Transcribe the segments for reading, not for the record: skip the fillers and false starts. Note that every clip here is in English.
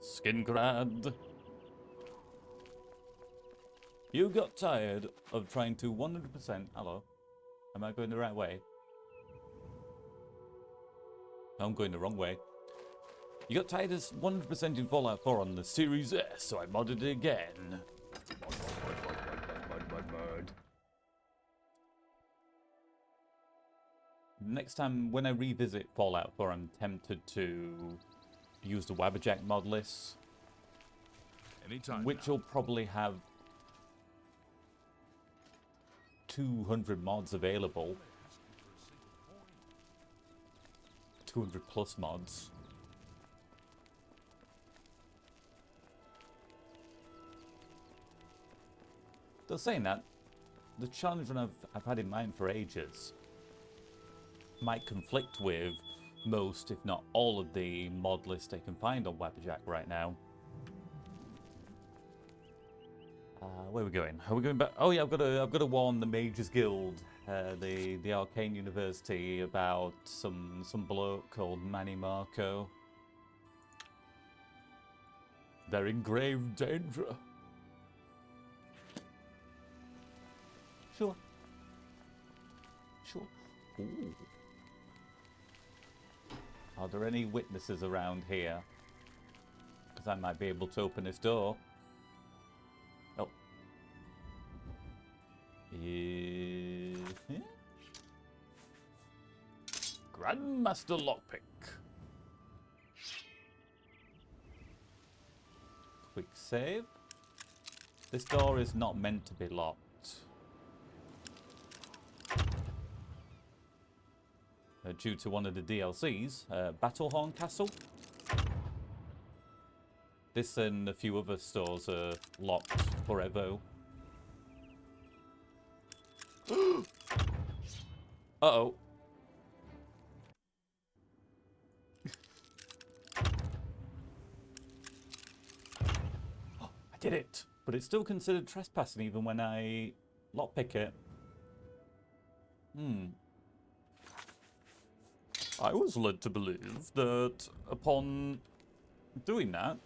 Skingrad. You got tired of trying to 100%. Hello. Am I going the right way? No, I'm going the wrong way. You got tired of 100% in Fallout 4 on the Series S, so I modded it again. Mod. Next time, when I revisit Fallout 4, I'm tempted to use the Wabberjack mod list. Anytime which now. will probably have 200 mods available. 200 plus mods. Though saying that, the challenge run I've had in mind for ages might conflict with most, if not all, of the mod lists I can find on Wabberjack right now. Where are we going? Are we going back? Oh yeah, I've got to warn the Mages Guild, the Arcane University, about some bloke called Manny Marco. They're in grave danger. Sure. Ooh. Are there any witnesses around here? Because I might be able to open this door. Oh. Yeah. Grandmaster Lockpick. Quick save. This door is not meant to be locked. Due to one of the DLCs, Battlehorn Castle. This and a few other stores are locked forever. Uh-oh. I did it! But it's still considered trespassing even when I lockpick it. I was led to believe that upon doing that,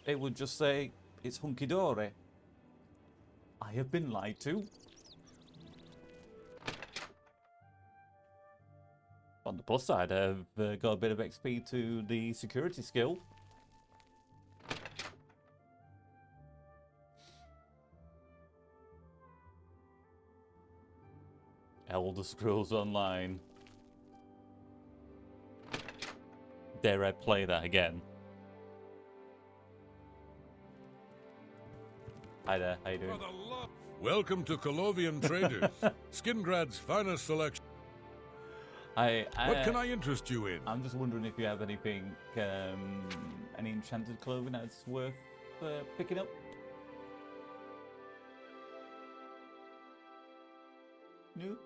it would just say, it's hunky-dory. I have been lied to. On the plus side, I've got a bit of XP to the security skill. Elder Scrolls Online. Dare I play that again? Hi there, how you doing? Welcome to Oblivion Traders, Skingrad's finest selection. What can I interest you in? I'm just wondering if you have anything, any enchanted clothing that's worth picking up? No?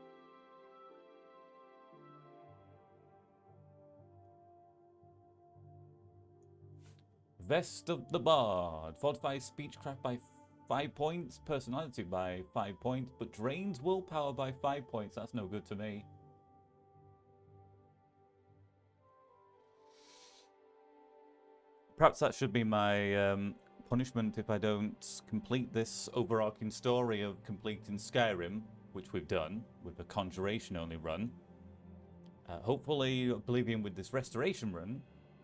Vest of the Bard. Fortifies speechcraft by 5 points, personality by 5 points, but drains willpower by 5 points. That's no good to me. Perhaps that should be my punishment if I don't complete this overarching story of completing Skyrim, which we've done with a Conjuration only run. Hopefully Oblivion with this Restoration run.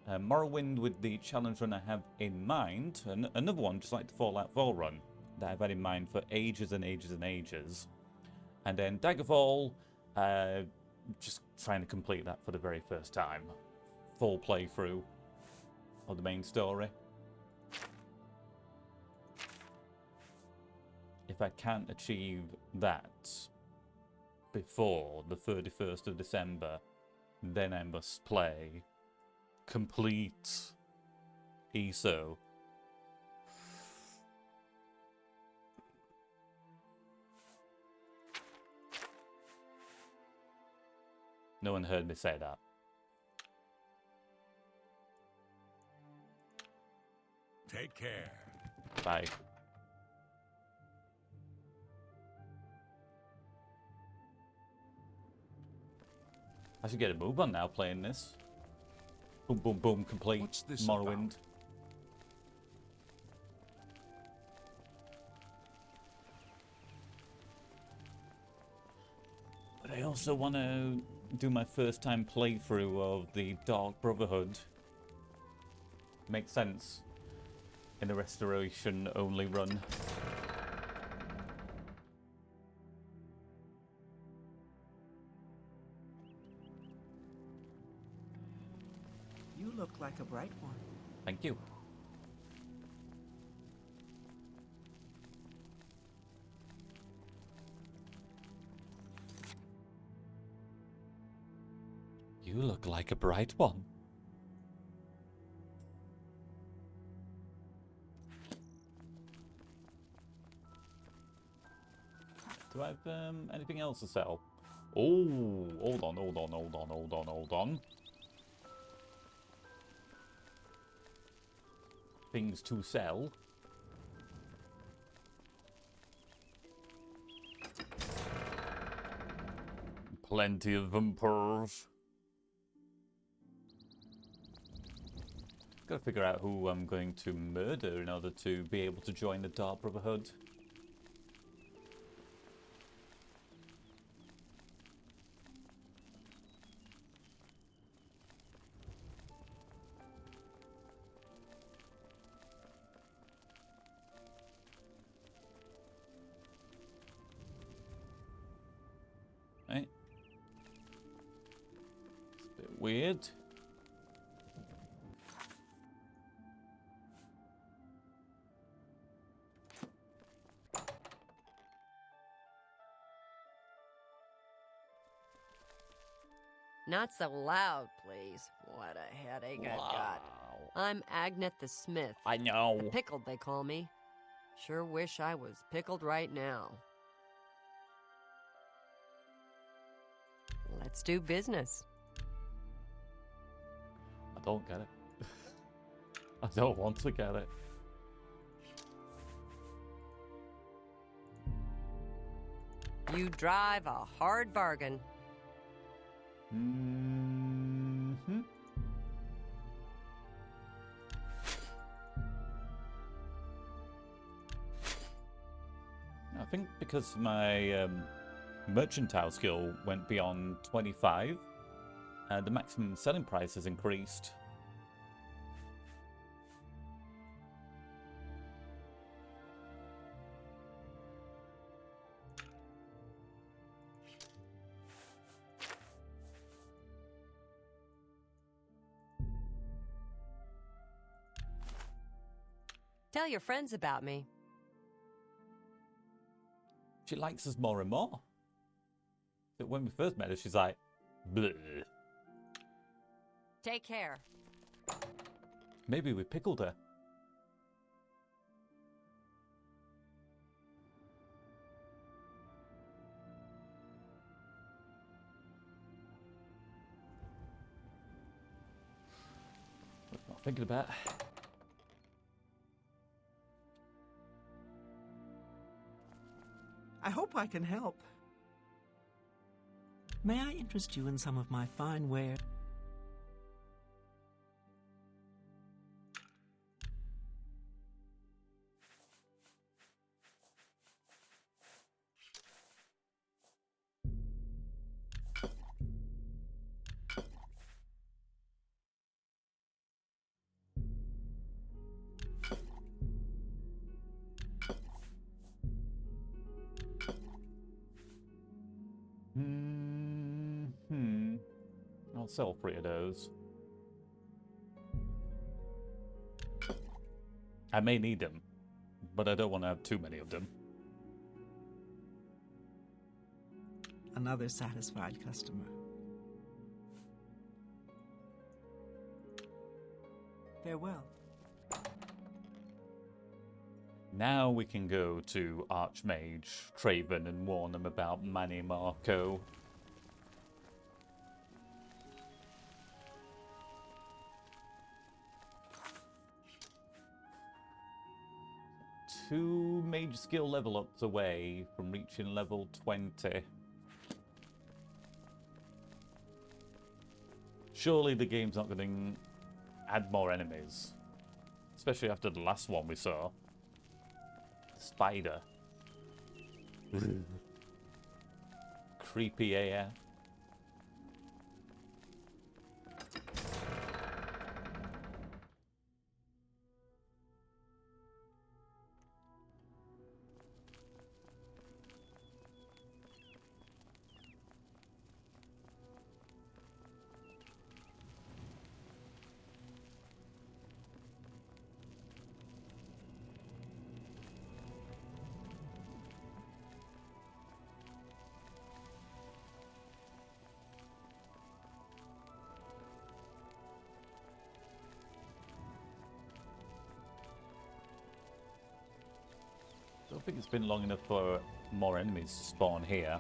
Morrowind with the challenge run I have in mind, and another one just like the Fallout 4 run that I've had in mind for ages and ages and ages. And then Daggerfall, just trying to complete that for the very first time. Full playthrough of the main story. If I can't achieve that before the 31st of December, then I must play complete ESO. No one heard me say that. Take care. Bye. I should get a move on now playing this. Boom, boom, boom, complete. What's this Morrowind. But I also want to do my first time playthrough of the Dark Brotherhood. Makes sense in a restoration only run. You look like a bright one. Thank you. You look like a bright one. Do I have anything else to sell? Oh, hold on. Things to sell. Plenty of vampires. Gotta figure out who I'm going to murder in order to be able to join the Dark Brotherhood. Right. It's a bit weird. Not so loud, please. What a headache I've got. I'm Agnet the Smith. I know. The Pickled, they call me. Sure wish I was pickled right now. Let's do business. I don't get it. I don't want to get it. You drive a hard bargain. Mm-hmm. I think because my mercantile skill went beyond 25, the maximum selling price has increased. Tell your friends about me. She likes us more and more. But when we first met her, she's like, bleh. Take care. Maybe we pickled her. Not thinking about it. I hope I can help. May I interest you in some of my fine ware? I'll sell 3 of those. I may need them, but I don't want to have too many of them. Another satisfied customer. Farewell. Now we can go to Archmage Traven and warn them about Manny Marco. Two mage skill level ups away from reaching level 20. Surely the game's not going to add more enemies. Especially after the last one we saw. The spider. creepy AF. I don't think it's been long enough for more enemies to spawn here.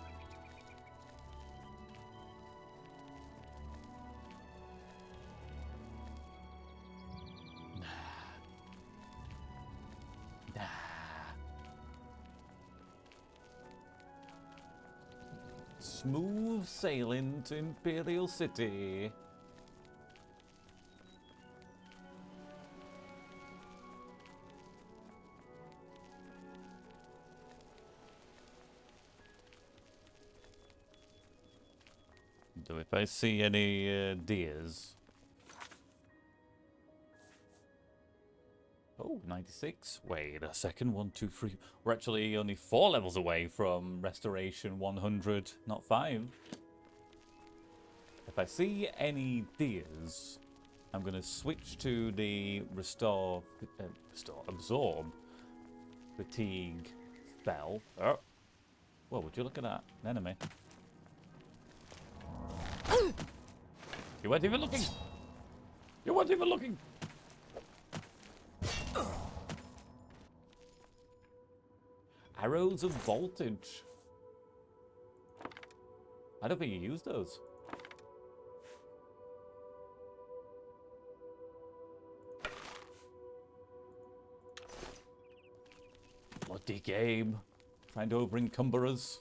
Smooth sailing to Imperial City. So if I see any deers... Oh, 96. Wait a second. 1, 2, 3. We're actually only 4 levels away from Restoration 100, not 5. If I see any deers, I'm going to switch to the Absorb Fatigue spell. Oh. Whoa, would you look at that? An enemy. You weren't even looking! You weren't even looking! Arrows of voltage. I don't think you use those. Bloody game. Trying to over-encumber us.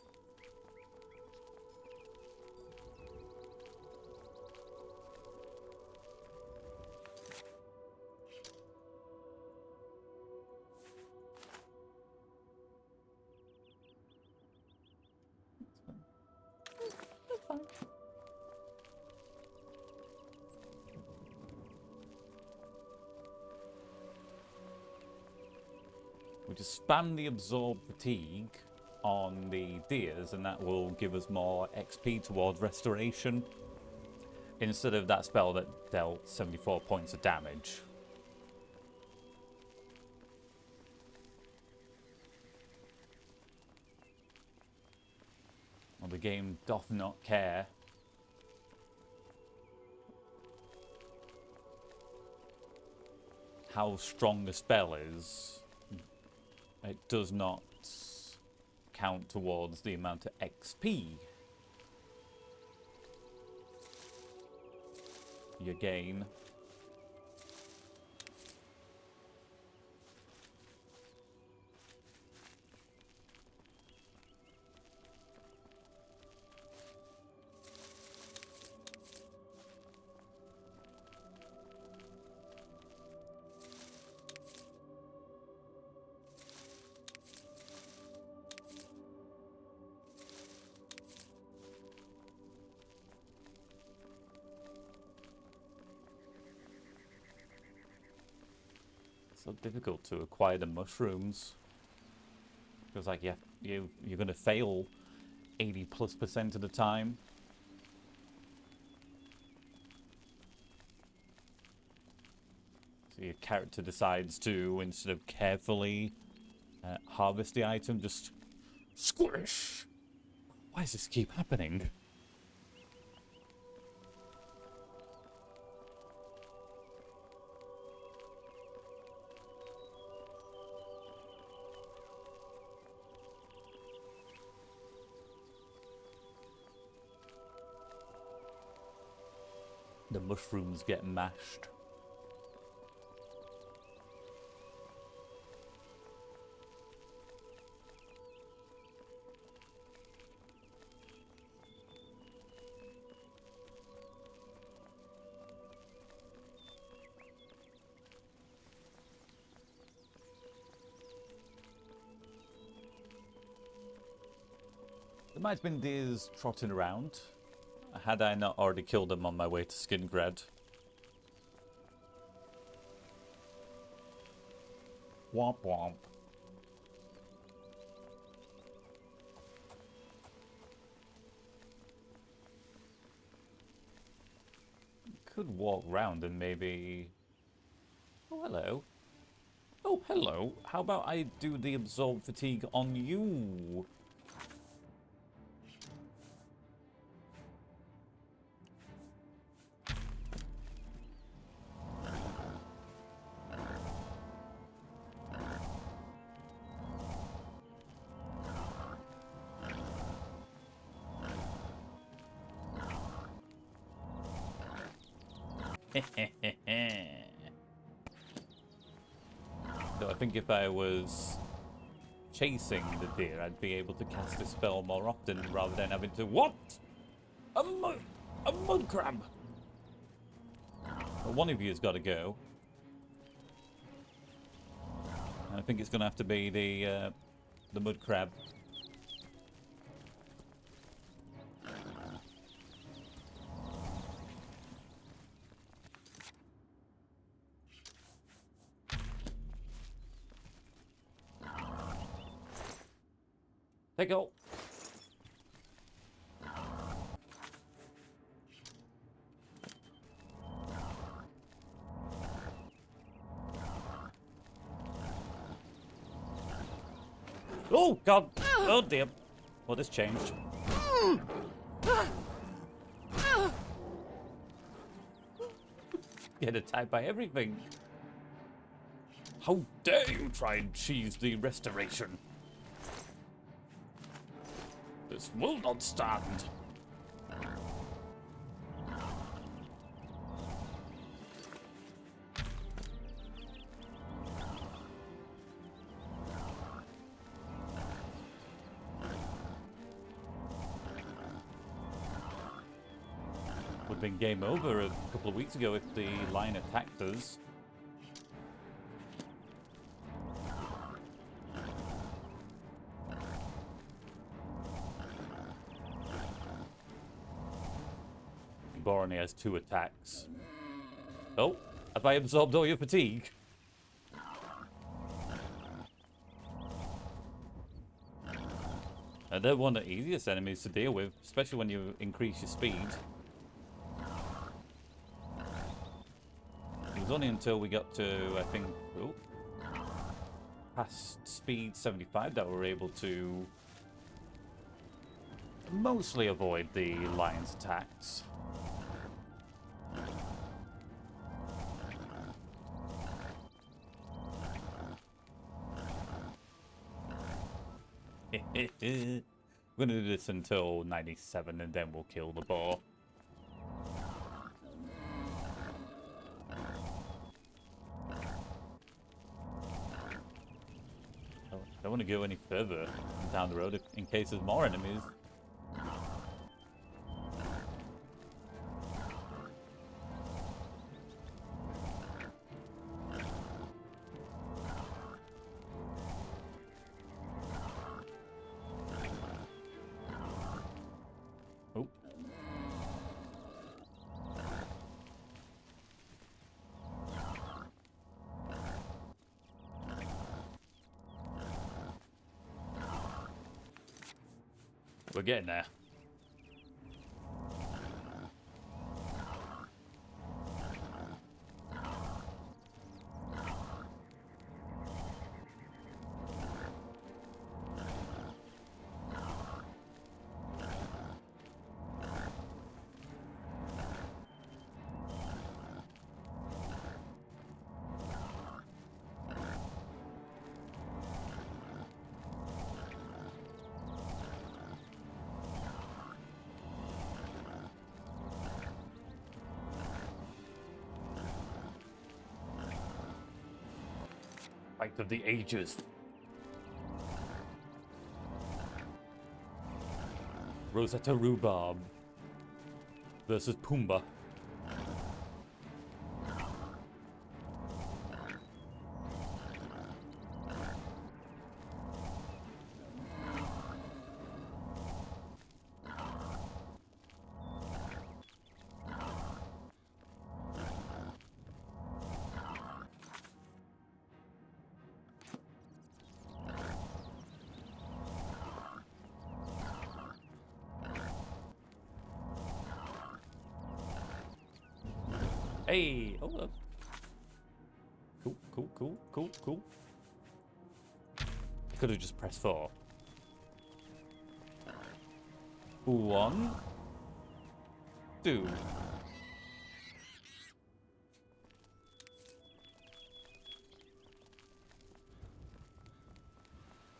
We just spam the Absorb Fatigue on the deers, and that will give us more XP towards Restoration, instead of that spell that dealt 74 points of damage. Well, the game doth not care. How strong the spell is. It does not count towards the amount of XP you gain. So difficult to acquire the mushrooms. Feels like you're gonna fail 80+% of the time. So your character decides to, instead of carefully harvest the item, just squish. Why does this keep happening? The mushrooms get mashed. There might have been deers trotting around, had I not already killed them on my way to Skingrad. Womp womp. Could walk round and maybe... Oh, hello. Oh, hello. How about I do the absorb fatigue on you? Though I think if I was chasing the deer, I'd be able to cast a spell more often rather than having to... What? A mud crab! Well, one of you has got to go. And I think it's going to have to be the mud crab. Take go. Oh, God. Oh, dear. Well, this changed. Get attacked by everything. How dare you try and cheese the restoration? This will not stand. Would have been game over a couple of weeks ago if the line attacked us. Boar only has 2 attacks. Oh, have I absorbed all your fatigue? They're one of the easiest enemies to deal with, especially when you increase your speed. It was only until we got to, I think, past speed 75 that we were able to mostly avoid the lion's attacks. We're gonna do this until 97 and then we'll kill the boar. I don't want to go any further down the road in case there's more enemies. We're getting there. Fight of the ages. Rosetta Rhubarb versus Pumbaa. Hey! Oh, cool. I could have just pressed 4. 1, 2.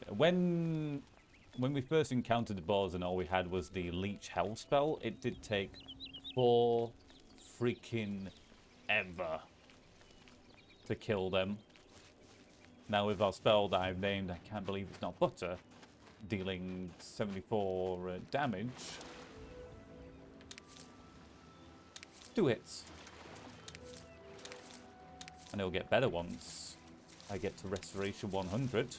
When we first encountered the boss and all we had was the leech health spell, it did take 4 freaking ever to kill them. Now with our spell that I've named, I can't believe it's not butter, dealing 74 damage. 2 hits. And it'll get better once I get to Restoration 100.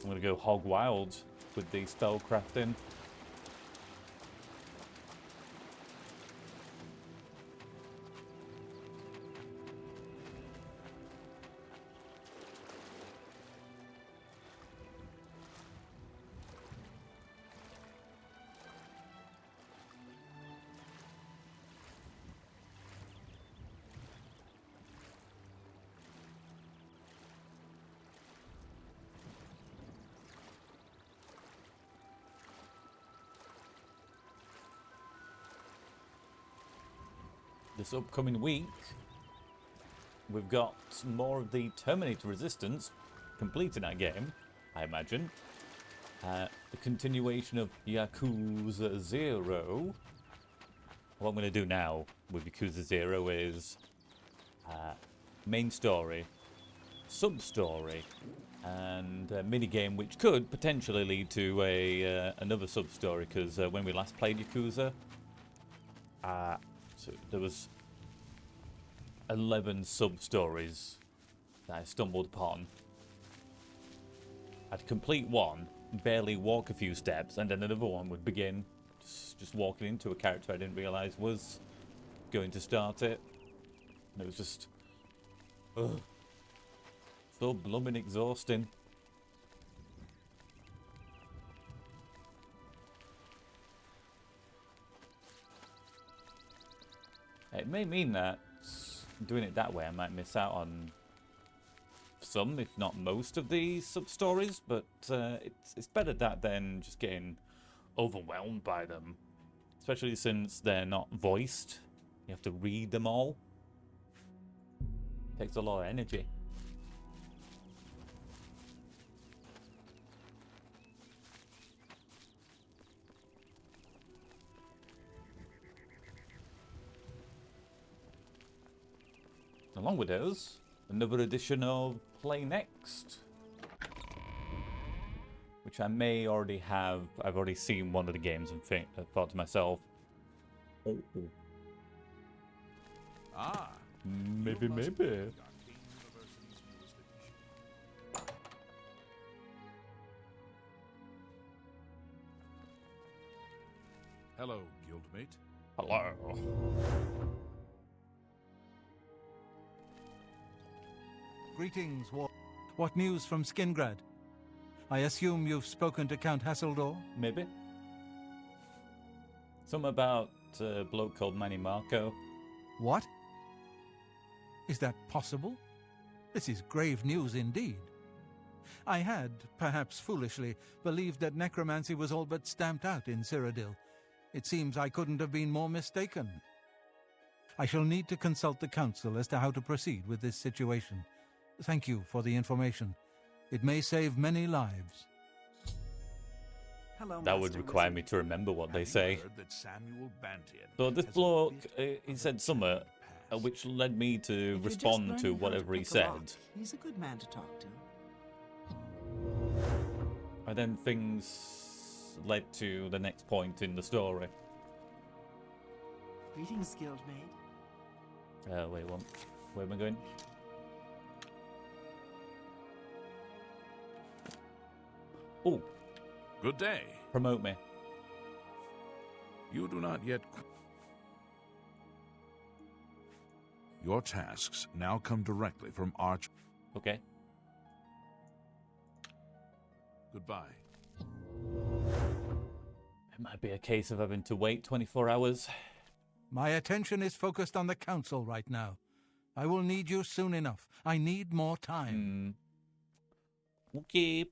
I'm going to go hog wild with the spell crafting. This upcoming week, we've got more of the Terminator Resistance completing that game, I imagine. The continuation of Yakuza 0. What I'm going to do now with Yakuza 0 is main story, sub-story, and a mini-game which could potentially lead to another sub-story, because when we last played Yakuza, so there was 11 sub-stories that I stumbled upon. I'd complete one, barely walk a few steps, and then another one would begin just walking into a character I didn't realise was going to start it. And it was just so blooming exhausting. It may mean that doing it that way I might miss out on some, if not most, of the sub-stories, but it's better that than just getting overwhelmed by them. Especially since they're not voiced. You have to read them all. Takes a lot of energy. Along with those, another edition of Play Next, which I may already have. I've already seen one of the games and thought to myself, oh. Maybe. Hello, guildmate. Hello. Greetings, What news from Skingrad? I assume you've spoken to Count Hasseldor? Maybe. Something about a bloke called Manny Marco. What? Is that possible? This is grave news indeed. I had, perhaps foolishly, believed that necromancy was all but stamped out in Cyrodiil. It seems I couldn't have been more mistaken. I shall need to consult the council as to how to proceed with this situation. Thank you for the information. It may save many lives. Hello, That would Master require Wizard. me to remember what they say. That Samuel Bantian So this has bloke, a big he said something, which led me to If you're just respond learning to how whatever he pick a said. lock, he's a good man to talk to. And then things led to the next point in the story. Greetings, guildmate. Wait one. Where am I going? Oh, Good day. promote me. You do not yet. Your tasks now come directly from Arch. Okay. Goodbye. It might be a case of having to wait 24 hours My attention is focused on the council right now. I will need you soon enough. I need more time. Okay.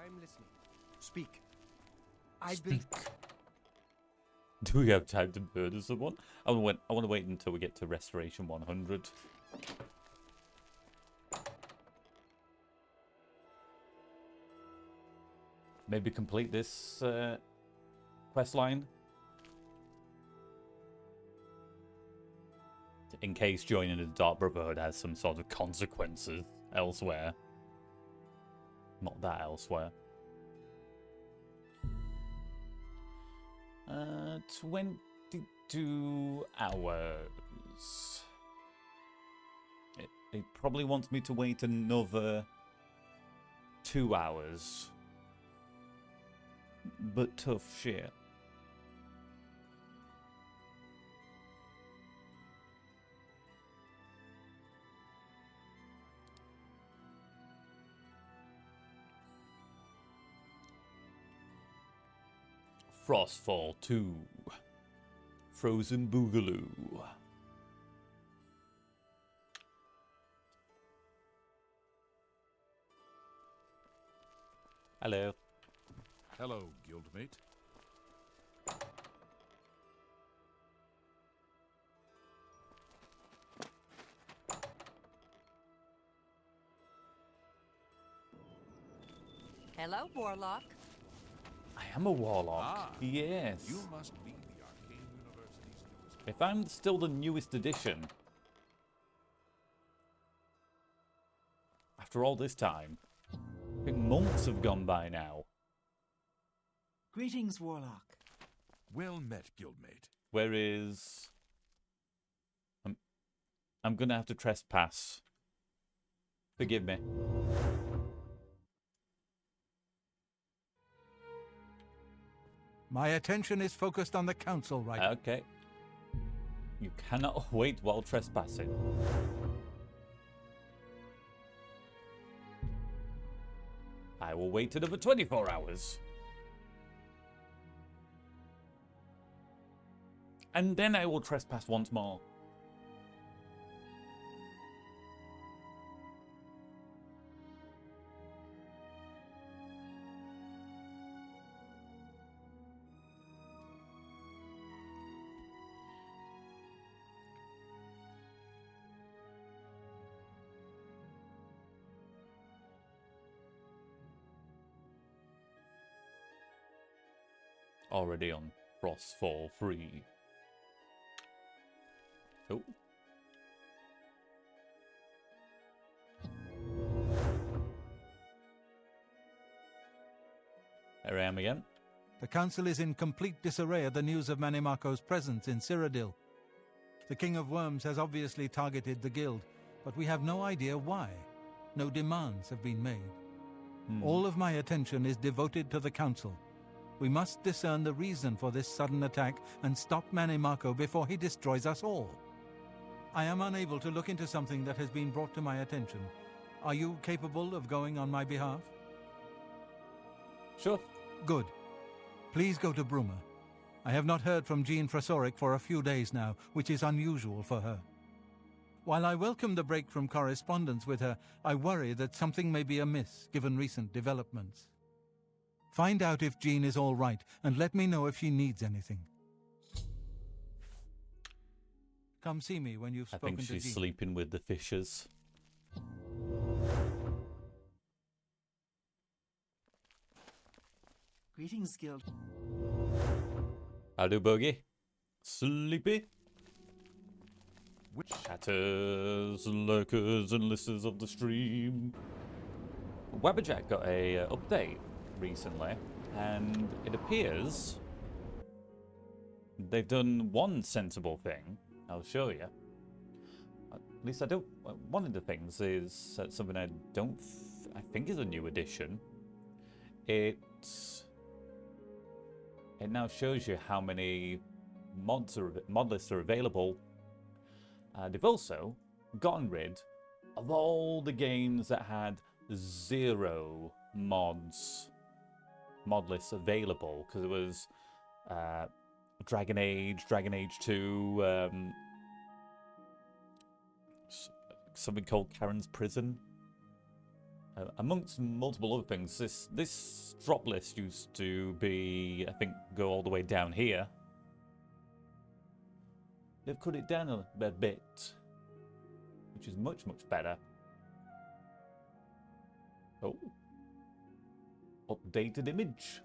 I'm listening. Speak. Do we have time to murder someone? I want to wait until we get to Restoration 100. Maybe complete this quest line. In case joining the Dark Brotherhood has some sort of consequences elsewhere. Not that elsewhere. 22 hours. It probably wants me to wait another 2 hours. But tough shit. Frostfall 2. Frozen Boogaloo. Hello. Hello, guildmate. Hello, Warlock. I am a warlock. Yes. You must be the Arcane University's newest. If I'm still the newest edition. After all this time. I think months have gone by now. Greetings, Warlock. Well met, guildmate. Where is... I'm gonna have to trespass. Forgive me. My attention is focused on the council right now. Okay. You cannot wait while trespassing. I will wait another 24 hours. And then I will trespass once more. Already on Frostfall 3. Oh. There I am again. The council is in complete disarray at the news of Manimako's presence in Cyrodiil. The King of Worms has obviously targeted the guild, but we have no idea why. No demands have been made. All of my attention is devoted to the council. We must discern the reason for this sudden attack and stop Manimako before he destroys us all. I am unable to look into something that has been brought to my attention. Are you capable of going on my behalf? Sure. Good. Please go to Bruma. I have not heard from Jean Frasoric for a few days now, which is unusual for her. While I welcome the break from correspondence with her, I worry that something may be amiss given recent developments. Find out if Jean is all right and let me know if she needs anything. Come see me when you've spoken to Jean. I think she's sleeping with the fishes. Greetings, Guild. Howdy, Bogey. Sleepy? Shatters, lurkers, and listeners of the stream. Wabberjack got a update recently, and it appears they've done one sensible thing. I'll show you. At least I don't. One of the things is something I think is a new addition. It it now shows you how many mod lists are available. They've also gotten rid of all the games that had 0 mod lists available, because it was Dragon Age 2, something called Karen's Prison, amongst multiple other things. This drop list used to be, I think, go all the way down here. They've cut it down a bit, which is much, much better. Oh. Updated image.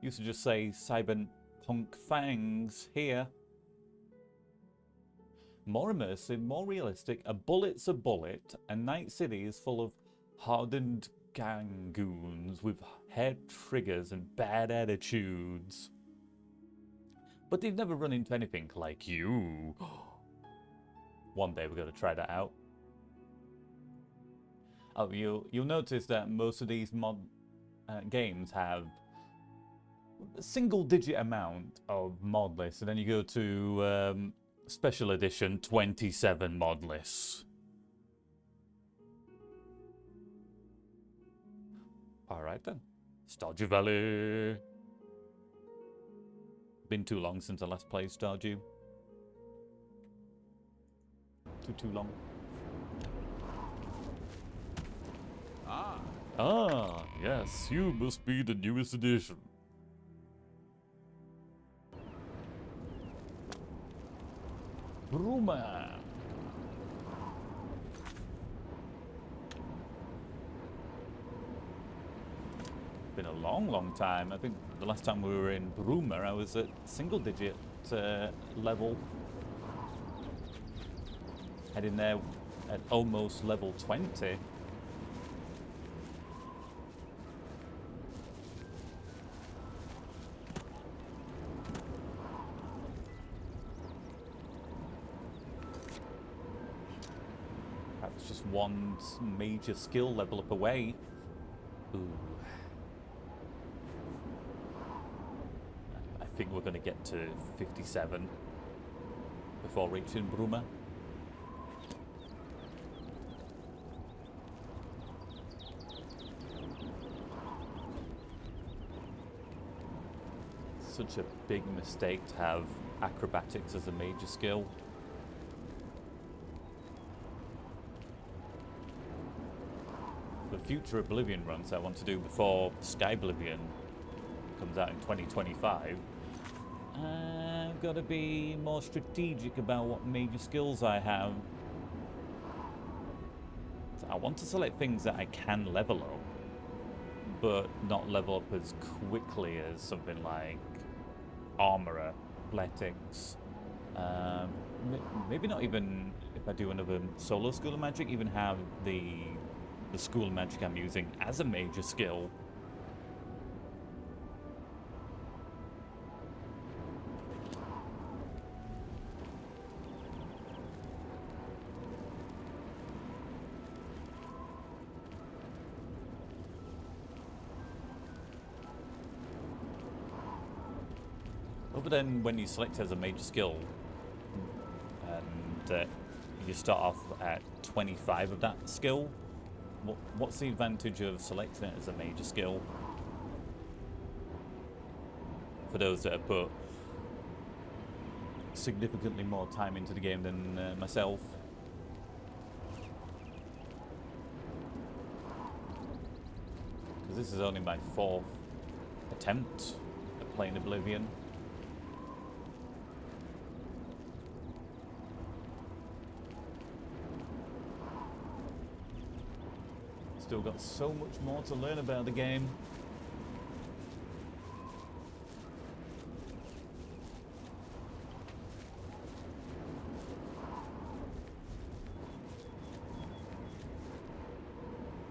Used to just say Cyberpunk Fangs here. More immersive, more realistic. A bullet's a bullet. A night city is full of hardened gang goons with hair triggers and bad attitudes. But they've never run into anything like you. One day we're going to try that out. Oh, you'll notice that most of these mod games have a single-digit amount of mod lists, and then you go to Special Edition, 27 mod lists. All right then, Stardew Valley. Been too long since I last played Stardew. Too long. Ah, yes, you must be the newest edition. Bruma. Been a long time. I think the last time we were in Bruma, I was at single-digit level. Heading there at almost level 20. That's just one major skill level up away. Ooh. I think we're going to get to 57 before reaching Bruma. Such a big mistake to have acrobatics as a major skill. For future Oblivion runs I want to do before Sky Oblivion comes out in 2025, I've got to be more strategic about what major skills I have. So I want to select things that I can level up, but not level up as quickly as something like Armorer, Athletics. Maybe not even, if I do another solo School of Magic, even have the School of Magic I'm using as a major skill. But then when you select it as a major skill, and you start off at 25 of that skill, what's the advantage of selecting it as a major skill? For those that have put significantly more time into the game than myself. Because this is only my 4th attempt at playing Oblivion. Still got so much more to learn about the game.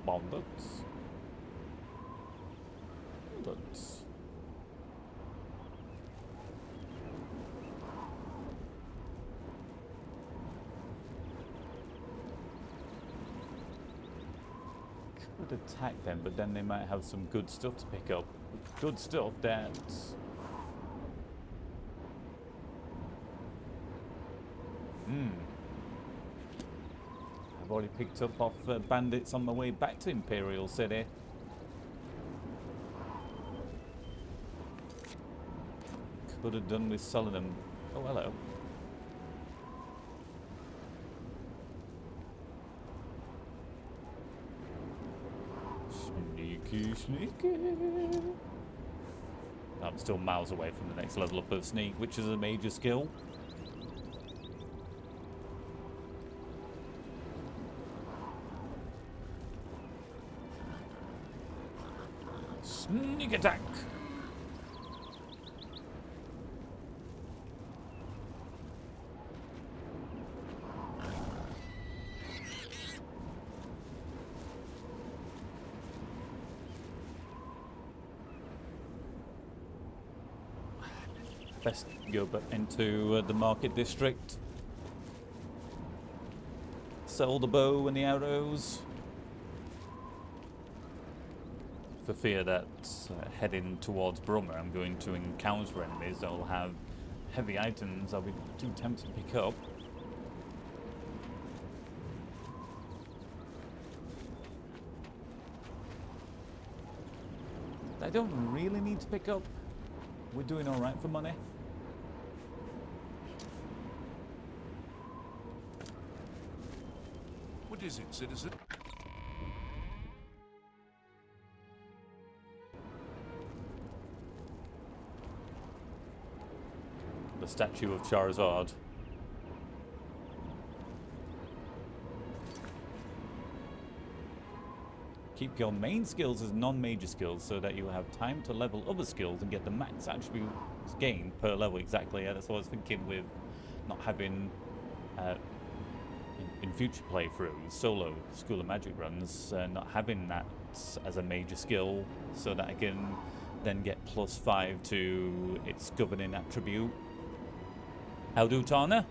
Bullets. Could attack them, but then they might have some good stuff to pick up. Good stuff that I've already picked up off bandits on my way back to Imperial City. Could have done with selling them. Oh, hello. Sneaky, sneaky. I'm still miles away from the next level up of sneak, which is a major skill. Sneak attack! Best go back into the market district. Sell the bow and the arrows. For fear that heading towards Brummer, I'm going to encounter enemies that will have heavy items I'll be too tempted to pick up. I don't really need to pick up. We're doing alright for money. What is it, citizen? The statue of Charizard. Keep your main skills as non-major skills so that you have time to level other skills and get the max attributes gained per level. Exactly, yeah, that's what I was thinking with not having, in future playthroughs, solo School of Magic runs, not having that as a major skill so that I can then get +5 to its governing attribute. Aldutana,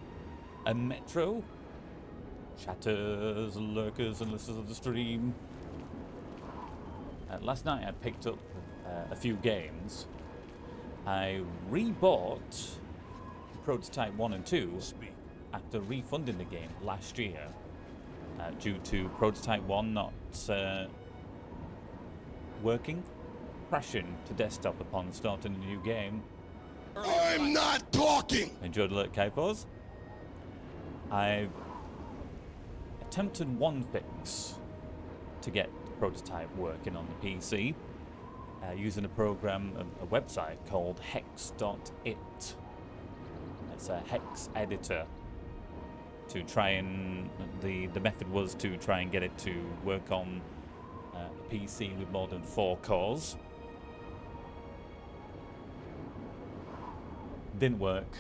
a Metro, Chatters, Lurkers, and listeners of the stream. Last night I picked up a few games. I rebought Prototype 1 and 2 after refunding the game last year due to Prototype 1 not working, crashing to desktop upon starting a new game. I'm not talking! Enjoyed alert Kaipos. I've attempted one fix to get Prototype working on the PC using a program, a website called hex.it. It's a hex editor to try and the method was to try and get it to work on a PC with more than 4 cores. Didn't work.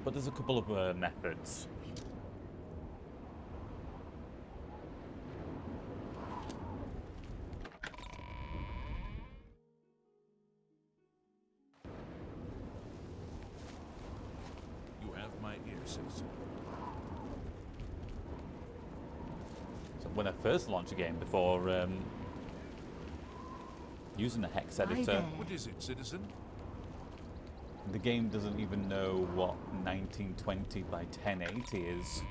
But there's a couple of methods. You have my ear, citizen. So when I first launch a game before using the hex editor, What is it, citizen? the game doesn't even know what 1920 by 1080 is.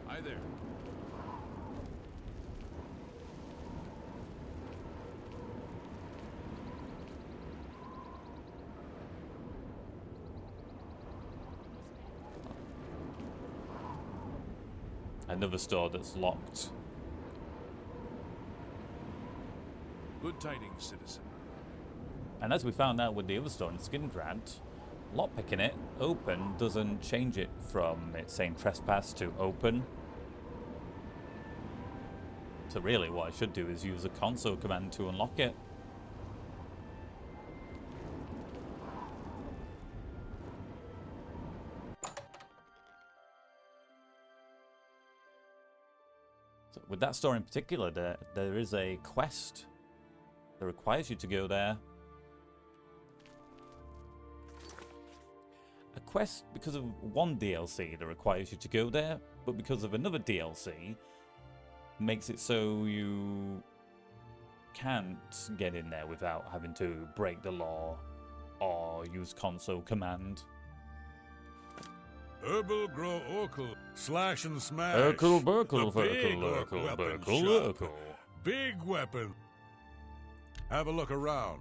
Hi there. Another store that's locked. Good tidings, citizen. And as we found out with the other store in Skingrad, lockpicking it open doesn't change it from it saying trespass to open. So really what I should do is use a console command to unlock it. So with that store in particular, there is a quest that requires you to go there. A quest because of one DLC that requires you to go there, but because of another DLC, makes it so you can't get in there without having to break the law or use console command. Herbal grow orcal, slash and smash. Urkel, burkle, The big burkle, orc urkel, weapon burkle, shop. urkel. Big weapon. Have a look around.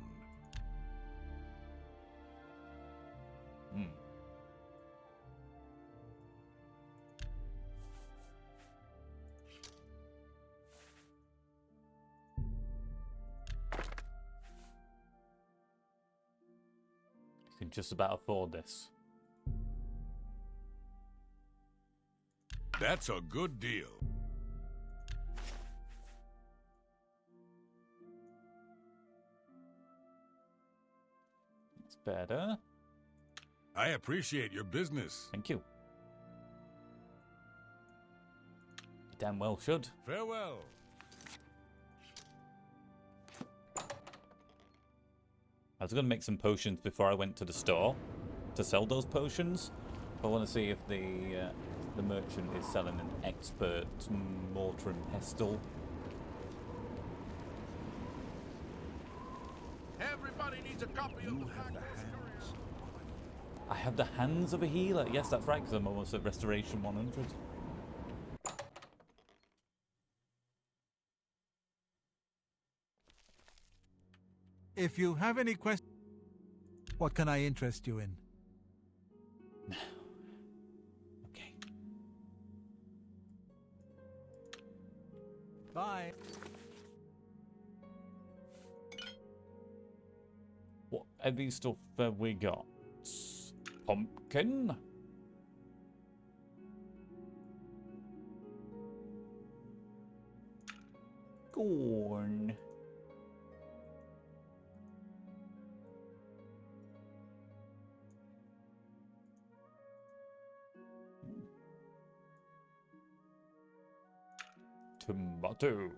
You can just about afford this. That's a good deal. It's better. I appreciate your business. Thank you. You damn well should. Farewell. I was going to make some potions before I went to the store to sell those potions. I want to see if the merchant is selling an expert mortar and pestle. Everybody needs a copy of the hands. I have the hands of a healer. Yes, that's right, because I'm almost at Restoration 100. If you have any questions, what can I interest you in? Okay. Bye. What heavy stuff have we got? Pumpkin. Corn. Tomato.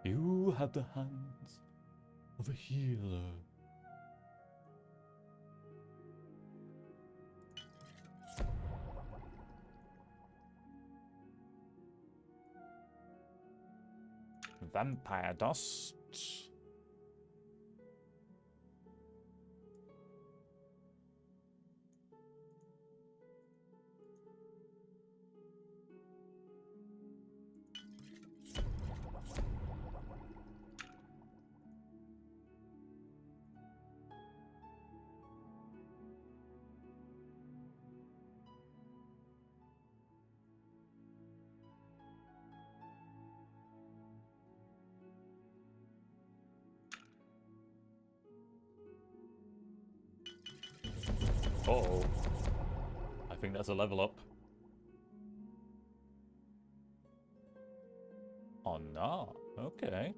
You have the hands of a healer. Vampire dust. Uh-oh. I think that's a level up. Oh no. Okay.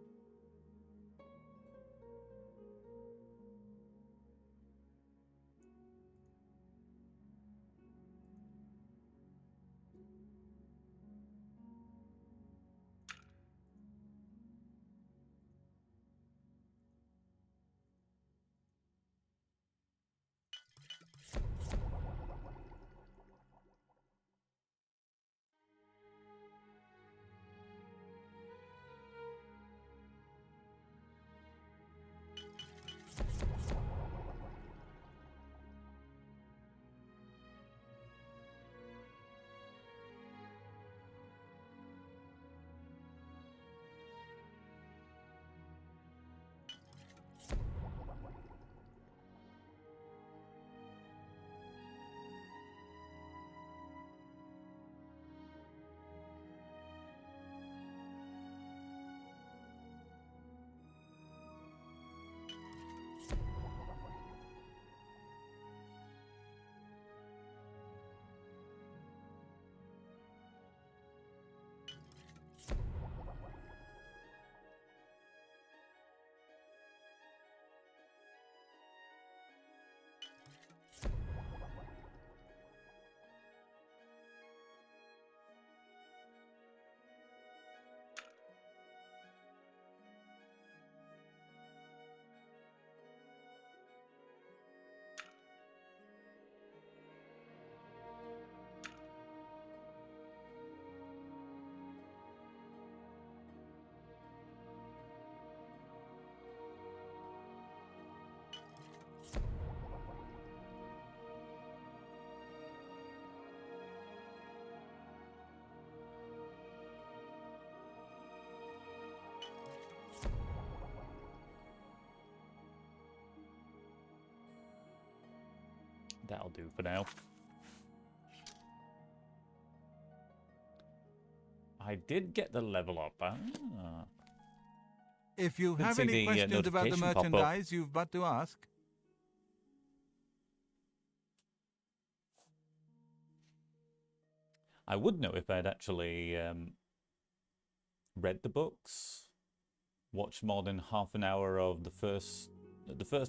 That'll do for now. I did get the level up. Ah. If you Didn't have see any the, questions about the notification pop up. merchandise, you've but to ask. I would know if I'd actually read the books, watched more than half an hour of the first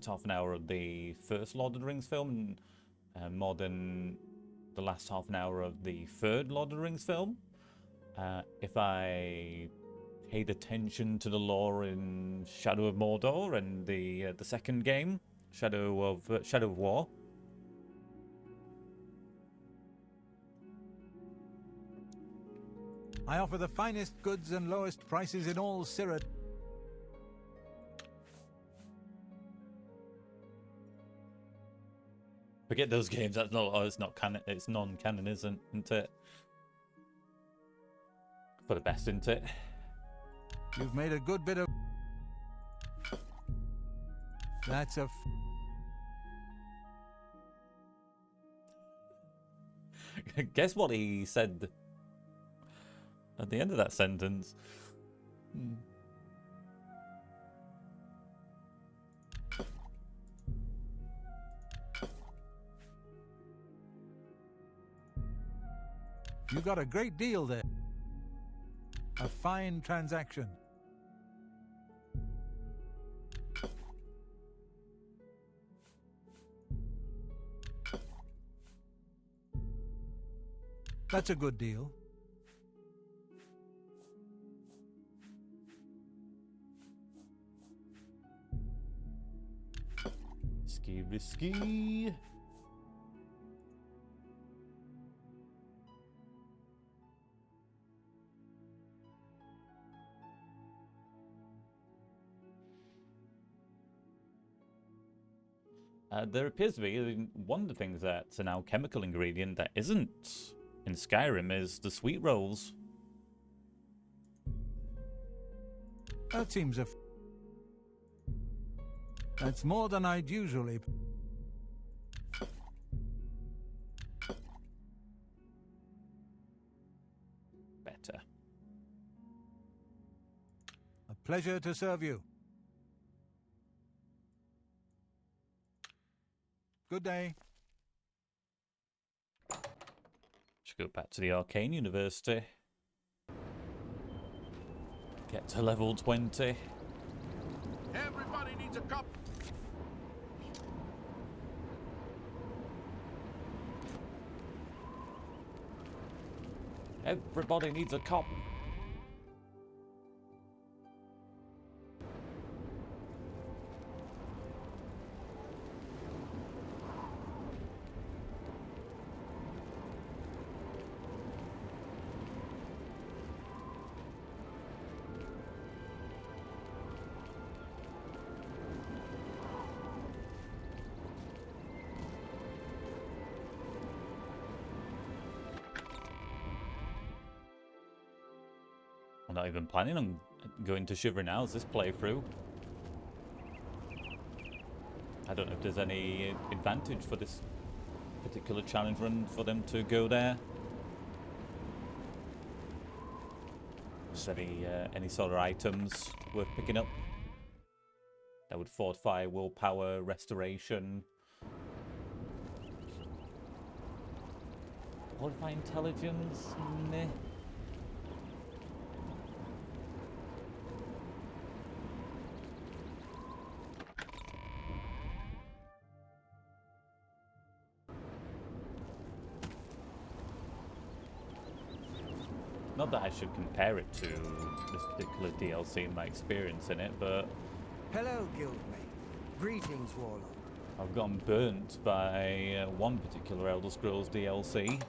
half an hour of the first Lord of the Rings film, and more than the last half an hour of the third Lord of the Rings film. If I paid attention to the lore in Shadow of Mordor and the second game, Shadow of War. I offer the finest goods and lowest prices in all Cyrod. Forget those games. That's not. Oh, it's not canon. It's non-canon, isn't it? For the best, isn't it? You've made a good bit of... That's a... Guess what he said at the end of that sentence. You got a great deal there. A fine transaction. That's a good deal. Risky. There appears to be one of the things that's an alchemical ingredient that isn't in Skyrim is the sweet rolls. That seems a... That's more than I'd usually... Better. A pleasure to serve you. Good day. Should go back to the Arcane University. Get to level 20. Everybody needs a cup. Everybody needs a cop. I'm not even planning on going to Shivering Isles this playthrough. I don't know if there's any advantage for this particular challenge run for them to go there. Is there any sort of items worth picking up that would fortify willpower, restoration, fortify intelligence? Meh. Not that I should compare it to this particular DLC and my experience in it, but Hello, guildmate. Greetings, Warlock. I've gotten burnt by one particular Elder Scrolls DLC.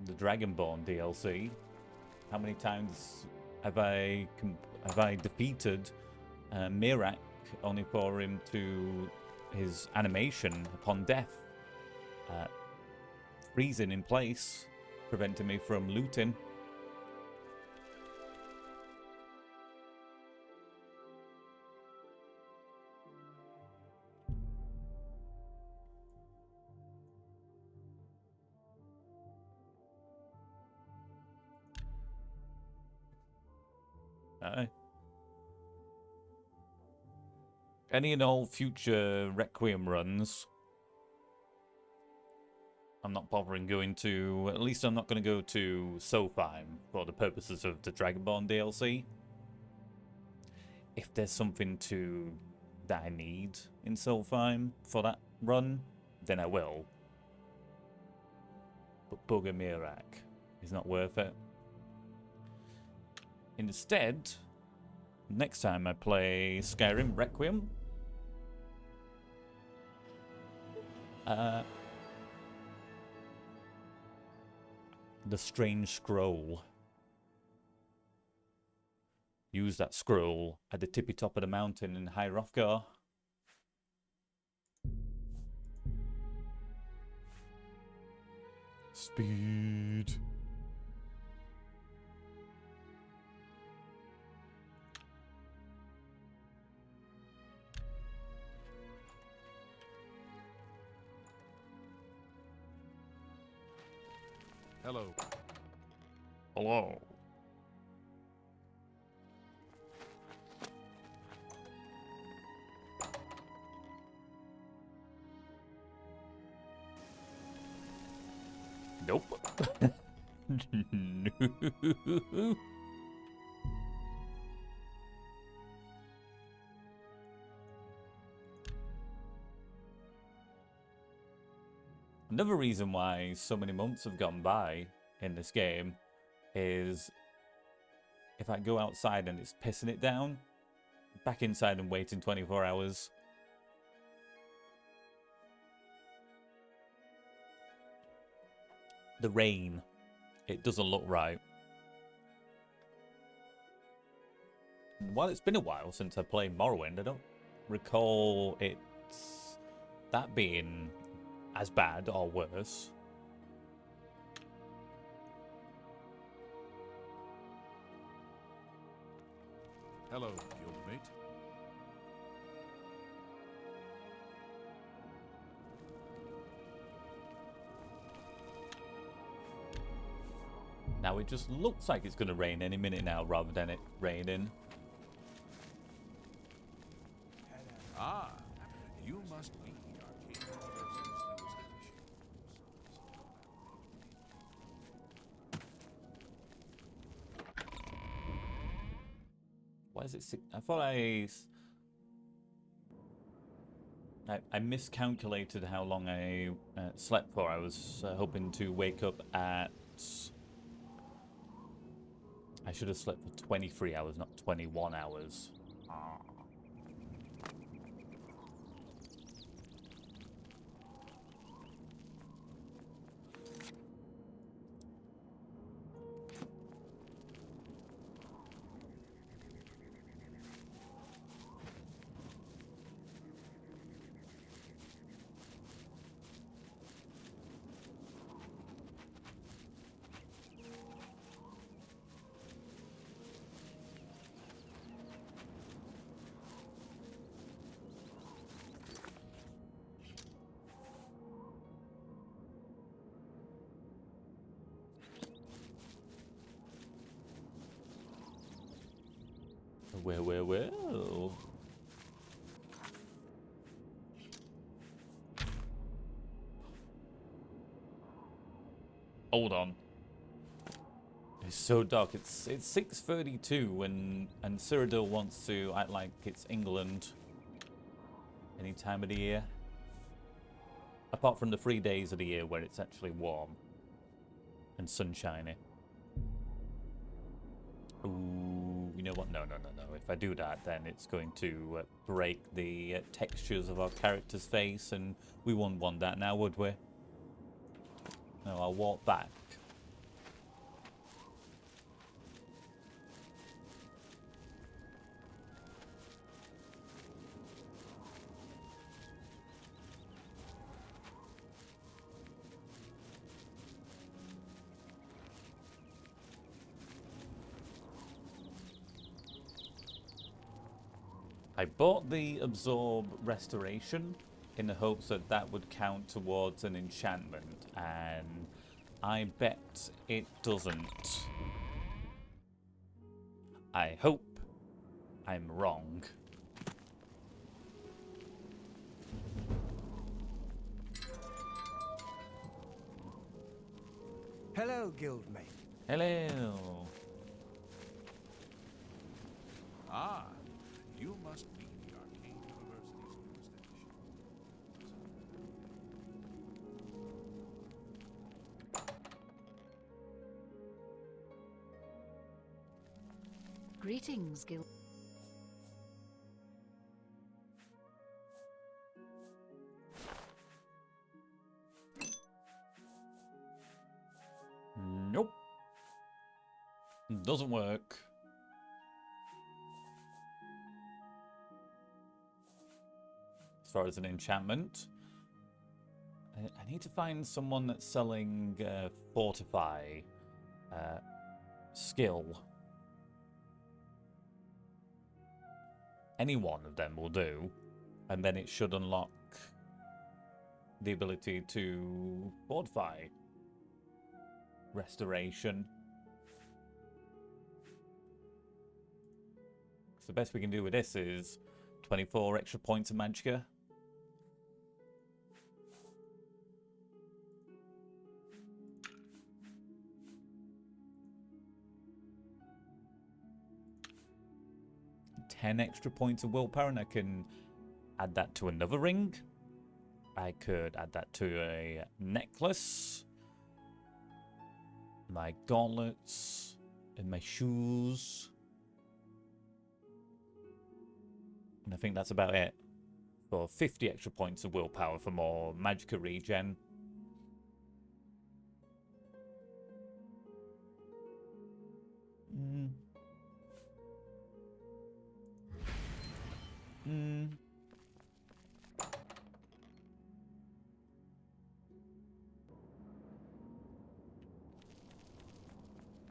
The Dragonborn DLC. How many times have I defeated Mirak only for him to his animation upon death freezing in place, preventing me from looting. Any and all future Requiem runs, I'm not bothering going to... At least I'm not going to go to Sofheim for the purposes of the Dragonborn DLC. If there's something that I need in Sofheim for that run, then I will. But Bugger Mirak is not worth it. Instead, next time I play Skyrim Requiem, the Strange Scroll. Use that scroll at the tippy top of the mountain in High Hrothgar. Speed. Hello. Hello. Nope. No. Another reason why so many months have gone by in this game is if I go outside and it's pissing it down, back inside and waiting 24 hours. The rain, it doesn't look right. And while it's been a while since I played Morrowind, I don't recall that being as bad or worse. Hello, guildmate. Now it just looks like it's going to rain any minute now rather than it raining. Ah, you must be our king. Why is it six? I thought I miscalculated how long I slept for. I was hoping to wake up at... I should have slept for 23 hours, not 21 hours. Well. Hold on. It's so dark. It's 6:32 and Cyrodiil wants to act like it's England any time of the year. Apart from the 3 days of the year where it's actually warm and sunshiny. Ooh, you know what? No. If I do that, then it's going to break the textures of our character's face, and we wouldn't want that now, would we? No, I'll walk back. I bought the Absorb Restoration in the hopes that that would count towards an enchantment, and I bet it doesn't. I hope I'm wrong. Hello, guildmate. Hello. Ah, you must be the Arcane University's newest edition. Greetings, Gil. Nope. Doesn't work. As far as an enchantment, I need to find someone that's selling Fortify skill. Any one of them will do, and then it should unlock the ability to fortify. Restoration. So the best we can do with this is 24 extra points of magicka. $10 extra points of willpower, and I can add that to another ring. I could add that to a necklace. My gauntlets and my shoes. And I think that's about it. For 50 extra points of willpower for more magicka regen.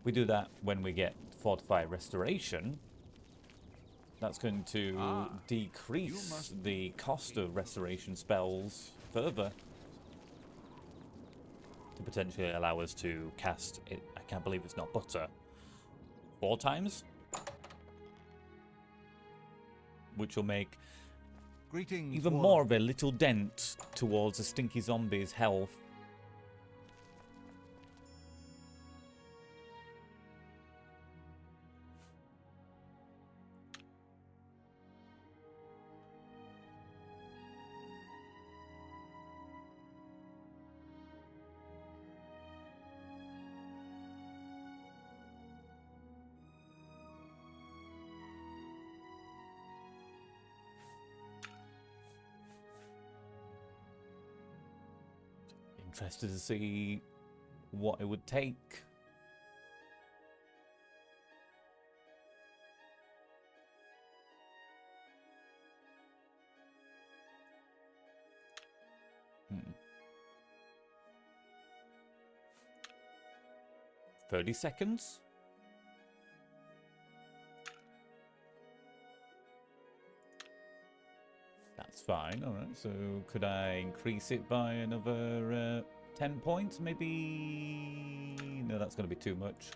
We do that when we get Fortify Restoration. That's going to decrease the cost of restoration spells further. To potentially allow us to cast it. I can't believe it's not butter. 4 times? Which will make Greetings, even warlock. more of a little dent towards the stinky zombie's health. Interested to see what it would take. Hmm. 30 seconds? That's fine, alright. So could I increase it by another 10 points? Maybe... No, that's going to be too much.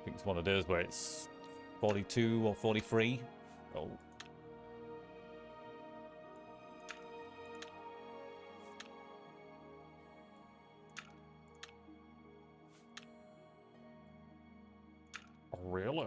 I think it's one of those where it's 42 or 43. Oh. Really?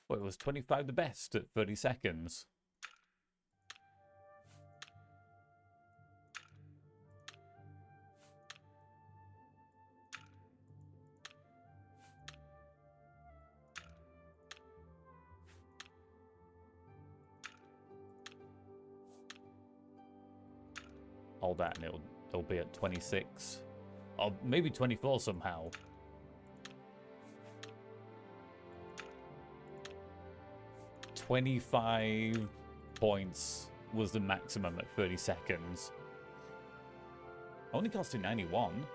Well, it was 25 the best at 30 seconds. All that and it'll be at 26. Or maybe 24 somehow. $25 points was the maximum at 30 seconds. Only costing 91.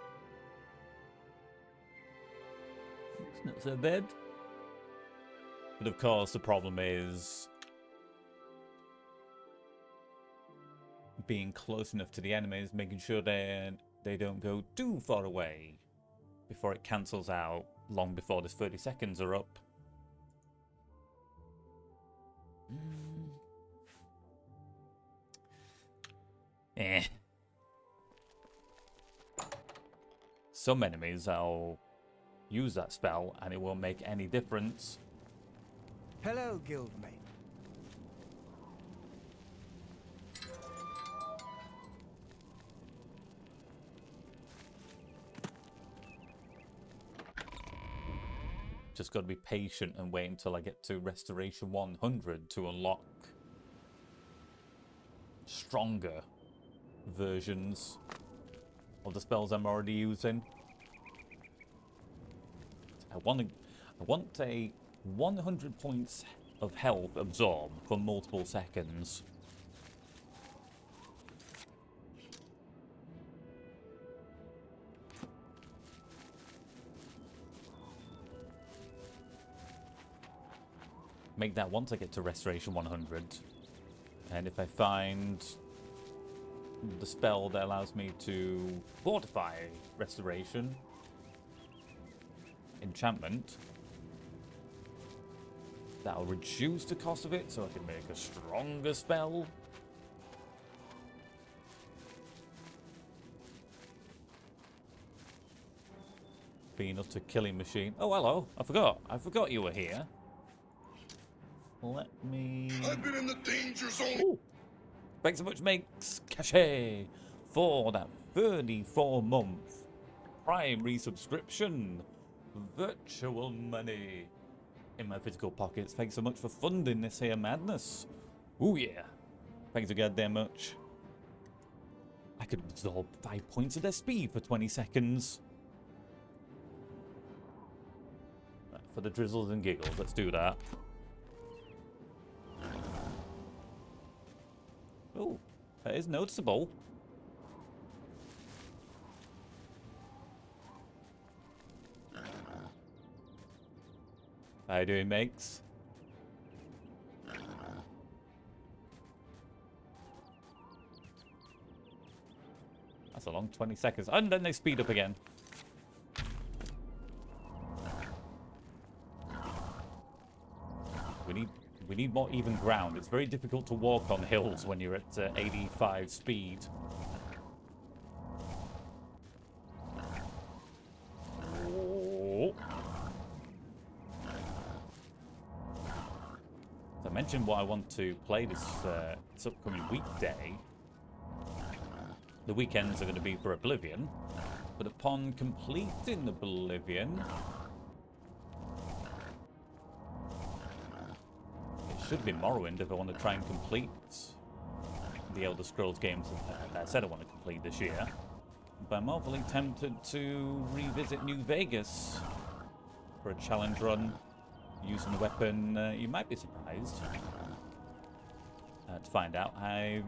It's not so bad. But of course, the problem is being close enough to the enemies, making sure they don't go too far away before it cancels out long before this 30 seconds are up. Eh. Some enemies, I'll use that spell and it won't make any difference. Hello, guildmate. Just got to be patient and wait until I get to Restoration 100 to unlock stronger versions of the spells I'm already using. I want a 100 points of health absorb for multiple seconds. Make that once I get to Restoration 100. And if I find the spell that allows me to fortify Restoration, enchantment, that'll reduce the cost of it so I can make a stronger spell. Be enough to killing machine. Oh, hello. I forgot you were here. Let me... I've been in the danger zone. Ooh. Thanks so much, makes cachet for that 34-month Prime resubscription. Virtual money in my physical pockets. Thanks so much for funding this here madness. Ooh, yeah. Thanks so goddamn much. I could absorb 5 points of their speed for 20 seconds. For the drizzles and giggles, let's do that. Oh, that is noticeable. How you doing, mates? That's a long 20 seconds. And then they speed up again. We need more even ground. It's very difficult to walk on hills when you're at 85 speed. Oh. So I mentioned what I want to play this upcoming weekday. The weekends are going to be for Oblivion, but upon completing Oblivion, should be Morrowind if I want to try and complete the Elder Scrolls games that I said I want to complete this year. But I'm awfully tempted to revisit New Vegas for a challenge run using a weapon you might be surprised to find out I've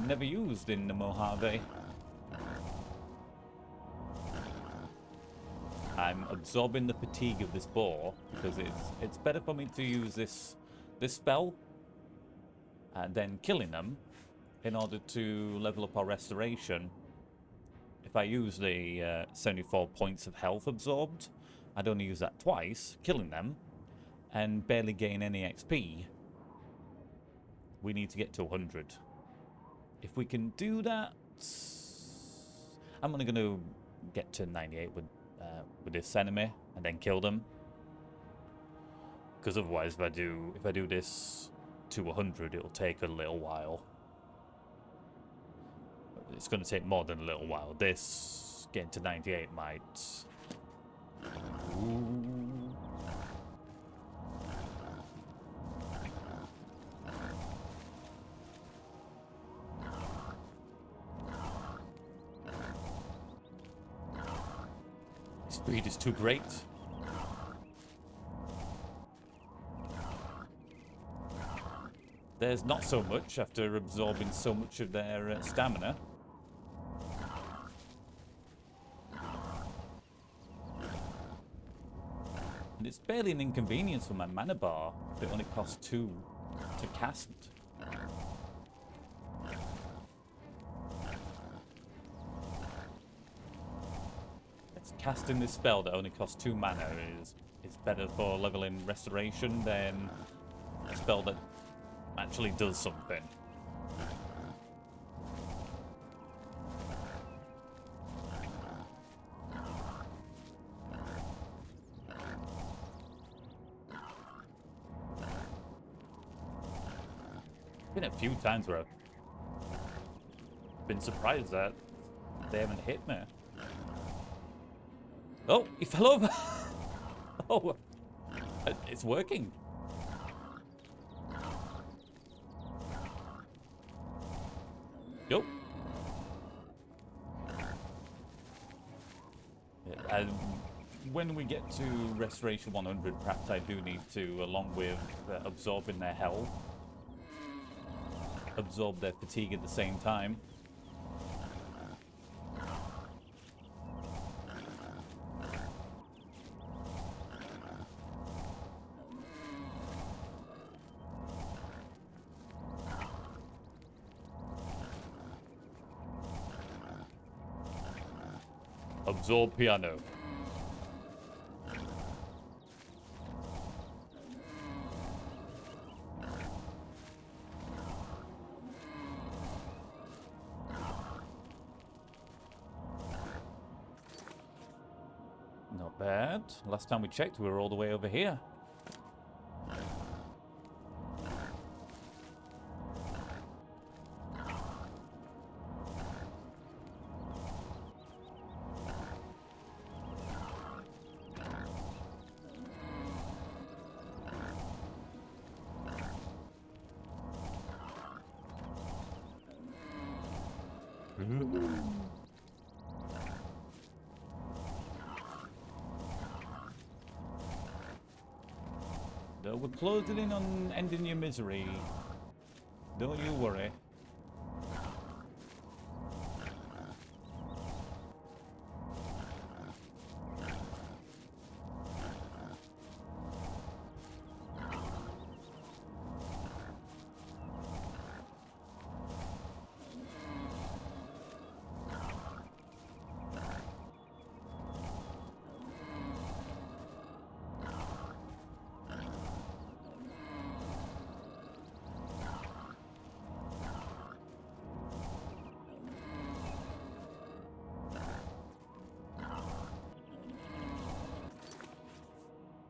never used in the Mojave. I'm absorbing the fatigue of this boar because it's better for me to use this spell and then killing them in order to level up our restoration. If I use the 74 points of health absorbed, I'd only use that twice, killing them, and barely gain any XP. We need to get to 100. If we can do that, I'm only going to get to 98 with this enemy and then kill them. Because otherwise, if I do this to 100, it'll take a little while. It's going to take more than a little while. This getting to 98 might. Ooh. Speed is too great. There's not so much after absorbing so much of their stamina. it's barely an inconvenience for my mana bar. It only costs 2 to cast. It's casting this spell that only costs 2 mana is better for leveling Restoration than a spell that actually does something. Been a few times where I've been surprised that they haven't hit me. Oh, he fell over. Oh, it's working. Yup. And when we get to Restoration 100, perhaps I do need to, along with absorbing their health, absorb their fatigue at the same time. Absorb piano. Not bad. Last time we checked, we were all the way over here. Though we're closing in on ending your misery. Don't you worry.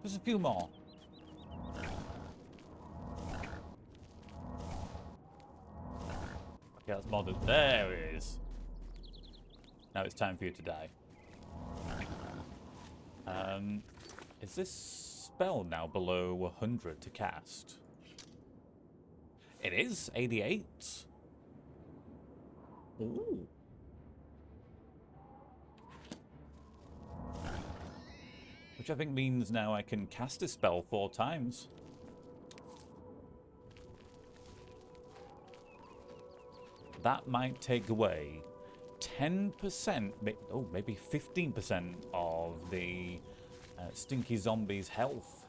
Just a few more. Okay, that's more than there it is. Now it's time for you to die. Is this spell now below 100 to cast? It is 88. Ooh. Which I think means now I can cast a spell 4 times. That might take away 10%, oh, maybe 15% of the stinky zombie's health.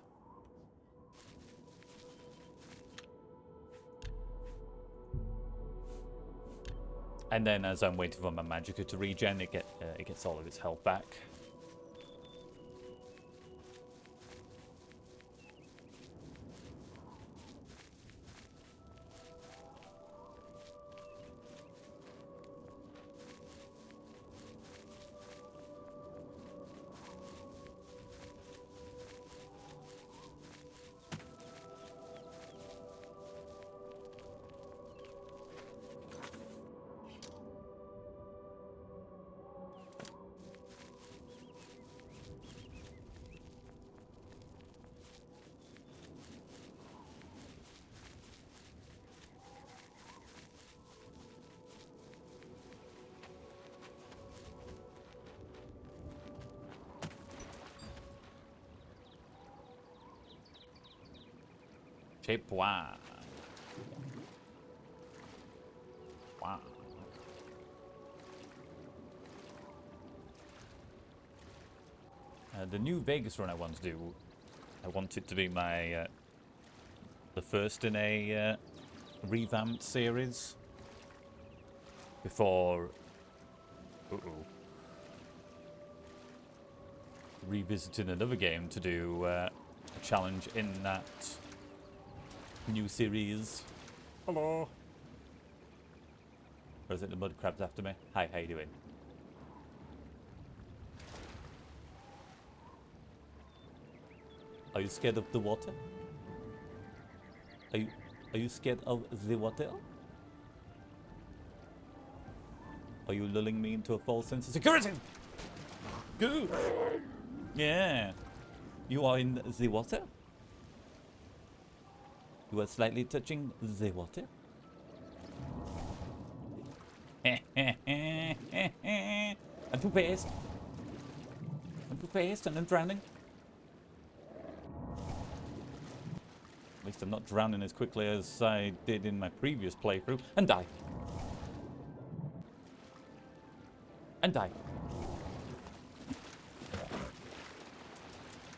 And then as I'm waiting for my magicka to regen, it gets all of its health back. Wow. Wow. The new Vegas run I want to do I want it to be my the first in a revamped series before revisiting another game to do a challenge in that new series. Hello. Or is it the mud crabs after me? Hi, how you doing? Are you scared of the water? Are you scared of the water? Are you lulling me into a false sense of security? Good. Yeah. You are in the water? You are slightly touching the water? I'm too fast. I'm too fast and I'm drowning. At least I'm not drowning as quickly as I did in my previous playthrough. And die. And die.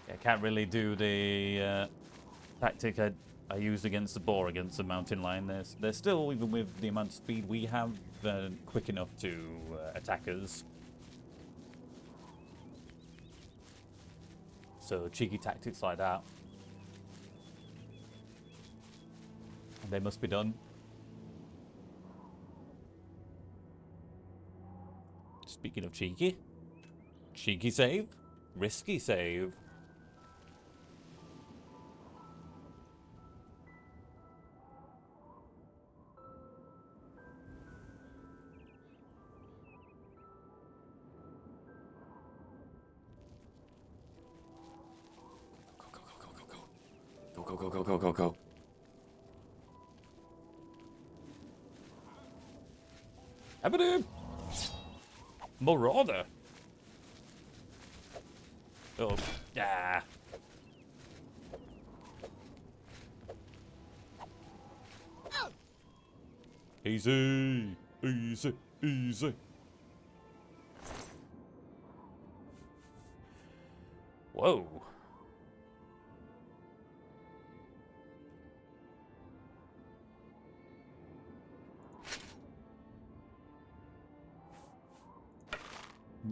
I can't really do the tactic I used against the boar, against the mountain lion. They're still, even with the amount of speed we have, quick enough to attack us. So cheeky tactics like that, and they must be done. Speaking of cheeky, cheeky save, risky save. Go. Abadoo! Marauder! Oh, ah. Easy! Easy! Easy! Whoa!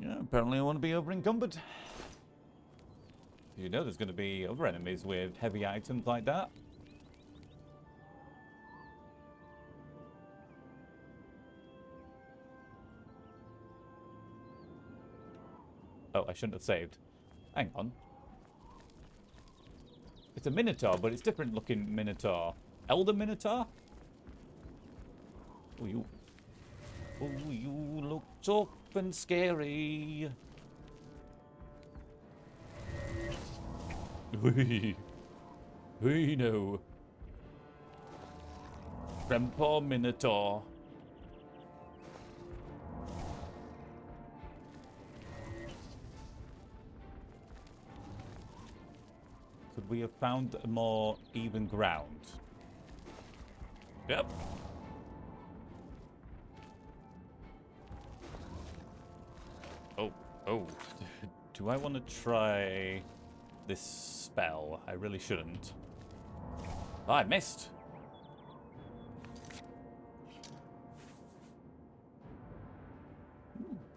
Yeah, apparently I want to be over encumbered. You know there's going to be other enemies with heavy items like that. Oh, I shouldn't have saved. Hang on. It's a Minotaur, but it's different looking Minotaur. Elder Minotaur? Oh, you look tough and scary. We know. Grandpa Minotaur. Could we have found a more even ground? Yep. Oh. Do I want to try this spell? I really shouldn't. Oh, I missed.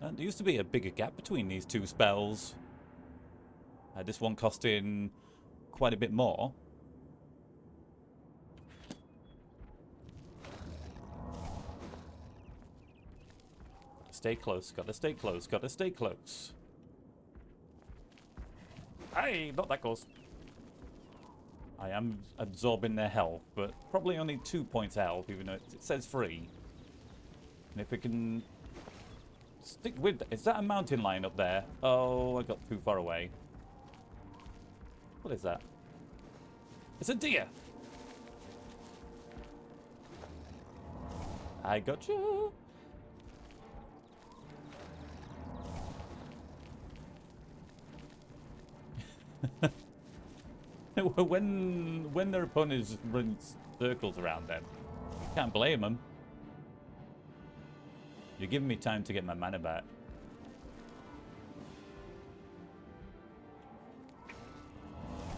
There used to be a bigger gap between these two spells. This one costing quite a bit more. Stay close, gotta stay close, gotta stay close. Hey, not that close. I am absorbing their health, but probably only 2 points health, even though it says 3. And if we can stick with... Is that a mountain lion up there? Oh, I got too far away. What is that? It's a deer! I got you! when their opponents run circles around them, can't blame them. You're giving me time to get my mana back.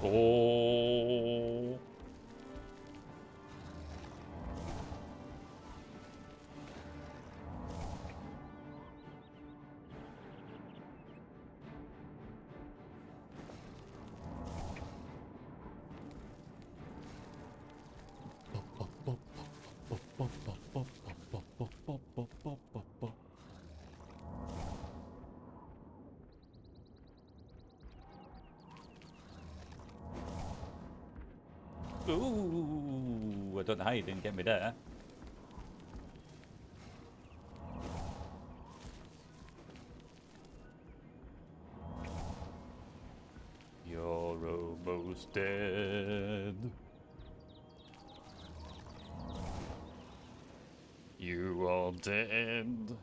Oh. Ooh, I don't know how you didn't get me there. You're almost dead. You are dead.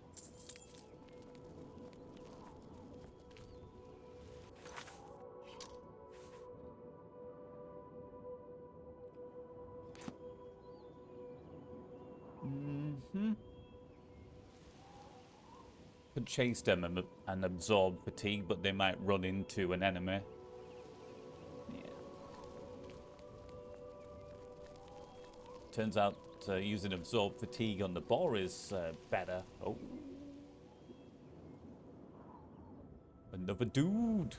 Could chase them and absorb fatigue, but they might run into an enemy. Yeah. Turns out using absorb fatigue on the boar is better. Oh. Another dude.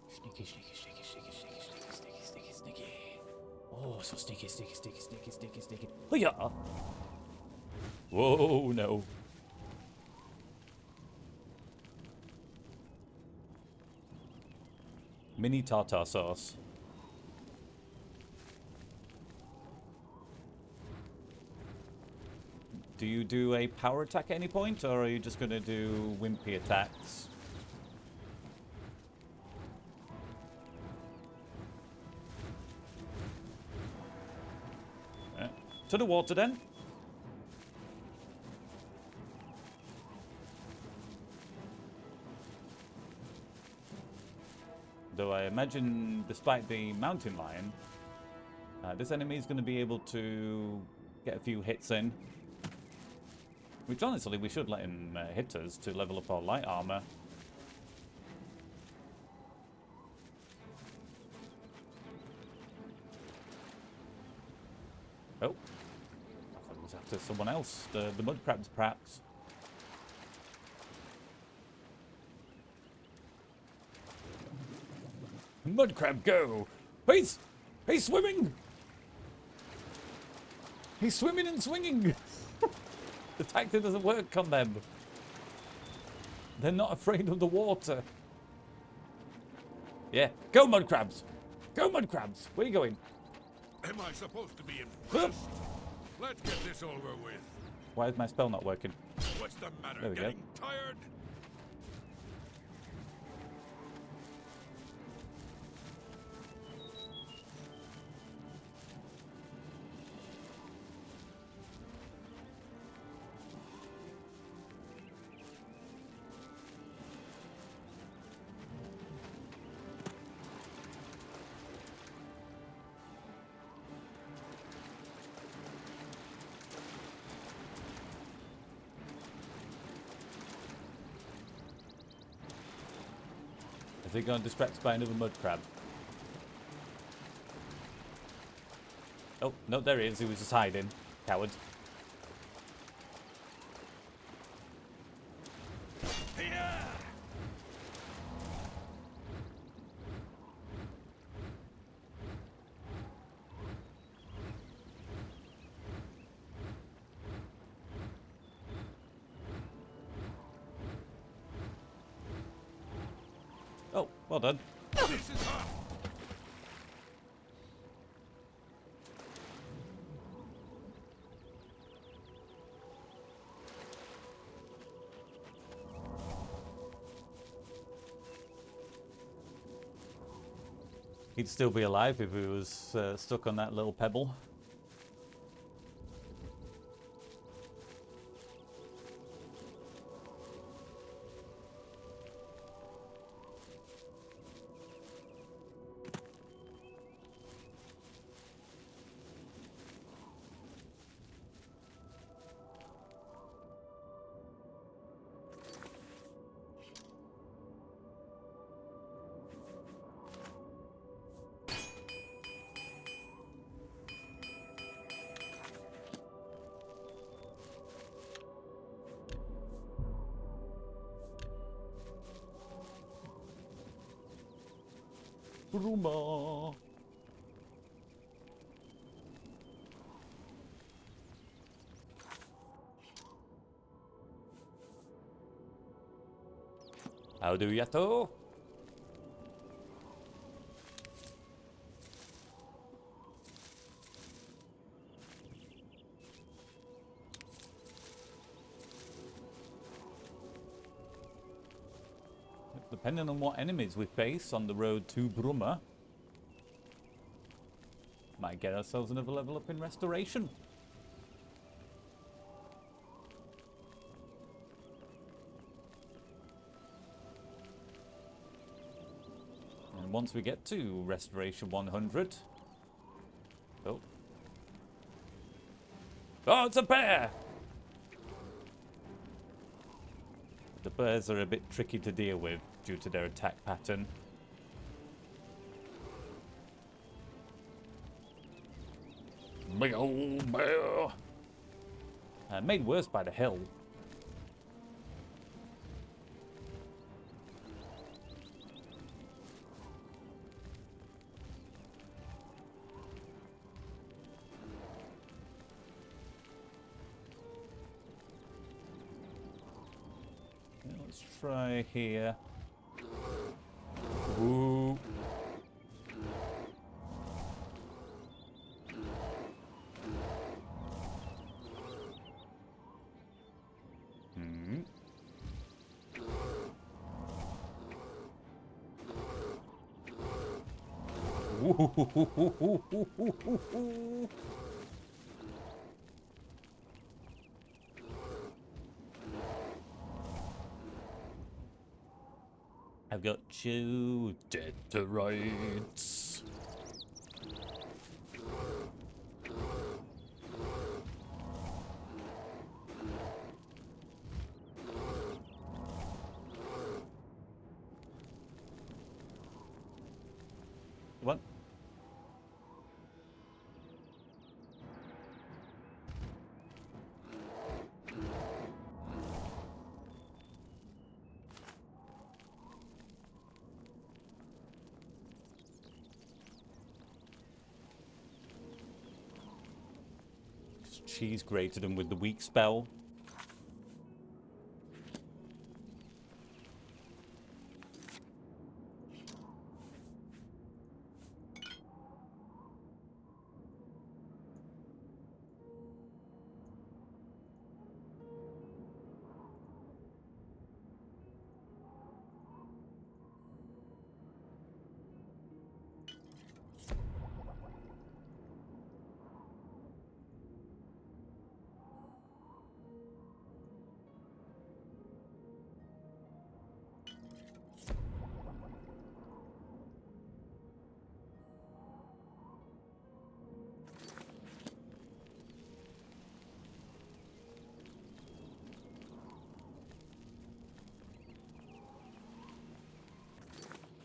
Sneaky, sneaky, sneaky, sneaky, sneaky, sneaky, sneaky, sneaky, sneaky. Oh, so sneaky, sneaky, sneaky, sneaky, sneaky, sneaky. Oh yeah. Whoa, no. Mini tartar sauce. Do you do a power attack at any point, or are you just going to do wimpy attacks? To the water then. Though I imagine, despite the mountain lion, this enemy is going to be able to get a few hits in. Which honestly, we should let him hit us to level up our light armor. Oh. I thought it was after someone else. The mud crabs, perhaps. Mud crab, go! He's swimming! He's swimming and swinging! The tactic doesn't work on them. They're not afraid of the water. Yeah, go mud crabs! Go mud crabs! Where are you going? Am I supposed to be impressed? Let's get this over with. Why is my spell not working? What's the matter? There we go. Getting tired? Is he going to distract by another mud crab? Oh, no, there he is. He was just hiding. Coward. Oh, well done. This is her. He'd still be alive if he was stuck on that little pebble. Bruma. How do you do? Depending on what enemies we face on the road to Bruma, might get ourselves another level up in restoration. And once we get to restoration 100... Oh. Oh, it's a bear! The bears are a bit tricky to deal with due to their attack pattern. Big old bear! Made worse by the hill. Let's try here. Ooh. I've got you dead to rights. What? Cheese grated him with the weak spell.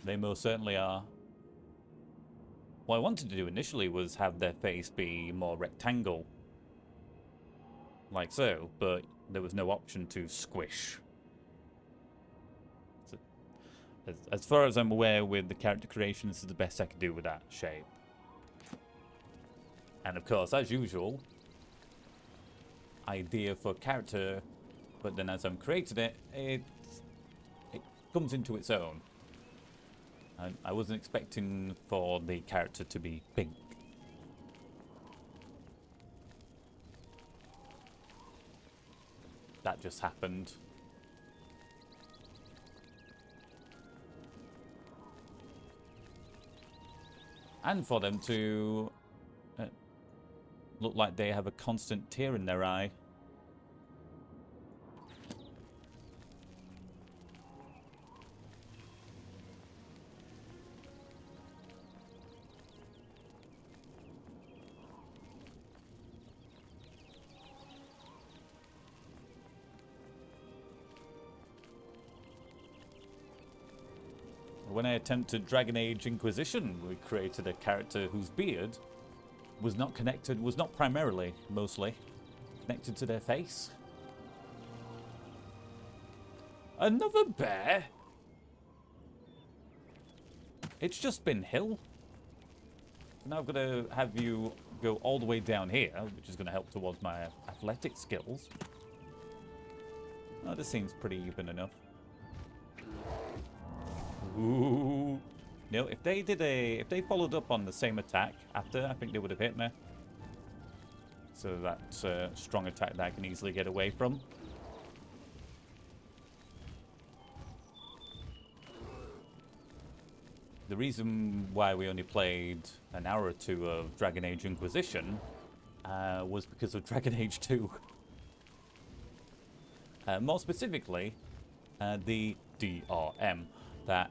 They most certainly are. What I wanted to do initially was have their face be more rectangle. Like so, but there was no option to squish. So, as far as I'm aware with the character creation, this is the best I can do with that shape. And of course, as usual, idea for character, but then as I'm creating it, it comes into its own. I wasn't expecting for the character to be pink. That just happened. And for them to look like they have a constant tear in their eye. When I attempted Dragon Age Inquisition, we created a character whose beard was not connected, was not primarily, mostly, connected to their face. Another bear? It's just been hill. Now I've got to have you go all the way down here, which is going to help towards my athletic skills. Oh, this seems pretty even enough. Ooh. No, if they followed up on the same attack after, I think they would have hit me. So that's a strong attack that I can easily get away from. The reason why we only played an hour or two of Dragon Age Inquisition was because of Dragon Age 2. More specifically, the DRM that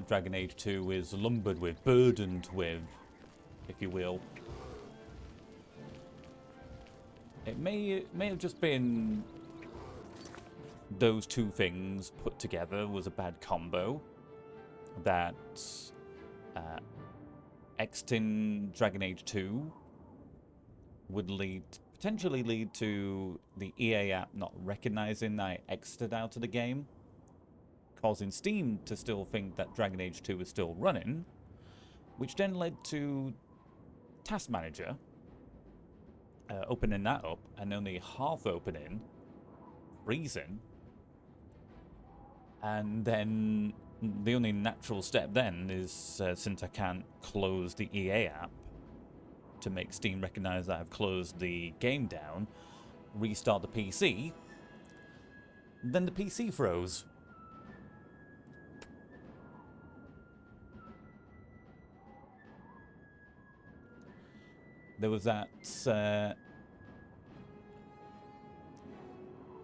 Dragon Age 2 is lumbered with, burdened with, if you will. It may have just been those two things put together was a bad combo. That exiting Dragon Age 2 would potentially lead to the EA app not recognizing I exited out of the game, causing Steam to still think that Dragon Age 2 is still running, which then led to Task Manager opening that up and only half opening, freezing, and then the only natural step then is, since I can't close the EA app to make Steam recognize that I've closed the game down, restart the PC, then the PC froze. There was that,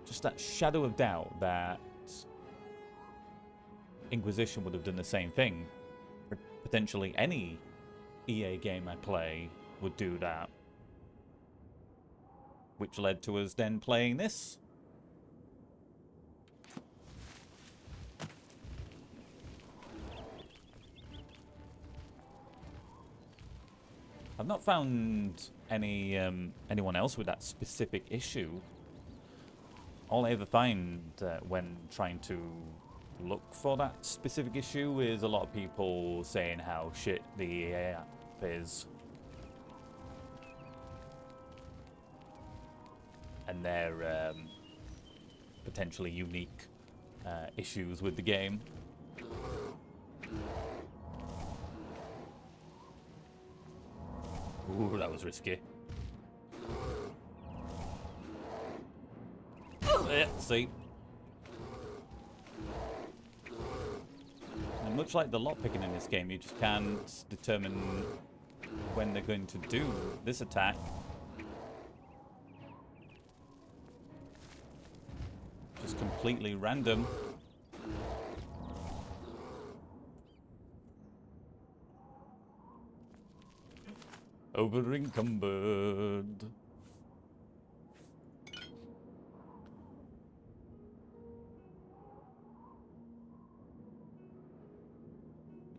just that shadow of doubt that Inquisition would have done the same thing. Potentially any EA game I play would do that. Which led to us then playing this. I've not found anyone else with that specific issue. All I ever find when trying to look for that specific issue is a lot of people saying how shit the EA app is. And their potentially unique issues with the game. Ooh, that was risky. Yeah, see? And much like the lockpicking in this game, you just can't determine when they're going to do this attack. Just completely random. Over encumbered.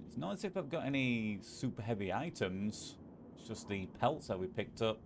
It's not as if I've got any super heavy items. It's just the pelts that we picked up.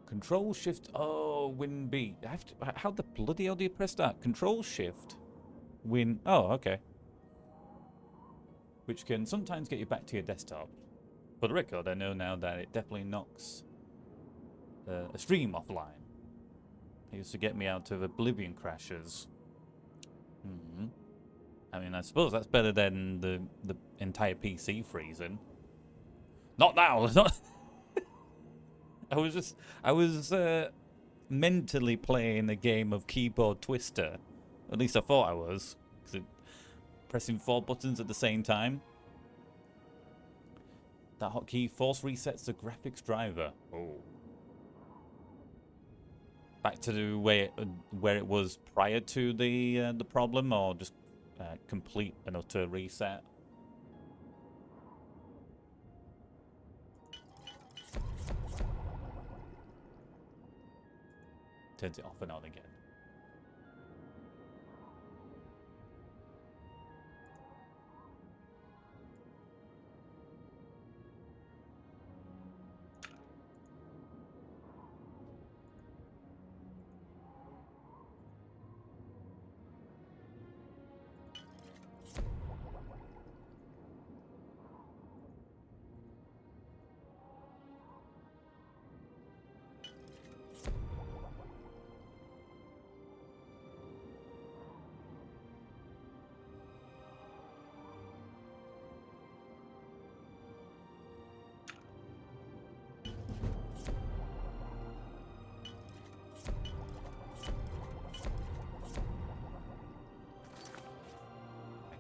Control shift. Oh, win B. I have to, how the bloody hell do you press that? Control shift. Win. Oh, okay. Which can sometimes get you back to your desktop. For the record, I know now that it definitely knocks a stream offline. It used to get me out of Oblivion crashes. I mean, I suppose that's better than the entire PC freezing. Not now. Not. I was mentally playing a game of keyboard twister. At least I thought I was. Pressing 4 buttons at the same time. That hotkey force resets the graphics driver. Oh. Back to the way where it was prior to the problem, or just complete and utter reset. turns it off and on again.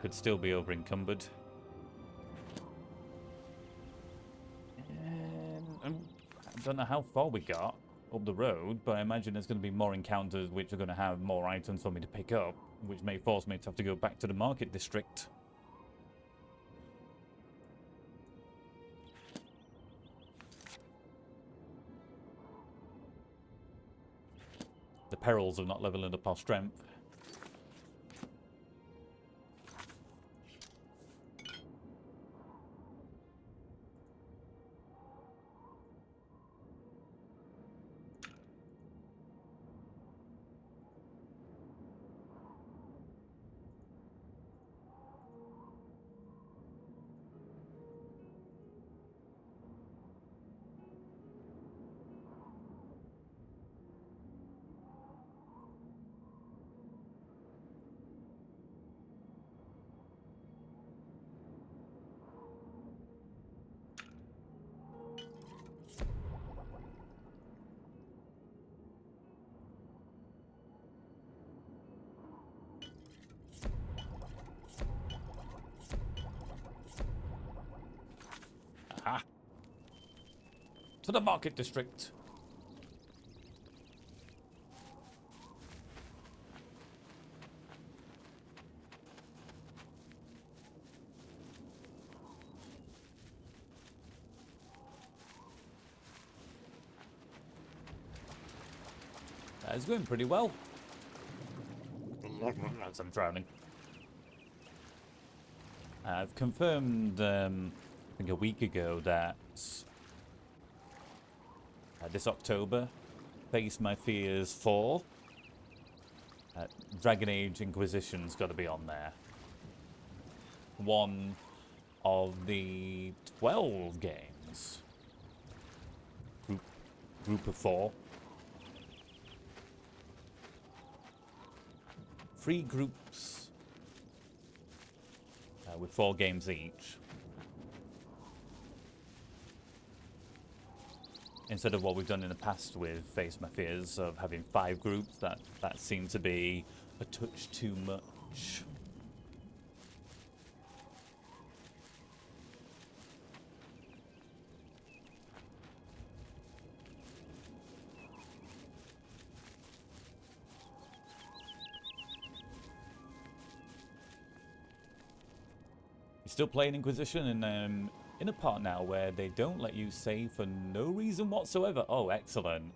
Could still be over encumbered. I don't know how far we got up the road, but I imagine there's going to be more encounters which are going to have more items for me to pick up, which may force me to have to go back to the market district. The perils of not leveling up our strength. Aha! To the market district. That is going pretty well. As I'm drowning. I've confirmed, I think a week ago, that this October, Face My Fears 4, Dragon Age Inquisition's got to be on there. One of the 12 games. Group of 4. 3 groups with 4 games each. Instead of what we've done in the past with Face My Fears of having 5 groups, that seemed to be a touch too much. Still playing Inquisition, and in a part now where they don't let you save for no reason whatsoever. Oh, excellent.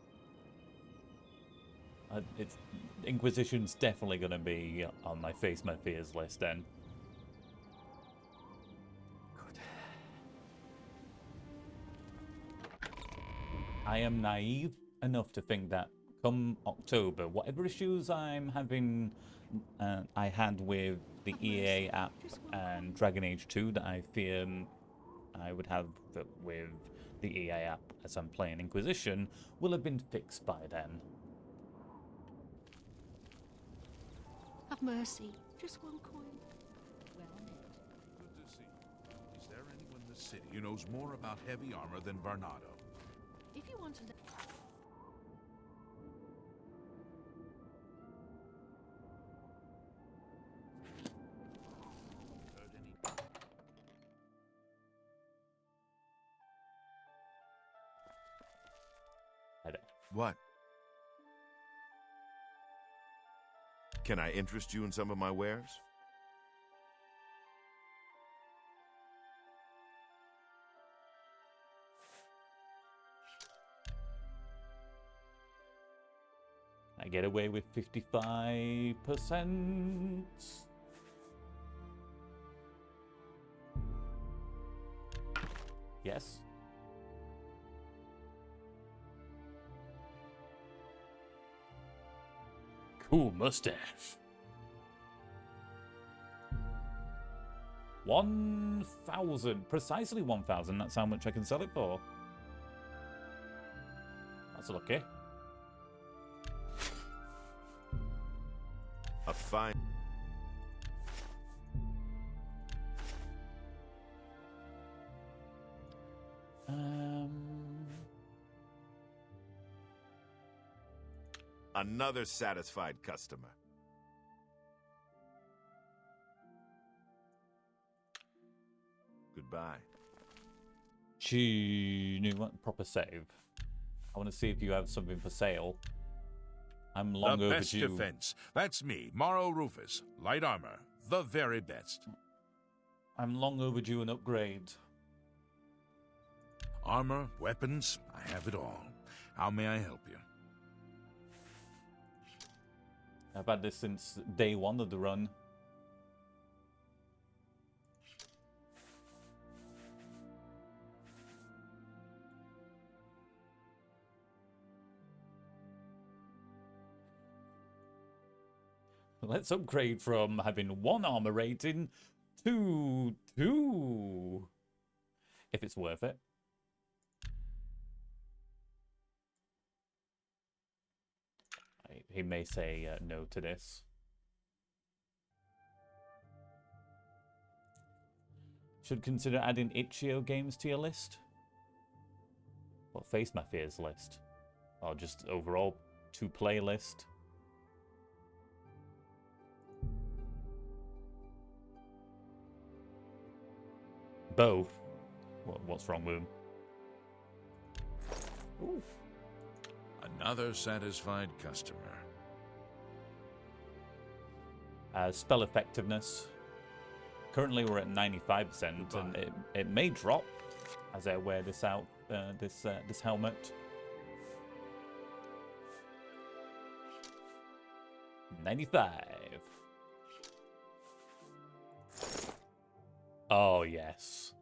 Inquisition's definitely going to be on my Face My Fears list then. Good. I am naive enough to think that come October, whatever issues I'm having, I had with the EA app and Dragon Age 2 that I fear I would have with the EA app as I'm playing Inquisition will have been fixed by then. Have mercy. Just one coin. Well met. Good to see you. Is there anyone in the city who knows more about heavy armor than Varnado? If you want to know. What? Can I interest you in some of my wares? Can I I get away with 55%? Yes. Cool mustache. 1,000. Precisely 1,000. That's how much I can sell it for. That's lucky. A fine... Another satisfied customer. Goodbye. Gee, new one, proper save. I want to see if you have something for sale. I'm long the best overdue. defense. That's me, Morrow Rufus. Light armor. The very best. I'm long overdue an upgrade. Armor, weapons, I have it all. How may I help you? I've had this since day one of the run. Let's upgrade from having 1 armor rating to 2. If it's worth it. He may say no to this. Should consider adding itch.io games to your list. What, Face My Fears list? Or just overall to play list? Both. What's wrong with them? Ooh. Another satisfied customer. Spell effectiveness. Currently we're at 95%, and it may drop as I wear this out. This helmet. 95. Oh yes.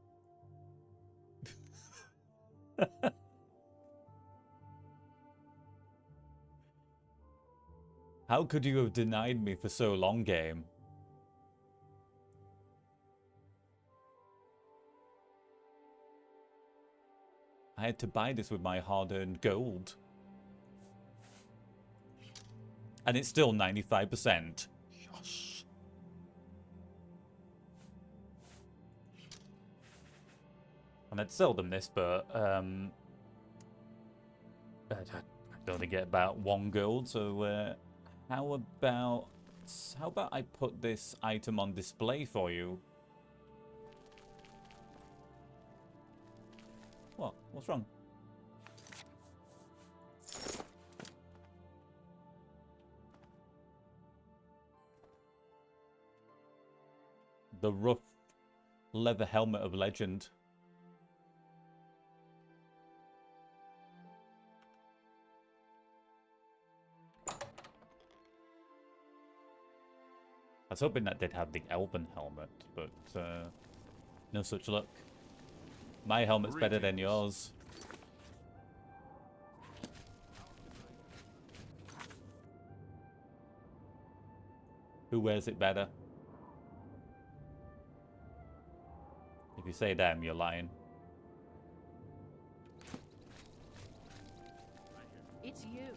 How could you have denied me for so long, game? I had to buy this with my hard-earned gold. And it's still 95%. Yes. And I'd seldom this, but I only get about 1 gold, so how about I put this item on display for you? What? What's wrong? The rough leather helmet of legend. I was hoping that they'd have the elven helmet, but no such luck. My helmet's better than yours. Who wears it better? If you say them, you're lying. It's you.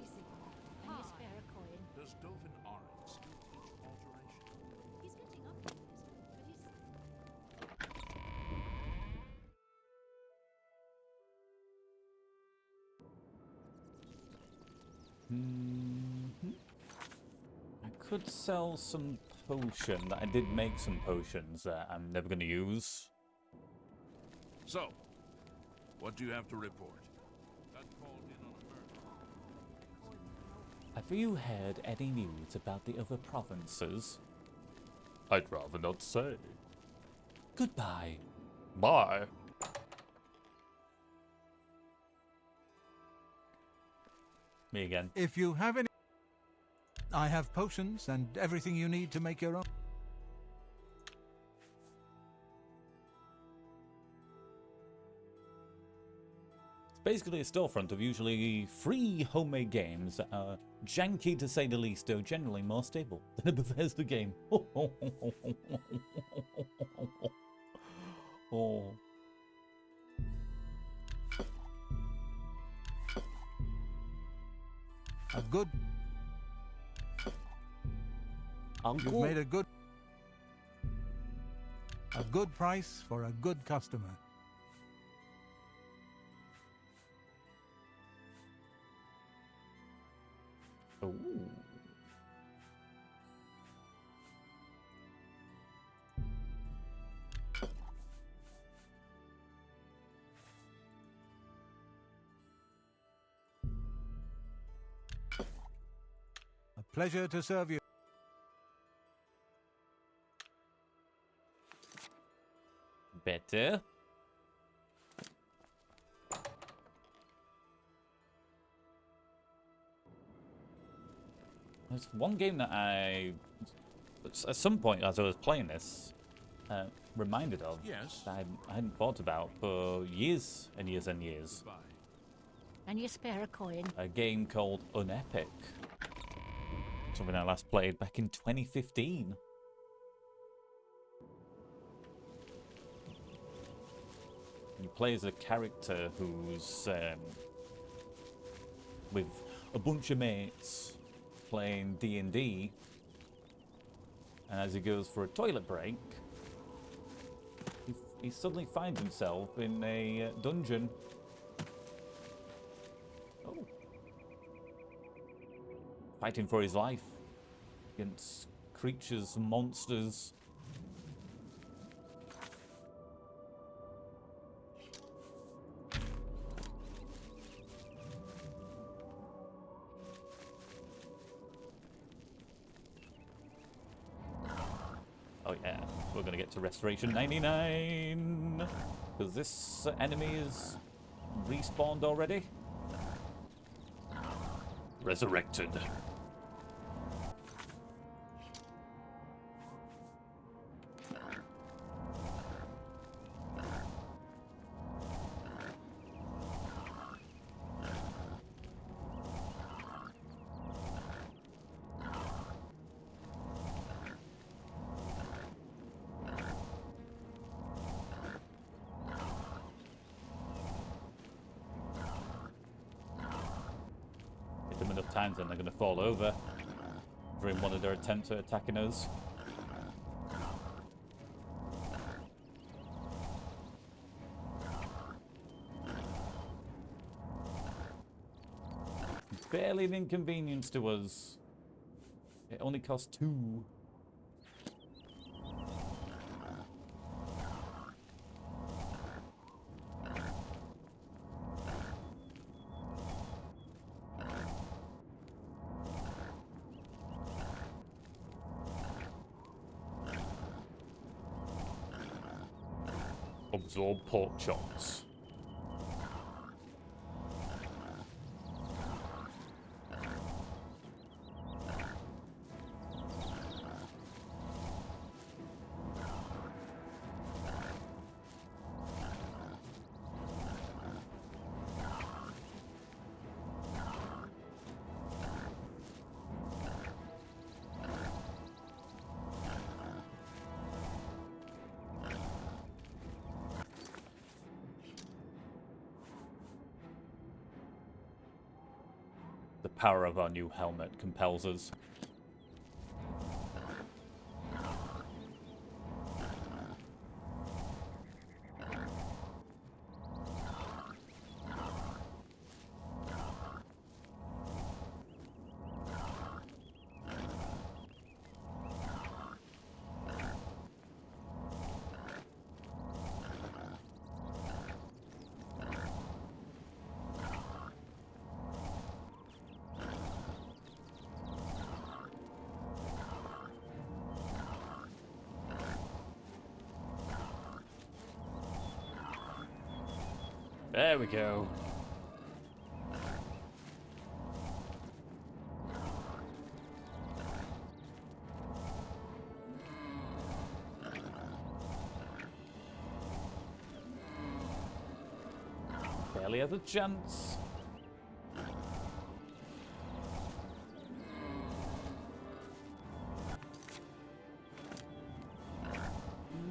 Can you spare a coin? Does Dovin Arin still teach alteration? He's getting up to this, but he's... I could sell some potion. I did make some potions that I'm never going to use. So, what do you have to report? Got called in on a murder. Have you heard any news about the other provinces? I'd rather not say. Goodbye. Bye. Me again. If you have any... I have potions and everything you need to make your own. It's basically a storefront of usually free homemade games that are janky to say the least, though generally more stable than a Bethesda game. Oh. A good. You've made a good price for a good customer. Ooh. A pleasure to serve you. Better. There's one game that I, at some point as I was playing this, reminded of. Yes. That I hadn't thought about for years and years and years. Goodbye. And you spare a coin. A game called Unepic. Something I last played back in 2015. You play as a character who's with a bunch of mates playing D&D, and as he goes for a toilet break, he suddenly finds himself in a dungeon. Oh. Fighting for his life against creatures, monsters. Oh yeah, we're gonna get to Restoration 99 because this enemy is respawned already. Resurrected. Enough times and they're going to fall over during one of their attempts at attacking us. Barely an inconvenience to us. It only costs 2. Absorb pork chops. The power of our new helmet compels us. There we go. barely has a chance.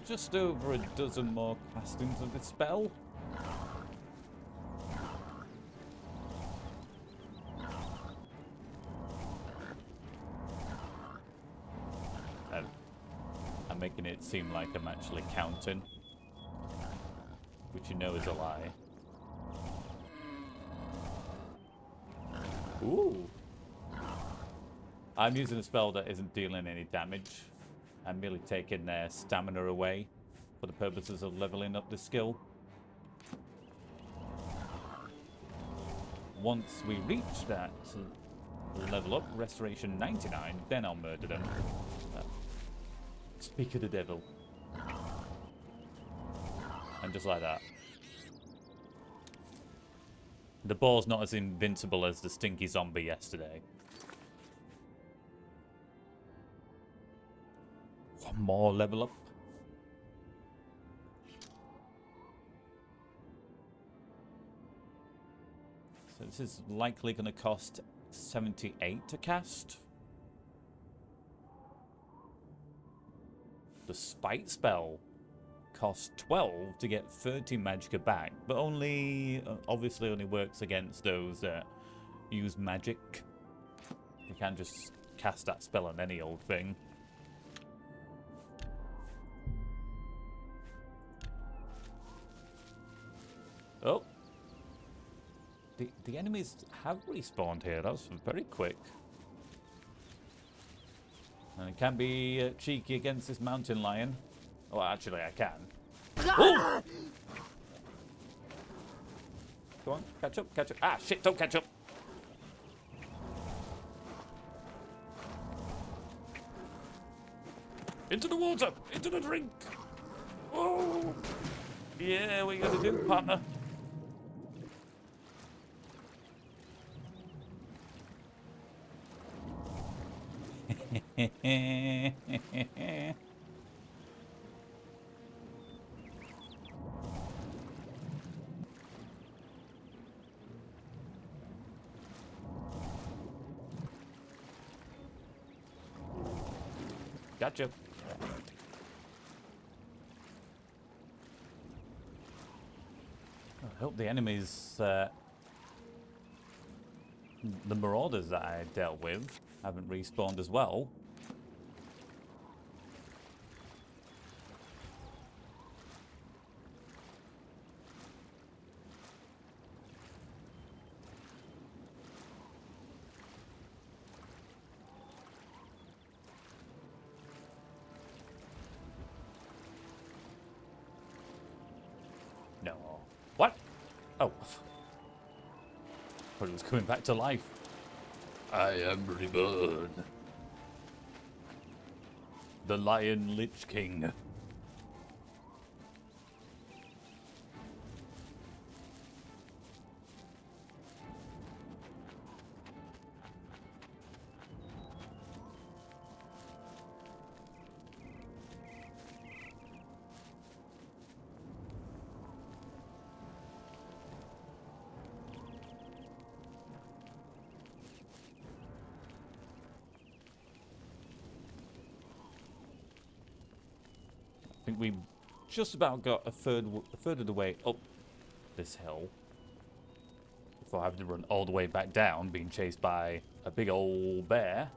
Just over a dozen more castings of this spell. I'm making it seem like I'm actually counting, which you know is a lie. Ooh. I'm using a spell that isn't dealing any damage. I'm merely taking their stamina away for the purposes of leveling up the skill. Once we reach that level up, Restoration 99, then I'll murder them. Speak of the devil. And just like that. The boar's not as invincible as the stinky zombie yesterday. One more level up. So this is likely going to cost 78 to cast. The Spite spell costs 12 to get 30 magicka back, but obviously only works against those that use magic. You can't just cast that spell on any old thing. Oh. The enemies have respawned here. That was very quick. And it can be cheeky against this mountain lion. Well, actually, I can. Oh! Go on, catch up, catch up. Ah, shit, don't catch up. Into the water, into the drink. Oh! Yeah, what you gotta do, partner? Gotcha. I hope the enemies, the marauders that I dealt with, haven't respawned as well. No. What? Oh. Thought it was coming back to life. I am reborn. The Lion Lich King. I think we just about got a third of the way up this hill before having to run all the way back down, being chased by a big old bear.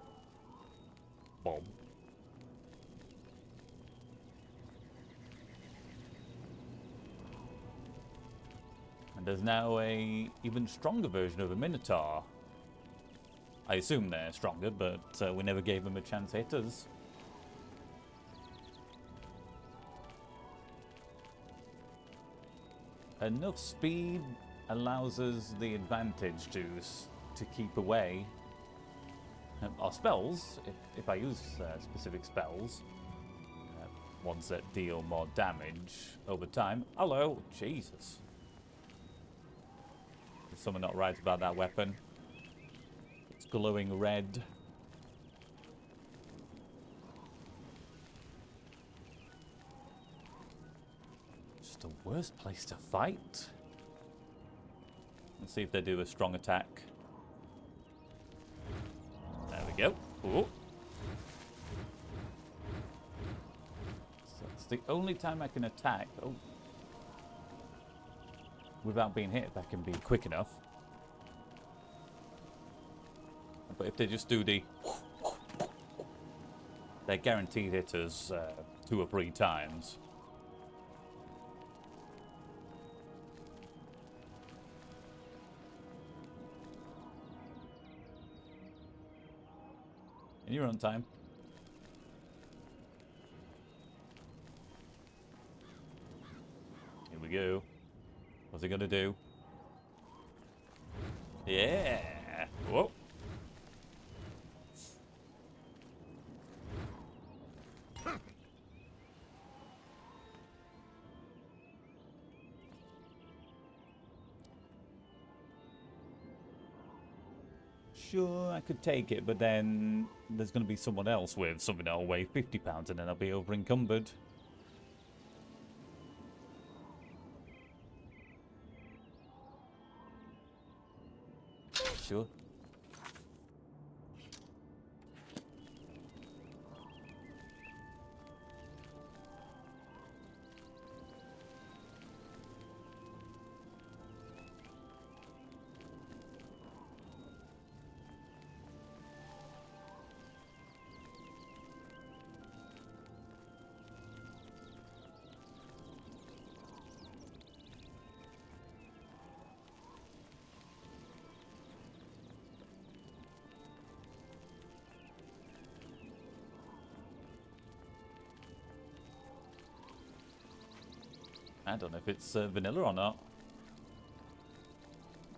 Bob. And there's now a even stronger version of a Minotaur. I assume they're stronger, but we never gave them a chance to hit us. Enough speed allows us the advantage to keep away. Our spells, if I use specific spells, ones that deal more damage over time. Hello, Jesus. There's something not right about that weapon. It's glowing red. The worst place to fight. Let's see if they do a strong attack. There we go. Ooh. So it's the only time I can attack. Oh. Without being hit, if I can be quick enough. But if they just do the... They're guaranteed hitters 2 or 3 times. In your own time. Here we go. What's he gonna do? Yeah! Whoa! Sure, I could take it, but then there's going to be someone else with something that'll weigh 50 pounds, and then I'll be over encumbered. Sure. I don't know if it's vanilla or not.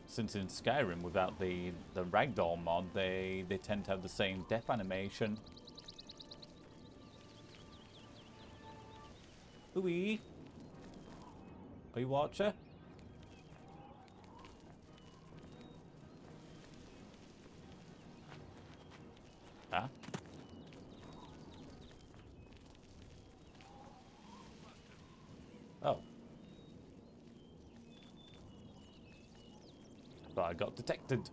Since in Skyrim, without the ragdoll mod, they tend to have the same death animation. Ooey. Are you watcher? Huh? Oh. But I got detected.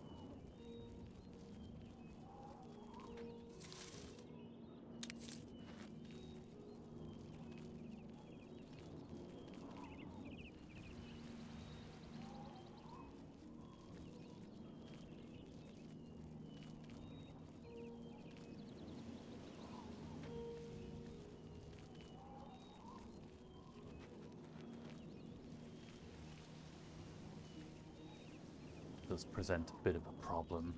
Does present a bit of a problem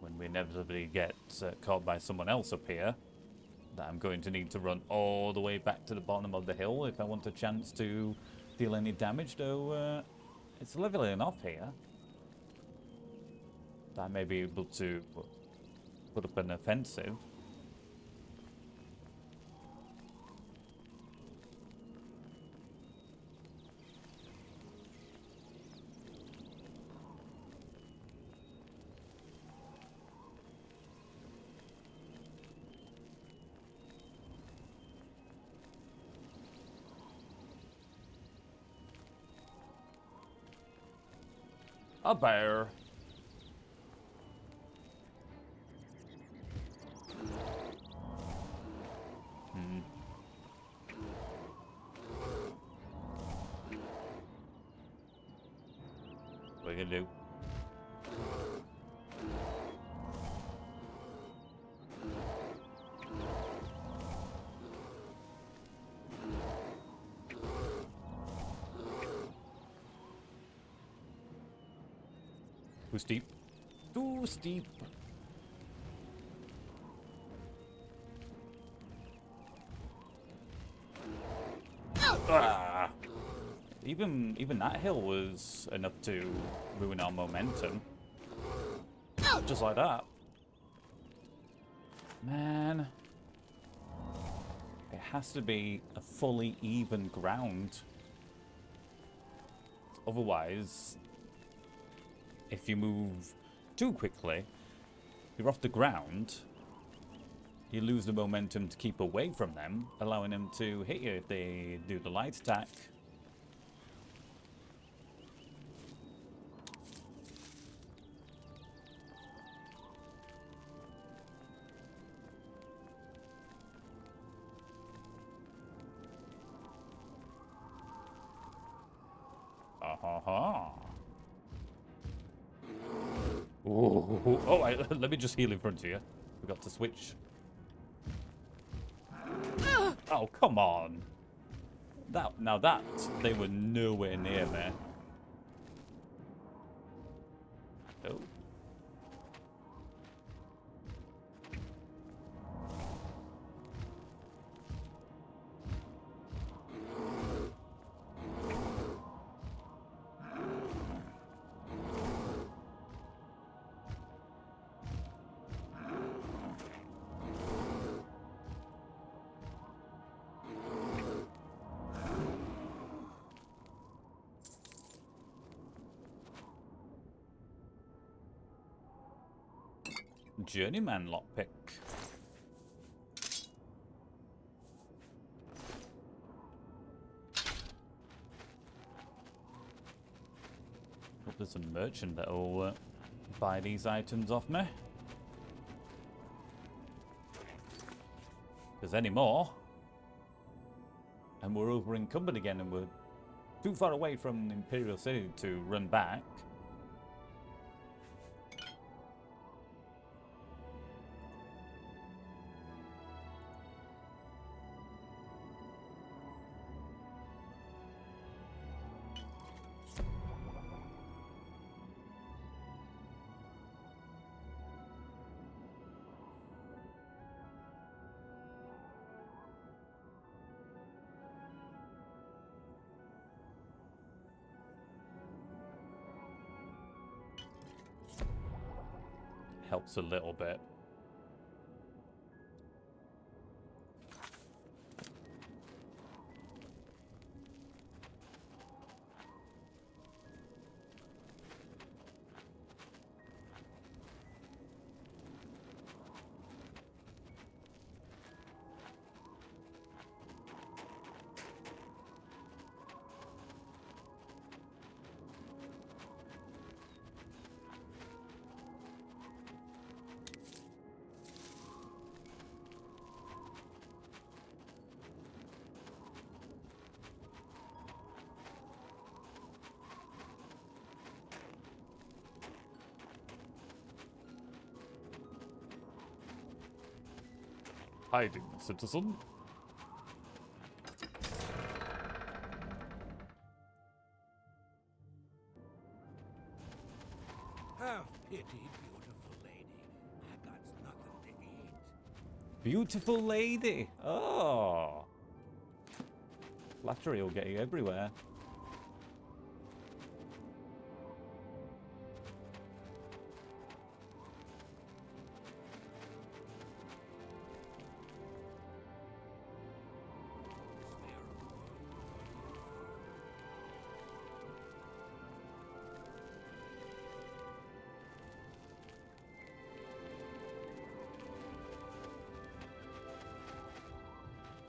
when we inevitably get caught by someone else up here, that I'm going to need to run all the way back to the bottom of the hill if I want a chance to deal any damage, though it's leveling off here. I may be able to put up an offensive. A bear. What are you gonna do? Too steep. Too steep. Ah. Even that hill was enough to ruin our momentum. Just like that. Man. It has to be a fully even ground. Otherwise, if you move too quickly, you're off the ground. You lose the momentum to keep away from them, allowing them to hit you if they do the light attack. ha ha. Ooh. Oh, let me just heal in front of you. Forgot to switch. Oh, come on. Now that, they were nowhere near me. Oh. Journeyman lockpick. Hope there's a merchant that'll buy these items off me. If there's any more, and we're over encumbered again, and we're too far away from the Imperial City to run back. Helps a little bit. Hiding, citizen. Have pity, beautiful lady. I got nothing to eat. Beautiful lady. Oh. Flattery will get you everywhere.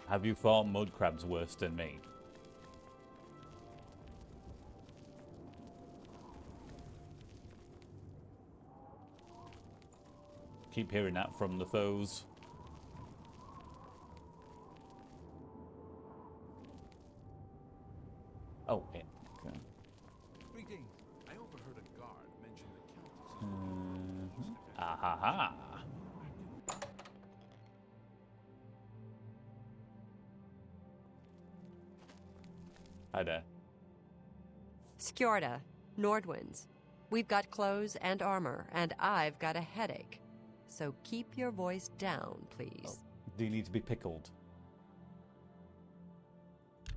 Have you fought mud crabs worse than me? Keep hearing that from the foes. Oh, yeah. Okay. Greetings. I overheard a guard mention the Countess. Ah ha ha. Hi there. Skjorda, Nordwinds. We've got clothes and armor, and I've got a headache. So keep your voice down, please. Oh, do you need to be pickled?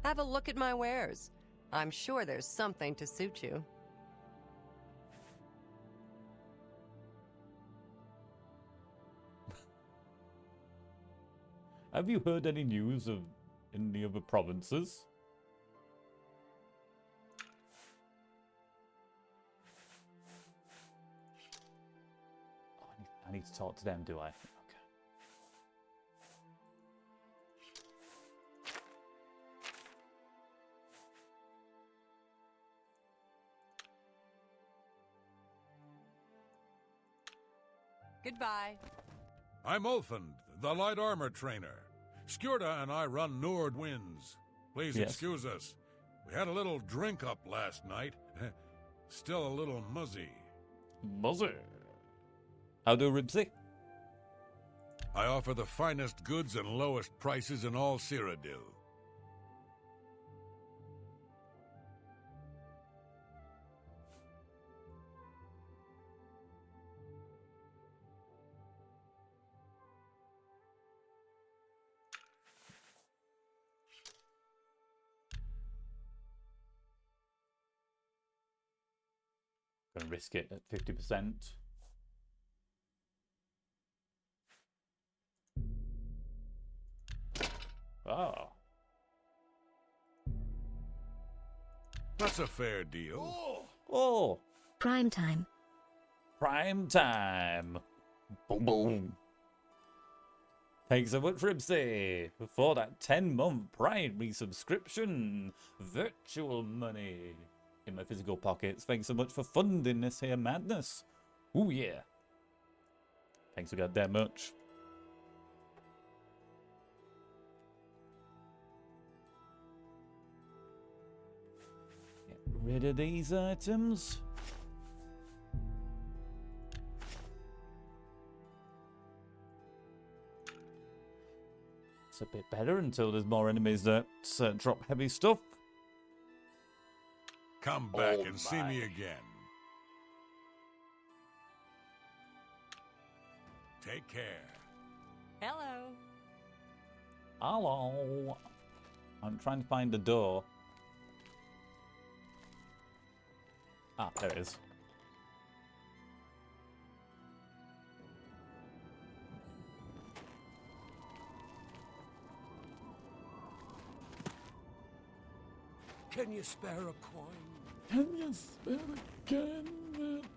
Have a look at my wares. I'm sure there's something to suit you. Have you heard any news of any other provinces? I need to talk to them, do I? Okay. Goodbye. I'm Ulfund, the light armor trainer. Skjorda and I run Nordwinds. Please Yes. excuse us. We had a little drink up last night. Still a little muzzy. Muzzy. How do, Ribsy? I offer the finest goods and lowest prices in all Cyrodiil. Gonna risk it at 50%. Oh. That's a fair deal. Oh. Prime time. Prime time. Boom, boom. Thanks so much, Ribsy, for that 10-month Prime resubscription. Virtual money in my physical pockets. Thanks so much for funding this here madness. Ooh, yeah. Thanks so goddamn much. Get rid of these items. It's a bit better until there's more enemies that drop heavy stuff. Come back and see me again. Take care. Hello. Hello. I'm trying to find the door. Ah, there it is. Can you spare a coin? Can you spare a coin?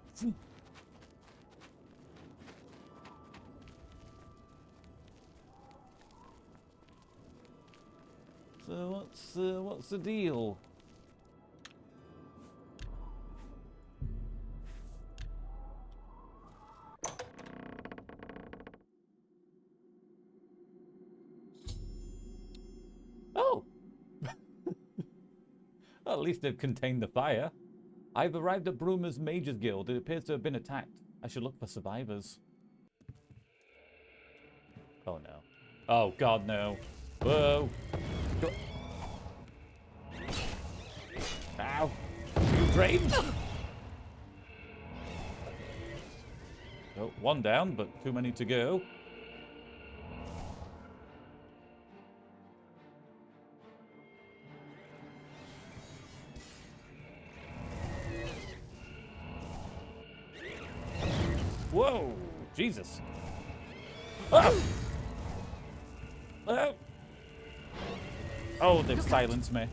So what's the deal? Oh. Well, at least they've contained the fire. I've arrived at Broomer's Mages Guild. It appears to have been attacked. I should look for survivors. Oh no. Oh god, no. Whoa. Go. Ow. You trained? Oh, one down, but too many to go. Whoa! Jesus! Oh! Oh! Oh, they've silenced me.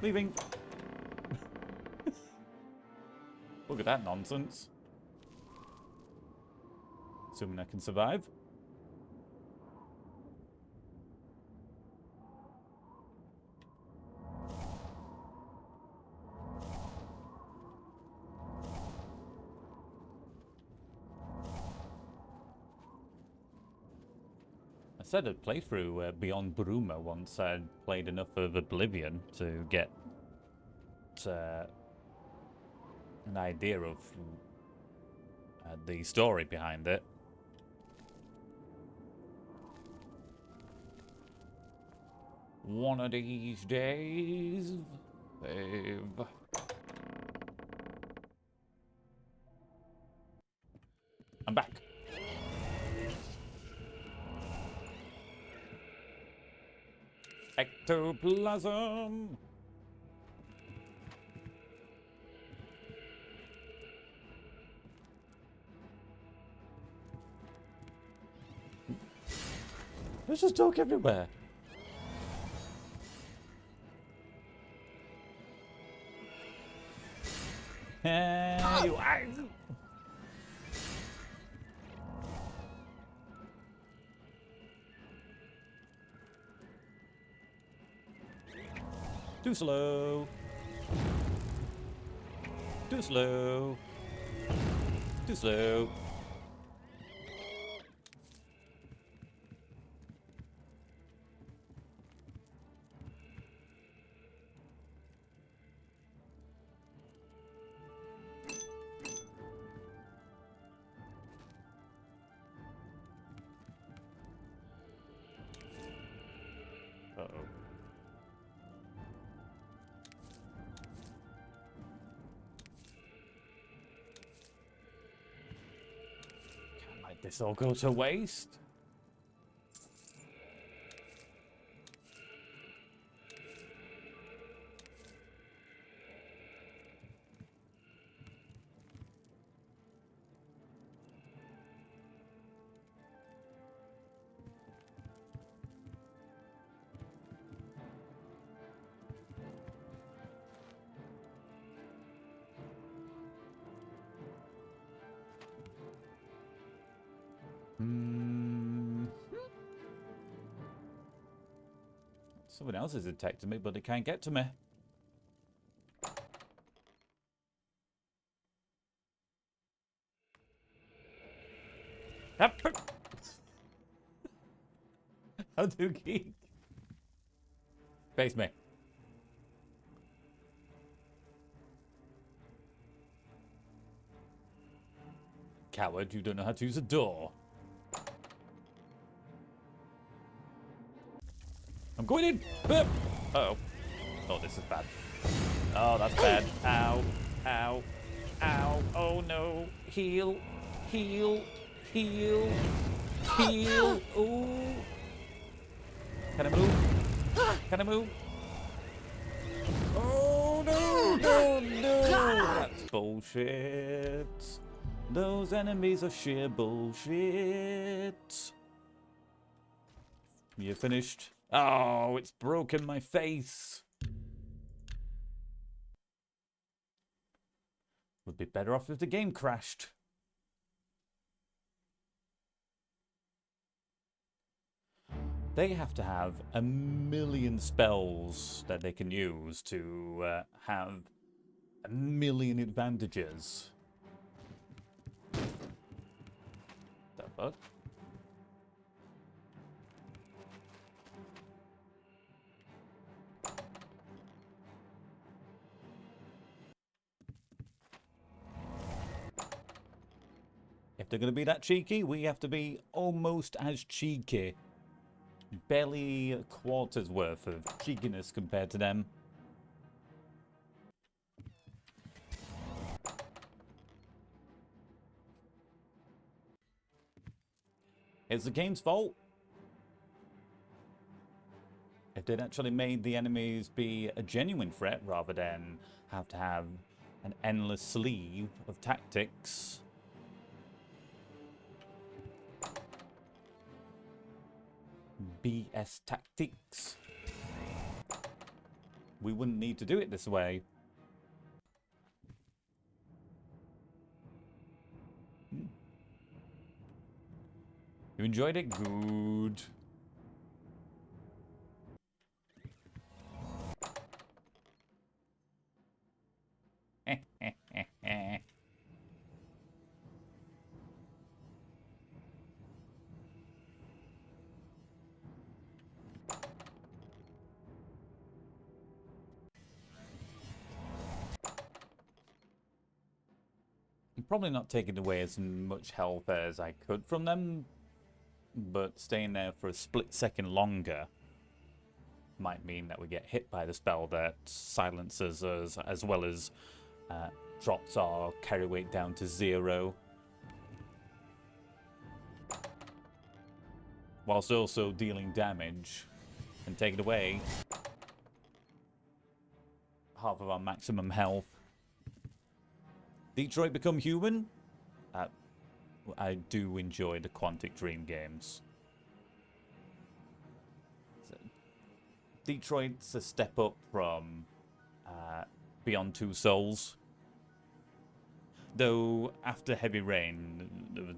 Leaving. Look at that nonsense. Assuming I can survive. I said I'd play through Beyond Bruma once I'd played enough of Oblivion to get an idea of the story behind it. One of these days, babe. I'm back. Ectoplasm. There's just dog everywhere. You Too slow. Too slow. Too slow. Let this all go to waste. Someone else is detecting me, but they can't get to me. How do geek? Face me. Coward, you don't know how to use a door. I'm going in! Uh-oh. Oh, this is bad. Oh, that's bad. Ow. Ow. Ow. Oh, no. Heal. Heal. Heal. Heal. Ooh. Can I move? Can I move? Oh, no. No, no. That's bullshit. Those enemies are sheer bullshit. You finished? Oh, it's broken my face. Would be better off if the game crashed. They have to have a million spells that they can use to have a million advantages. The fuck? If they're going to be that cheeky, we have to be almost as cheeky. Barely a quarter's worth of cheekiness compared to them. It's the game's fault. If they'd actually made the enemies be a genuine threat rather than have to have an endless sleeve of tactics. BS tactics. We wouldn't need to do it this way. You enjoyed it? Good. I'm probably not taking away as much health as I could from them, but staying there for a split second longer might mean that we get hit by the spell that silences us, as well as drops our carry weight down to 0. Whilst also dealing damage and taking away half of our maximum health. Detroit Become Human? I do enjoy the Quantic Dream games. So, Detroit's a step up from Beyond Two Souls. Though, after Heavy Rain,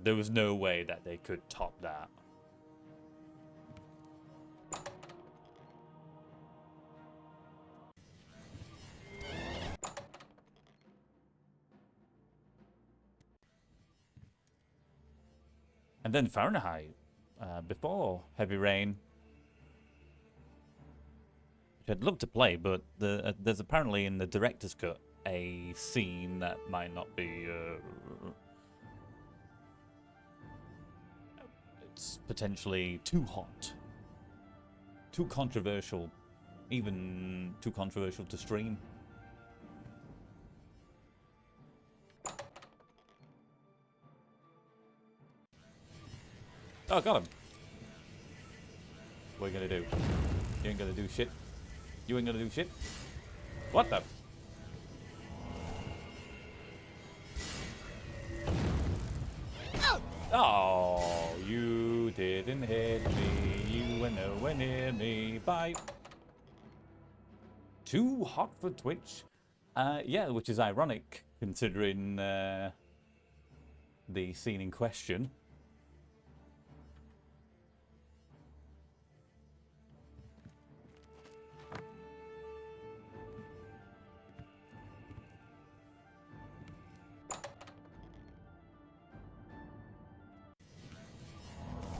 there was no way that they could top that. And then Fahrenheit, before Heavy Rain, which I'd love to play, but there's apparently in the director's cut a scene that might not be... it's potentially too hot, too controversial, even too controversial to stream. Oh, got him. What are you gonna do? You ain't gonna do shit. You ain't gonna do shit. What the? Oh, you didn't hit me. You were nowhere near me. Bye. Too hot for Twitch. Yeah, which is ironic considering the scene in question.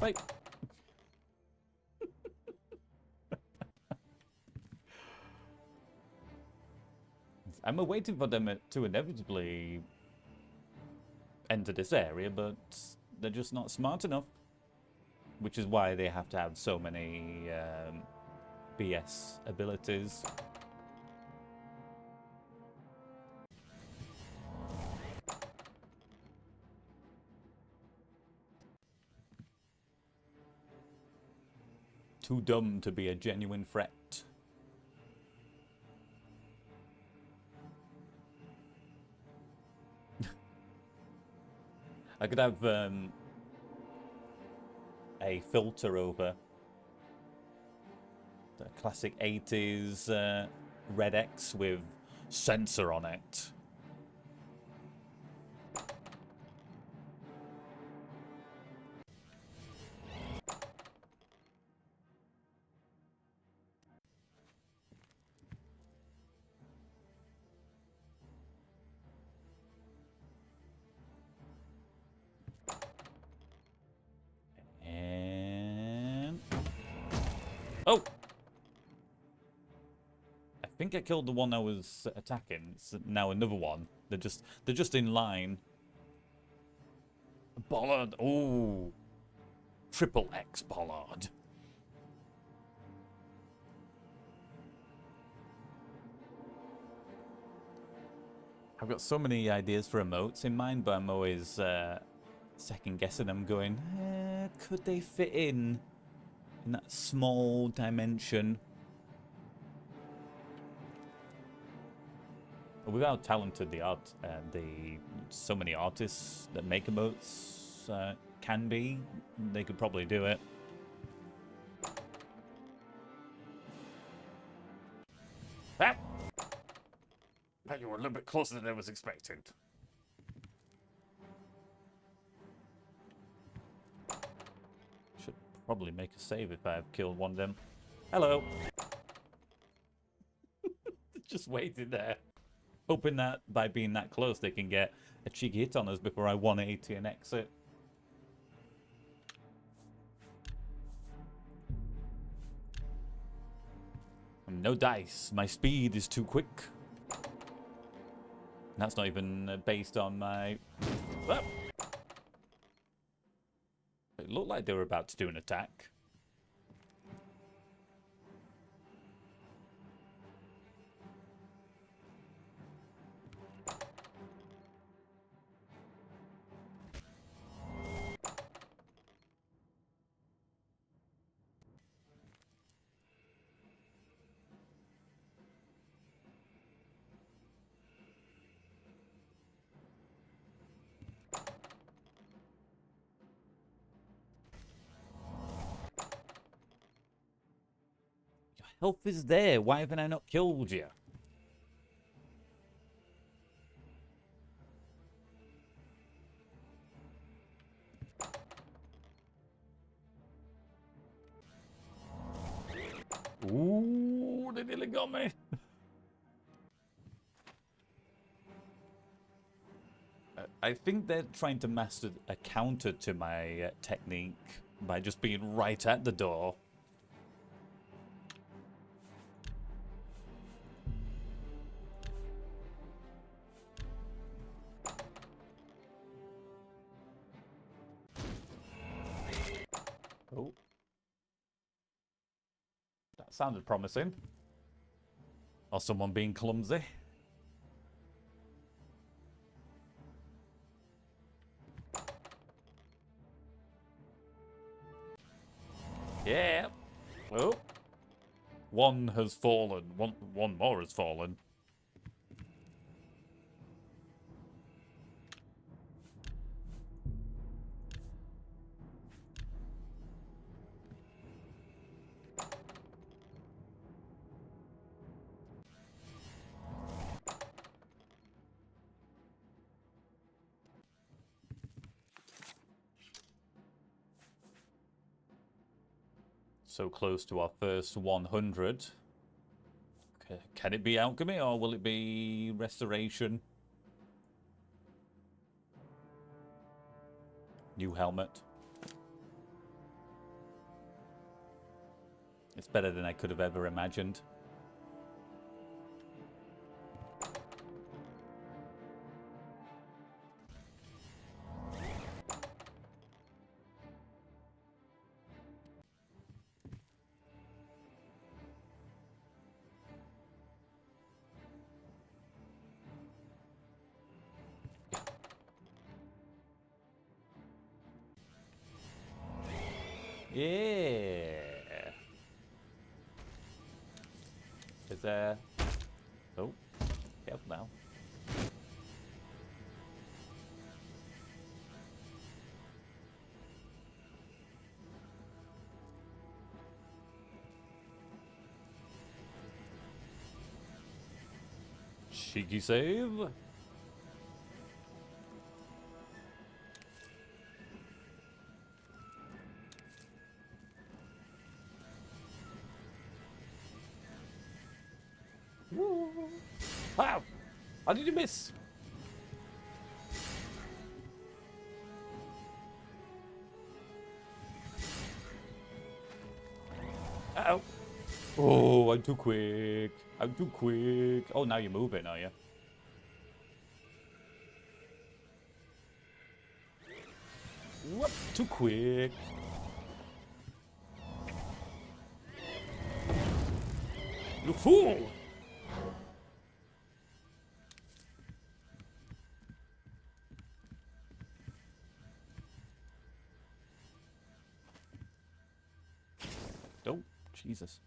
Right. I'm waiting for them to inevitably enter this area, but they're just not smart enough. Which is why they have to have so many BS abilities. Too dumb to be a genuine threat. I could have a filter over the classic 80s Red X with sensor on it. Oh! I think I killed the one I was attacking. It's now another one. They're just in line. Bollard. Oh. Triple X Bollard. I've got so many ideas for emotes in mind, but I'm always second guessing them, going, could they fit in that small dimension? With how talented so many artists that make emotes can be, they could probably do it. Ah! You were a little bit closer than I was expecting. Should probably make a save if I have killed one of them. Hello. Just waiting there. Hoping that by being that close they can get a cheeky hit on us before I 180 and exit. No dice. My speed is too quick. That's not even based on my... Oh. It looked like they were about to do an attack. Health is there. Why haven't I not killed you? Ooh, they nearly got me. I think they're trying to master a counter to my technique by just being right at the door. Oh. That sounded promising. Or someone being clumsy. Yeah. Oh. One has fallen. One more has fallen. So close to our first 100. Okay. Can it be alchemy or will it be restoration? New helmet. It's better than I could have ever imagined. Yeah. Is there... Oh, careful now. Cheeky save. Wow! How did you miss? Uh-oh. Oh, I'm too quick. I'm too quick. Oh, now you're moving, are you? Whoop, too quick. You fool! Oh, Jesus.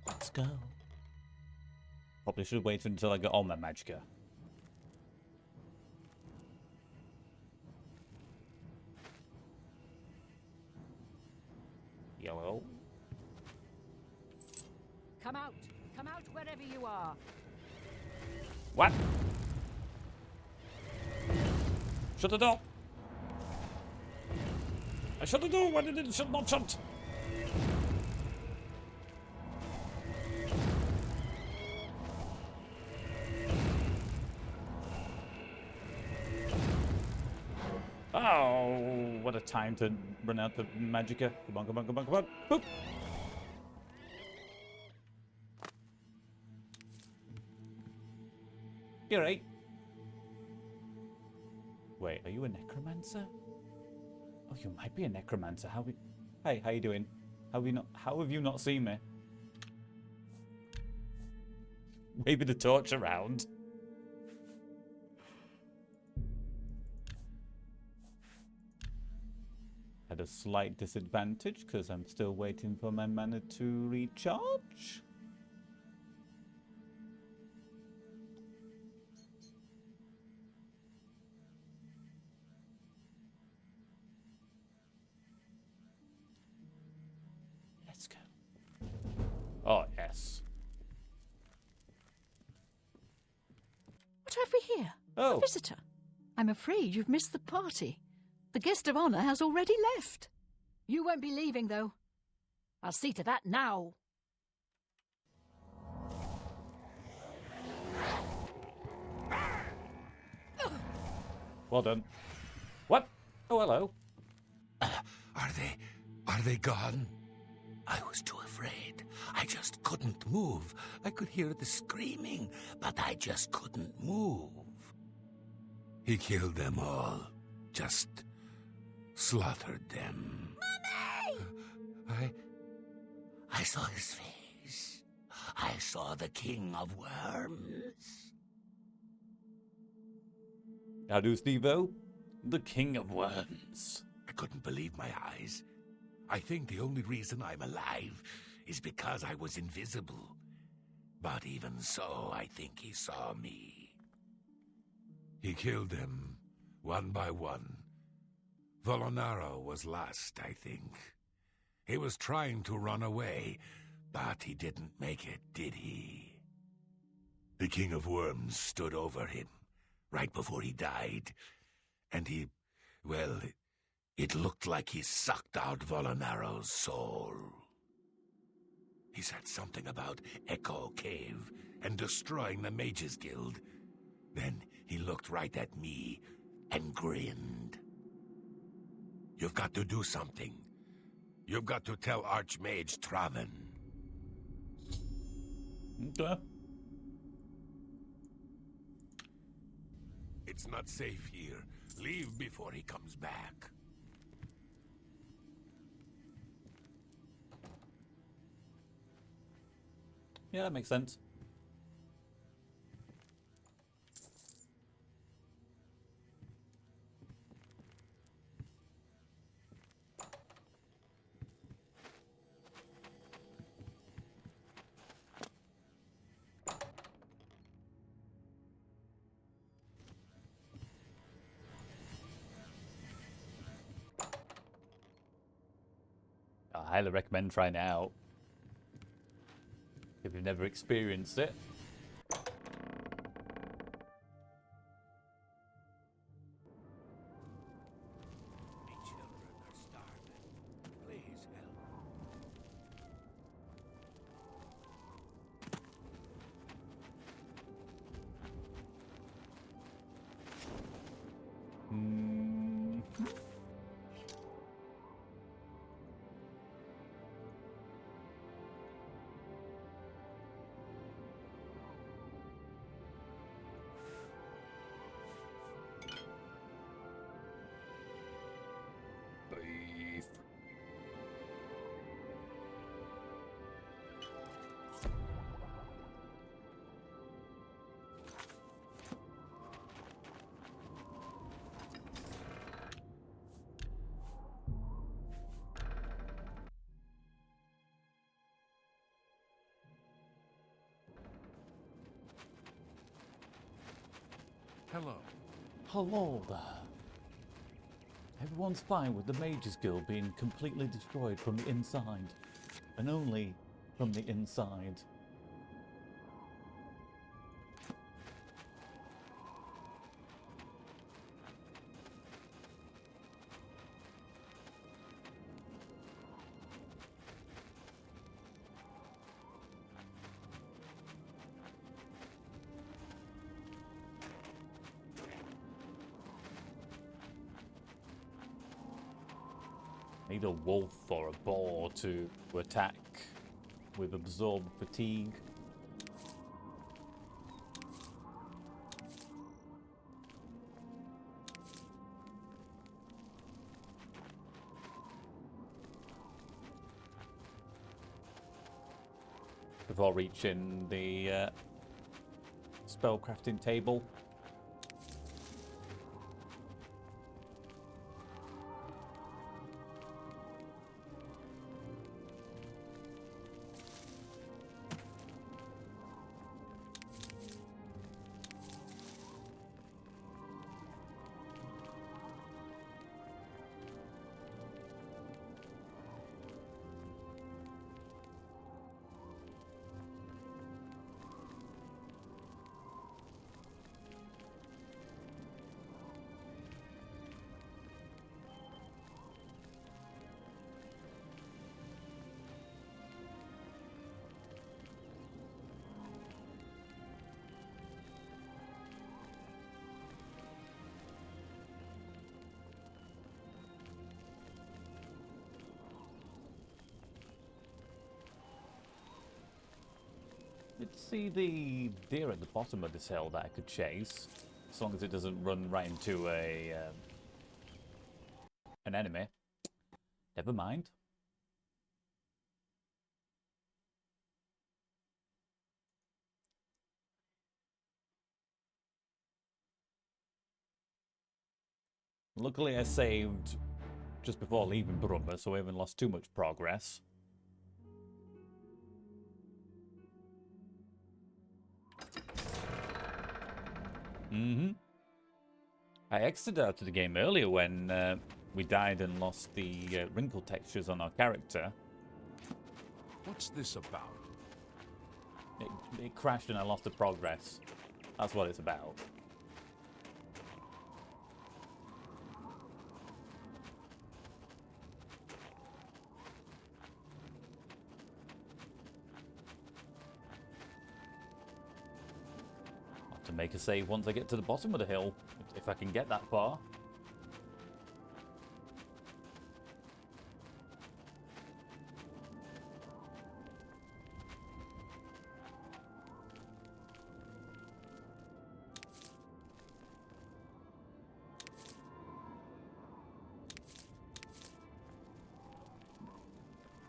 Let's go. Probably should have waited until I got on my magicka. Yellow. Come out wherever you are. What? Shut the door. I shut the door. Why did it not shut? Oh, what a time to run out the magicka. Come on, come on, come on, come on. Boop. You're right. Wait, are you a necromancer? Oh, you might be a necromancer. Hey, how you doing? How have you not seen me? Waving the torch around. At a slight disadvantage because I'm still waiting for my mana to recharge. Let's go. Oh, yes. What have we here? Oh. A visitor. I'm afraid you've missed the party. The guest of honor has already left. You won't be leaving, though. I'll see to that now. Well done. What? Oh, hello. Are they gone? I was too afraid. I just couldn't move. I could hear the screaming, but I just couldn't move. He killed them all. Just slaughtered them. Mommy! I saw his face. I saw the King of Worms. How do, Steve-O? The King of Worms. I couldn't believe my eyes. I think the only reason I'm alive is because I was invisible. But even so, I think he saw me. He killed them, one by one. Volonaro was last, I think. He was trying to run away, but he didn't make it, did he? The King of Worms stood over him, right before he died, and well, it looked like he sucked out Volonaro's soul. He said something about Echo Cave and destroying the Mages Guild. Then he looked right at me and grinned. You've got to do something. You've got to tell Archmage Traven. Okay. It's not safe here. Leave before he comes back. Yeah, that makes sense. I highly recommend trying it out if you've never experienced it. The children are starving. Please help. Beef. Hello. Hello there. Everyone's fine with the Mages Guild being completely destroyed from the inside. And only from the inside. Need a wolf or a boar to attack with absorbed fatigue. Before reaching the spellcrafting table. Let's see the deer at the bottom of this hill that I could chase, as long as it doesn't run right into a an enemy. Never mind. Luckily, I saved just before leaving Brummer, so I haven't lost too much progress. I exited out of the game earlier when we died and lost the wrinkle textures on our character. What's this about? It crashed and I lost the progress. That's what it's about. I'll have to make a save once I get to the bottom of the hill, if I can get that far.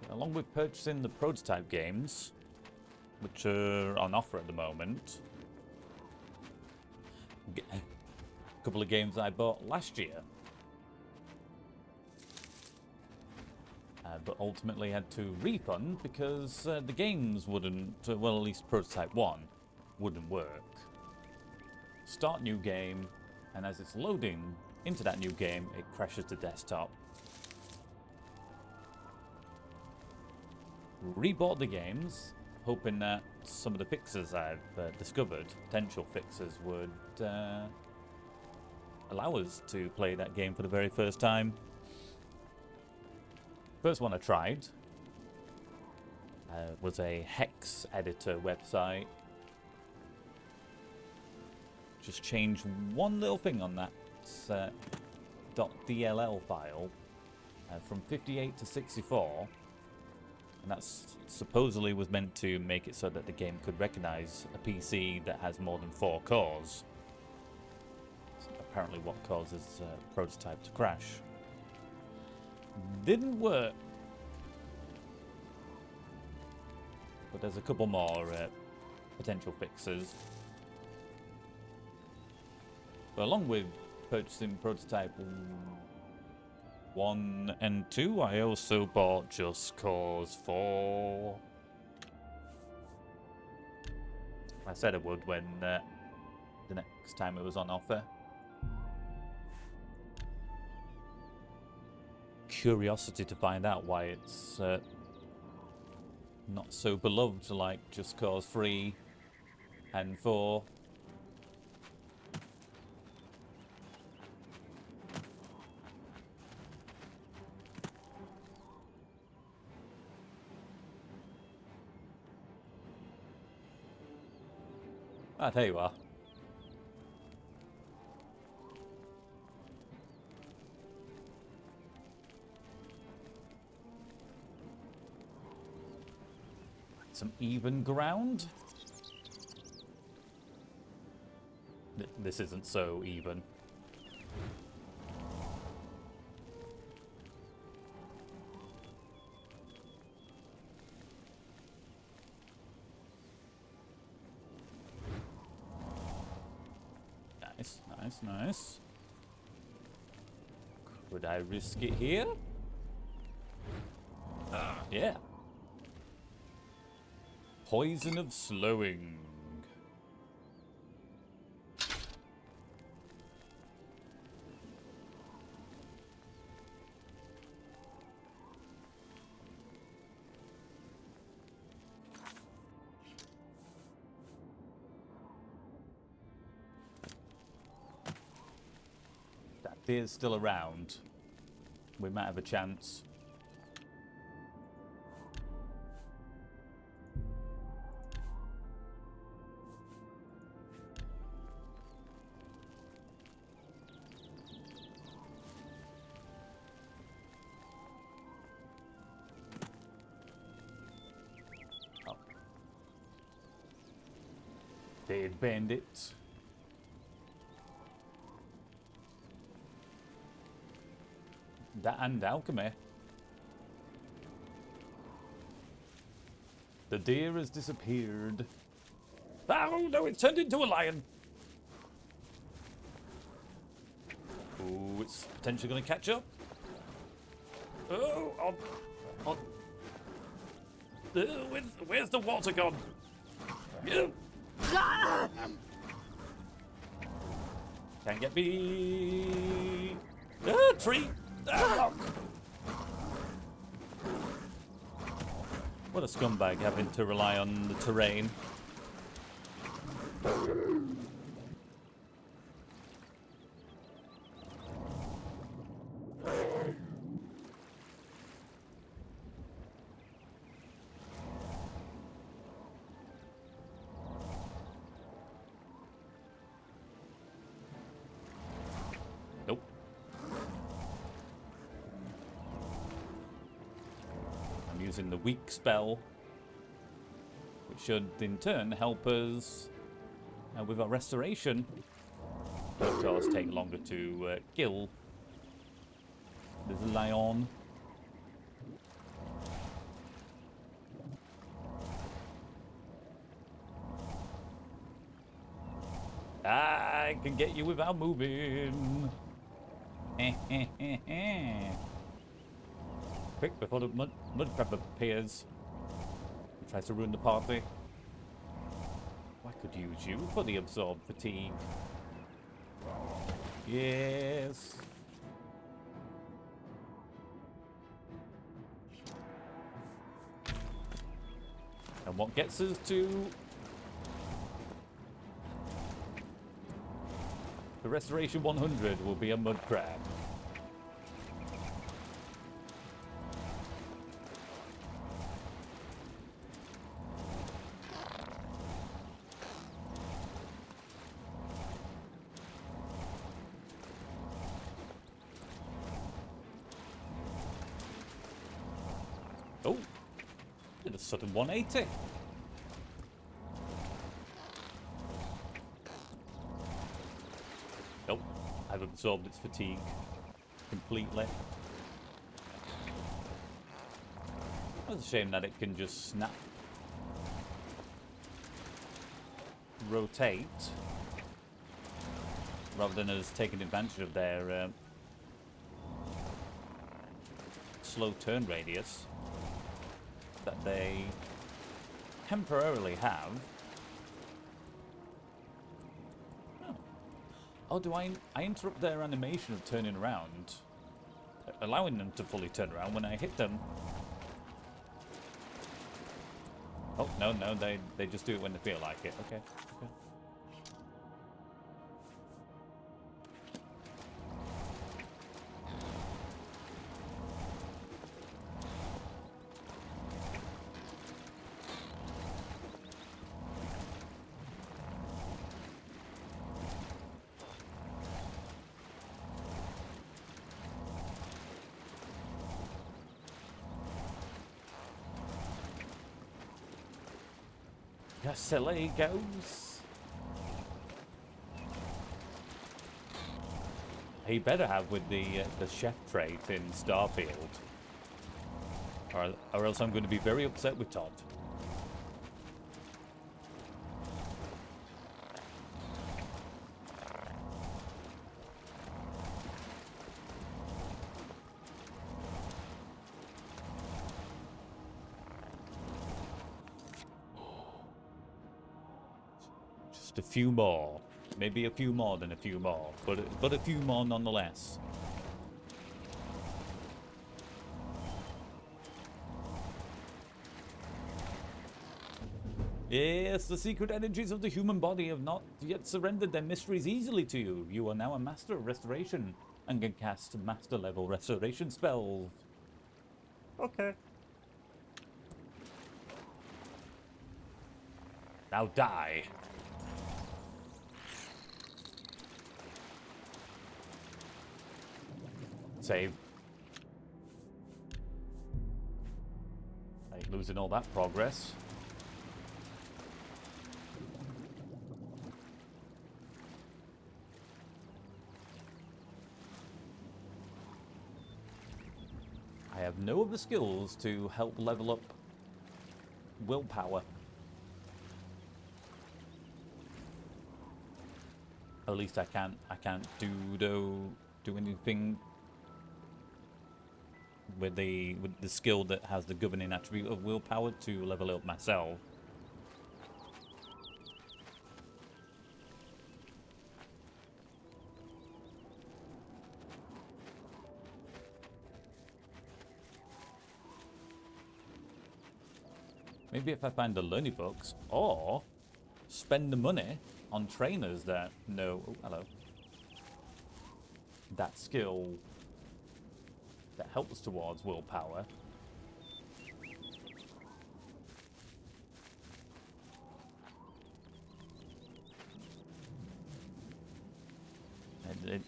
Along with purchasing the prototype games, which are on offer at the moment, a couple of games I bought last year, but ultimately had to refund because the games wouldn't, well, at least prototype 1 wouldn't work. Start new game, and as it's loading into that new game, it crashes the desktop. Rebought the games, hoping that some of the fixes I've discovered, potential fixes, would allow us to play that game for the very first time. First one I tried was a hex editor website. Just changed one little thing on that .dll file from 58 to 64. And that supposedly was meant to make it so that the game could recognize a PC that has more than 4 cores. That's apparently what causes prototype to crash. Didn't work. But there's a couple more potential fixes. But along with purchasing prototype 1 and 2, I also bought Just Cause 4. I said I would when the next time it was on offer. Curiosity to find out why it's not so beloved like Just Cause 3 and 4. Ah, there you are. Some even ground. This isn't so even. Nice. Could I risk it here? Yeah. Poison of slowing. Deer's still around. We might have a chance. Oh. Dead bandits. That and alchemy. The deer has disappeared. Oh no, it's turned into a lion. Oh, it's potentially going to catch up. Oh, on. Where's the water gone? Can't get me. Tree. Rock. What a scumbag having to rely on the terrain. Nope. I'm using the weak spell, which should in turn help us with our restoration. But of course, take longer to kill this lion. I can get you without moving. Quick, before the mud crab appears. He tries to ruin the party. I could use you for the absorb fatigue. Yes. And what gets us to the Restoration 100 will be a mud crab. Oh, did a sudden 180. Nope, I've absorbed its fatigue completely. It's a shame that it can just snap, rotate, rather than us taking advantage of their slow turn radius that they temporarily have. Oh, do I interrupt their animation of turning around, allowing them to fully turn around when I hit them? Oh, no, they just do it when they feel like it. Okay, okay. Yeah, silly goes. He better have with the chef trait in Starfield, or else I'm going to be very upset with Todd. A few more, maybe a few more than a few more, but a few more nonetheless. Yes, the secret energies of the human body have not yet surrendered their mysteries easily to you. You are now a master of restoration and can cast master level restoration spells. Okay. Now die. Save. Like losing all that progress. have no other skills to help level up willpower. At least I can't do anything with the skill that has the governing attribute of willpower to level it up myself. Maybe if I find the learning books, or spend the money on trainers that know, oh, hello, that skill that helps towards willpower. And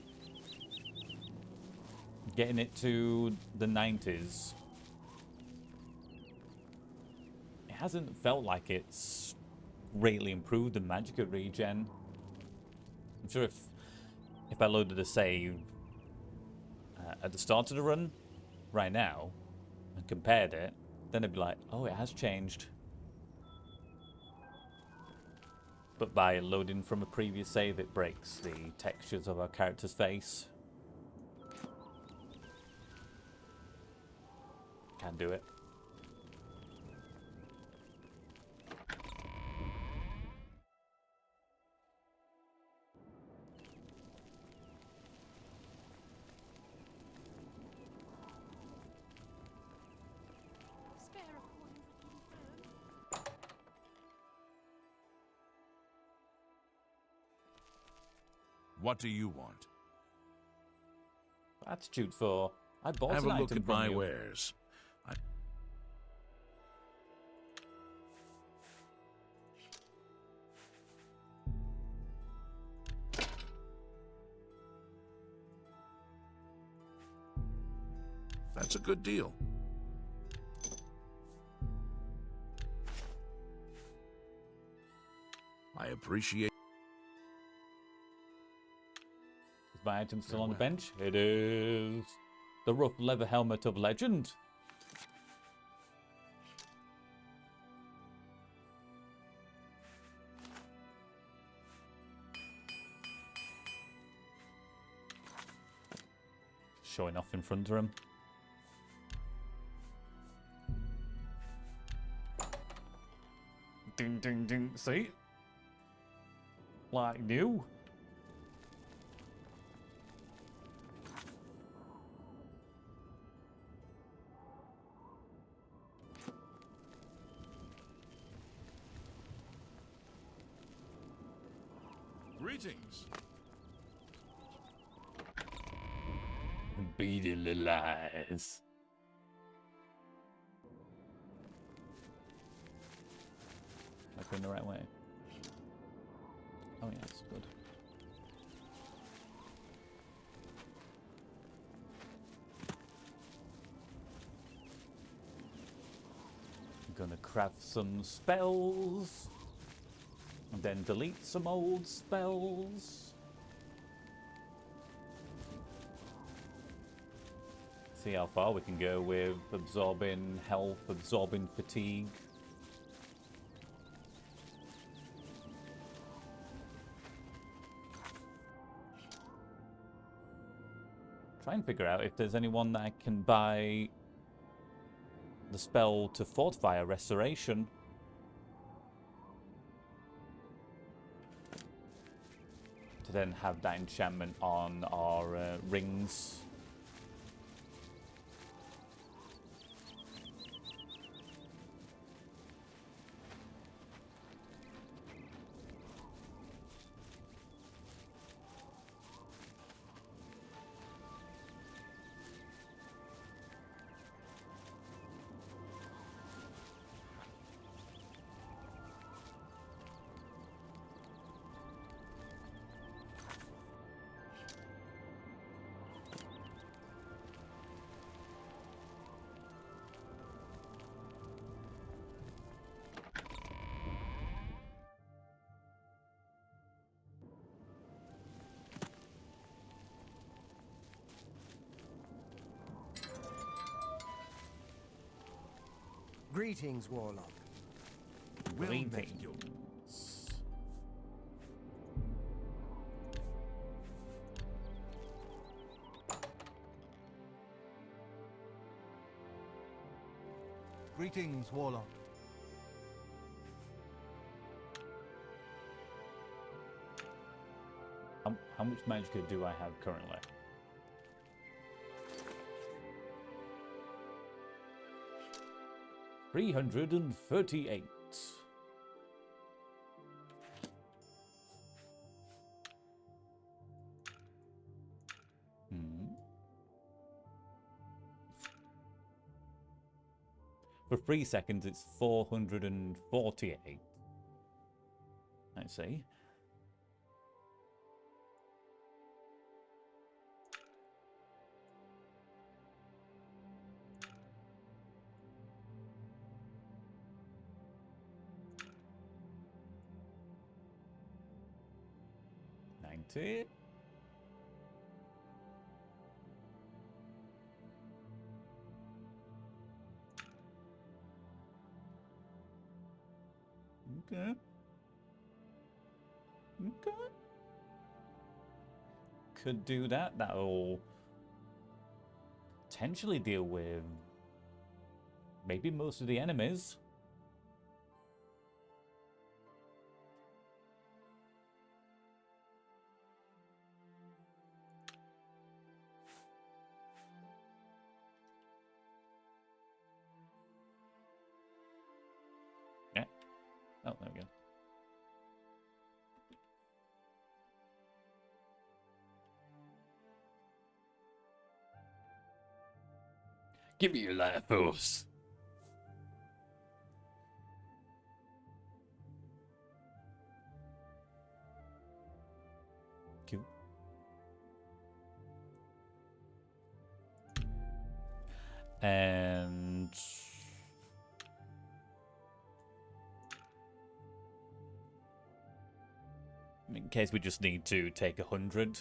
getting it to the 90s. It hasn't felt like it's greatly improved the Magicka regen. I'm sure if I loaded a save at the start of the run right now and compared it, then it'd be like, oh, it has changed. But by loading from a previous save, it breaks the textures of our character's face. Can do it. What do you want? Attitude for. I bought Have an a look item at from my you. wares. That's a good deal. I appreciate. Is my item still on the bench? It is. The rough leather helmet of legend. Showing off in front of him. Ding, ding, ding. See? Like new. Greetings. Beady little eyes. Am I going the right way? Oh yeah, that's good. I'm gonna craft some spells. And then delete some old spells. See how far we can go with absorbing health, absorbing fatigue. Try and figure out if there's anyone that I can buy the spell to fortify a restoration. To then have that enchantment on our rings. Greetings, Warlock. Greetings. Greetings, Warlock. How much magicka do I have currently? $338. For 3 seconds, it's 448. I see. Okay. Could do that. That'll potentially deal with maybe most of the enemies. Yeah. Oh, there we go. Give me your life force. Cute. And in case we just need to take 100.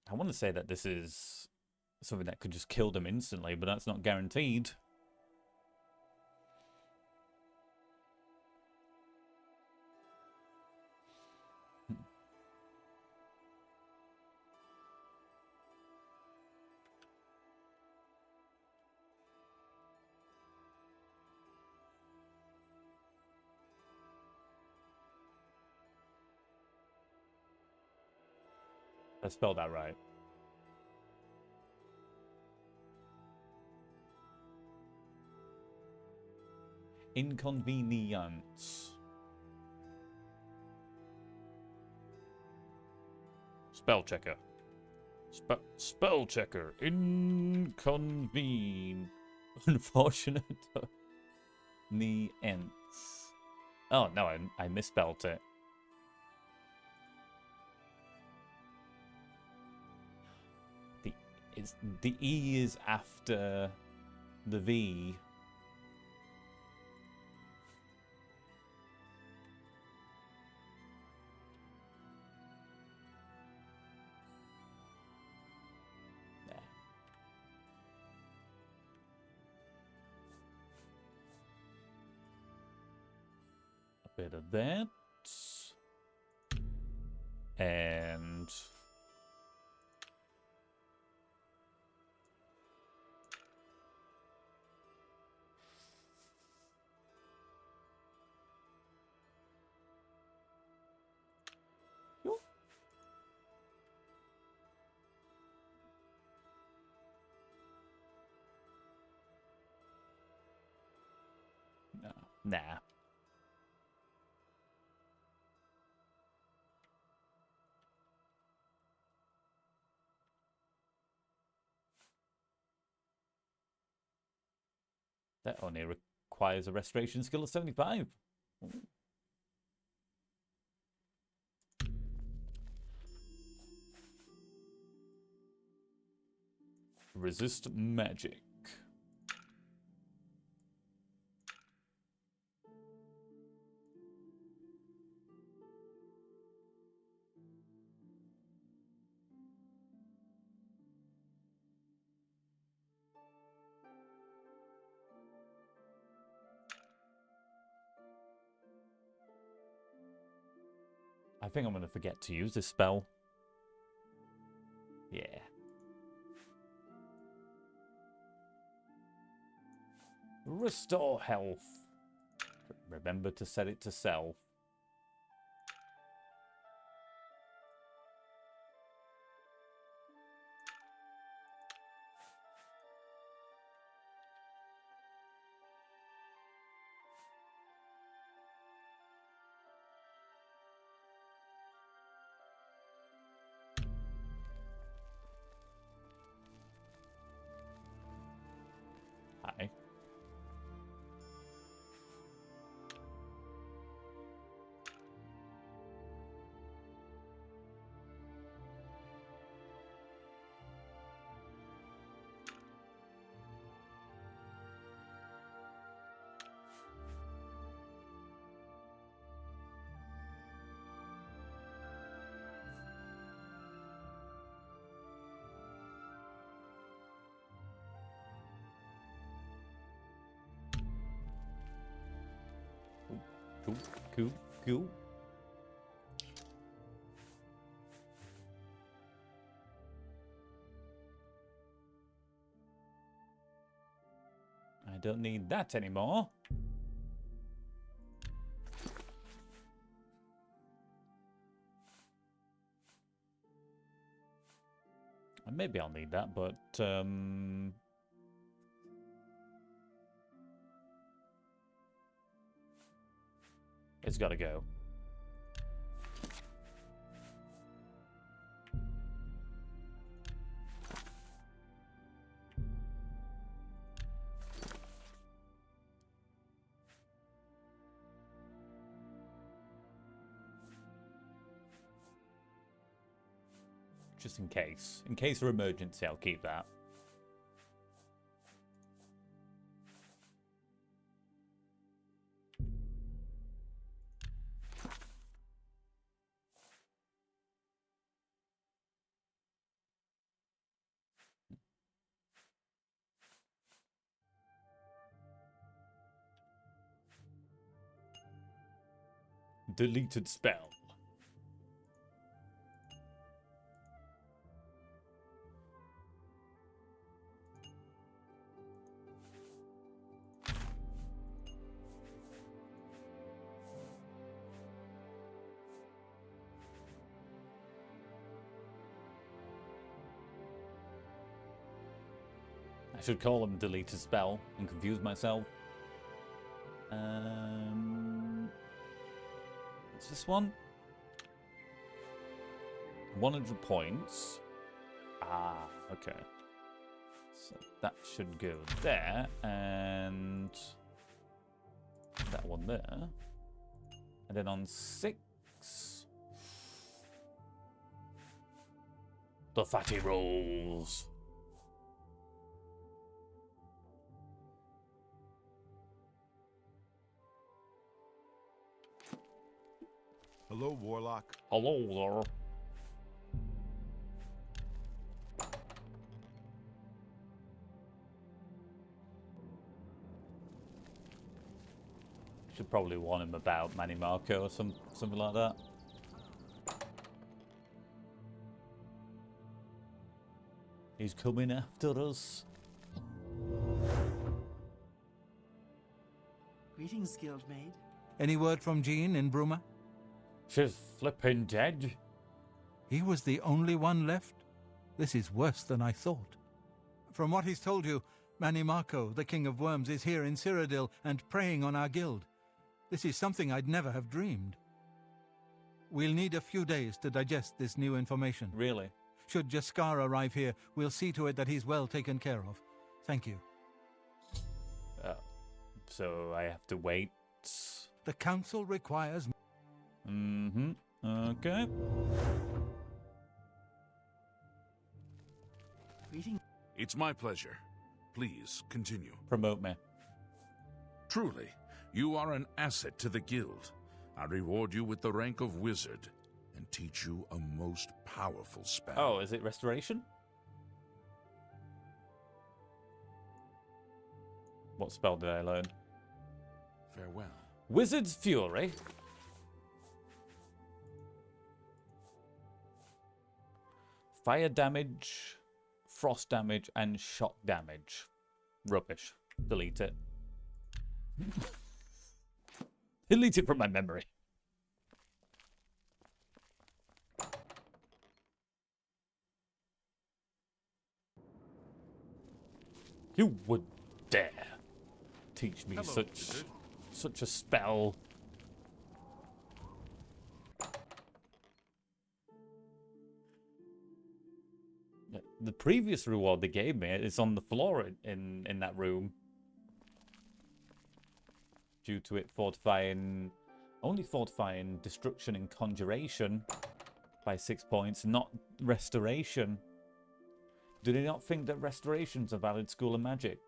I want to say that this is something that could just kill them instantly, but that's not guaranteed. I spelled that right. Inconvenience. Spell checker. Spell checker. Inconvene. Unfortunate. The ents. Oh no, I misspelled it. The E is after the V. There. A bit of that. And nah. That only requires a restoration skill of 75. Ooh. Resist magic. I think I'm going to forget to use this spell. Yeah. Restore health. Remember to set it to self. Hi. Cool. I don't need that anymore. And maybe I'll need that, but it's got to go. Just in case. In case of emergency, I'll keep that. Deleted spell. I should call him deleted spell and confuse myself. What's this one? 100 points. Ah, okay. So that should go there, and that one there. And then on 6, the fatty rolls. Hello, Warlock. Hello there. Should probably warn him about Manny Marco or something like that. He's coming after us. Greetings, Guildmaid. Any word from Jean in Bruma? She's flipping dead. He was the only one left? This is worse than I thought. From what he's told you, Manny Marco, the King of Worms, is here in Cyrodiil and preying on our guild. This is something I'd never have dreamed. We'll need a few days to digest this new information. Really? Should Jaskar arrive here, we'll see to it that he's well taken care of. Thank you. So I have to wait. The council requires... Okay. Greetings. It's my pleasure. Please, continue. Promote me. Truly, you are an asset to the guild. I reward you with the rank of wizard and teach you a most powerful spell. Oh, is it restoration? What spell did I learn? Farewell. Wizard's Fury. Fire damage, frost damage, and shock damage. Rubbish. Delete it. Delete it from my memory. You would dare teach me such a spell. The previous reward they gave me is on the floor in that room. Due to it only fortifying destruction and conjuration by 6 points, not restoration. Do they not think that restoration's a valid school of magic?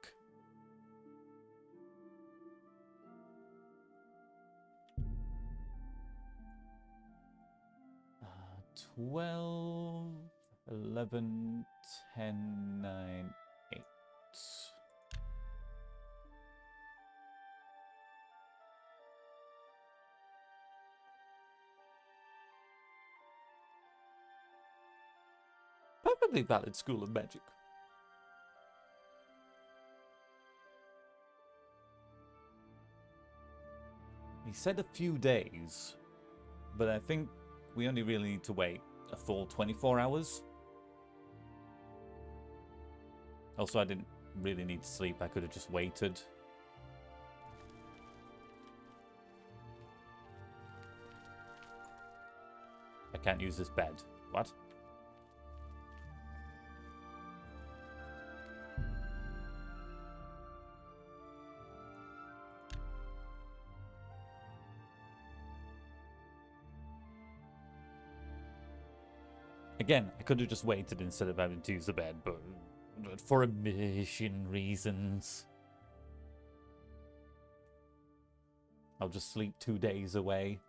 Uh, 12, 11, 10, 9, 8. Perfectly valid school of magic. He said a few days, but I think we only really need to wait a full 24 hours. Also, I didn't really need to sleep. I could have just waited. I can't use this bed. What? Again, I could have just waited instead of having to use the bed, but for immersion reasons, I'll just sleep 2 days away.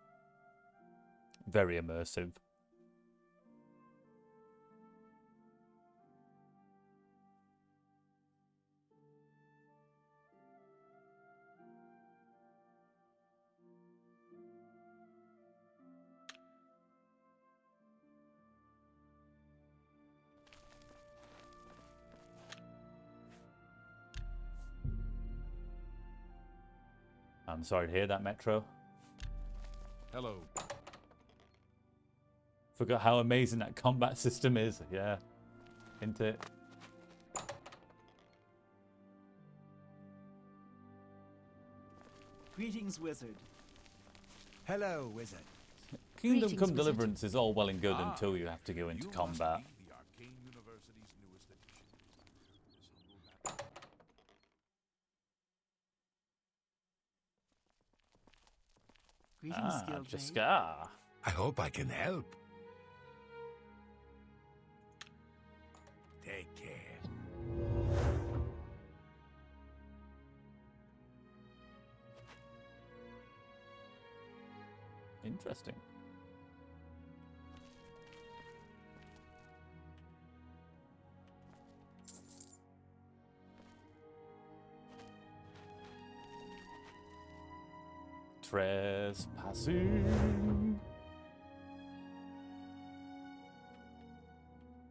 Very immersive. I'm sorry to hear that, Metro. Hello. Forgot how amazing that combat system is. Yeah. Isn't it? Greetings, wizard. Hello, wizard. Kingdom Greetings, Come wizard. Deliverance is all well and good until you have to go into combat. The Arcane University's newest edition. Greetings, guild mate. Jaskar. I hope I can help. Take care. Interesting. Trespassing.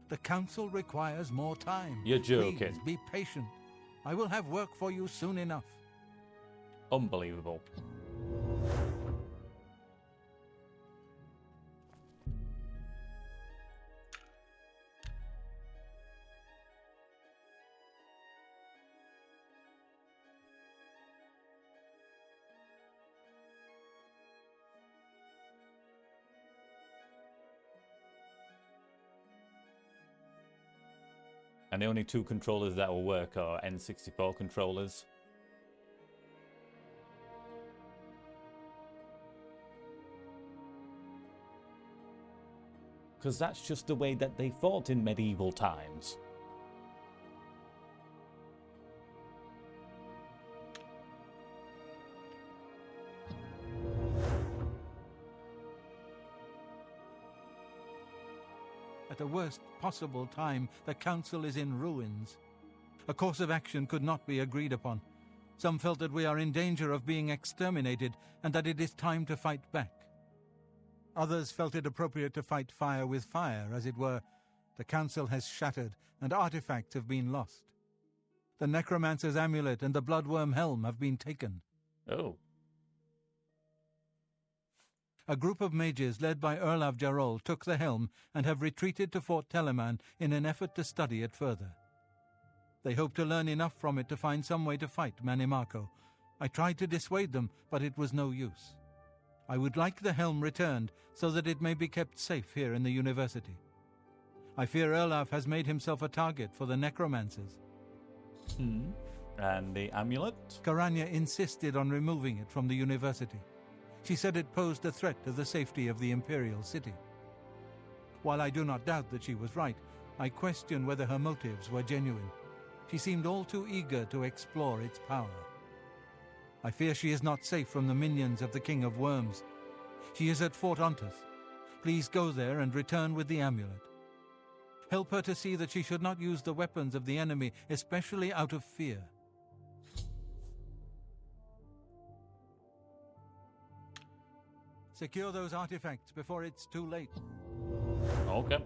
The council requires more time. You're joking. Please be patient. I will have work for you soon enough. Unbelievable. And the only two controllers that will work are N64 controllers. Because that's just the way that they fought in medieval times. At the worst possible time, the Council is in ruins. A course of action could not be agreed upon. Some felt that we are in danger of being exterminated and that it is time to fight back. Others felt it appropriate to fight fire with fire, as it were. The Council has shattered and artifacts have been lost. The Necromancer's amulet and the Bloodworm helm have been taken. Oh. A group of mages led by Erlav Jarol took the helm and have retreated to Fort Telemann in an effort to study it further. They hope to learn enough from it to find some way to fight Mannimarco. I tried to dissuade them, but it was no use. I would like the helm returned so that it may be kept safe here in the university. I fear Erlav has made himself a target for the necromancers. And the amulet? Karanya insisted on removing it from the university. She said it posed a threat to the safety of the Imperial City. While I do not doubt that she was right, I question whether her motives were genuine. She seemed all too eager to explore its power. I fear she is not safe from the minions of the King of Worms. She is at Fort Ontus. Please go there and return with the amulet. Help her to see that she should not use the weapons of the enemy, especially out of fear. Secure those artifacts before it's too late. Okay.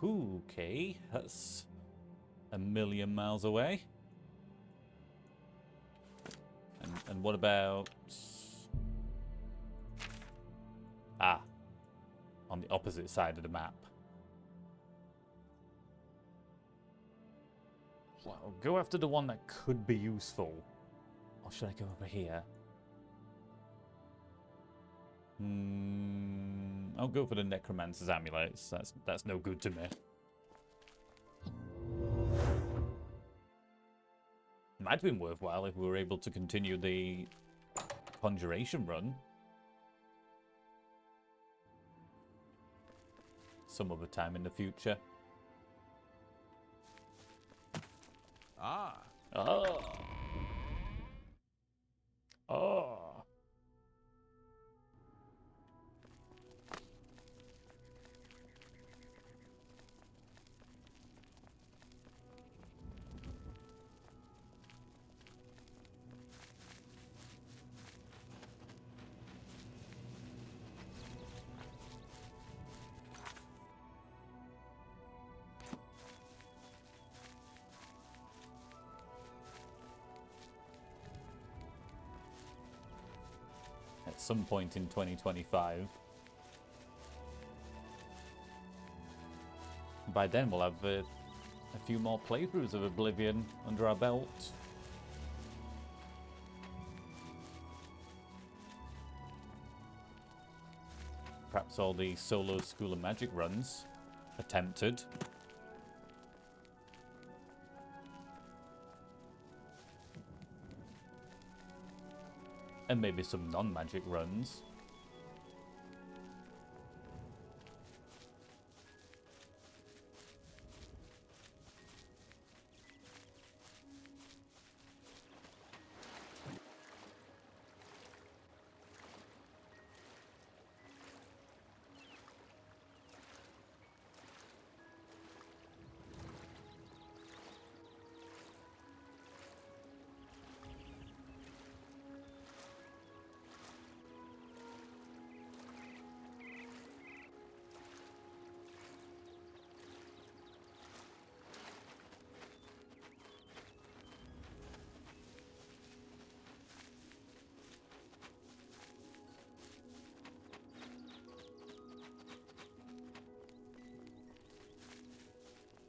Okay, that's a million miles away. And what about... on the opposite side of the map. Well, go after the one that could be useful. Or should I go over here? I'll go for the Necromancer's amulets. That's no good to me. Might have been worthwhile if we were able to continue the Conjuration run. Some other time in the future. Ah. Oh. Oh. At some point in 2025. By then we'll have a few more playthroughs of Oblivion under our belt. Perhaps all the solo School of Magic runs attempted. And maybe some non-magic runs.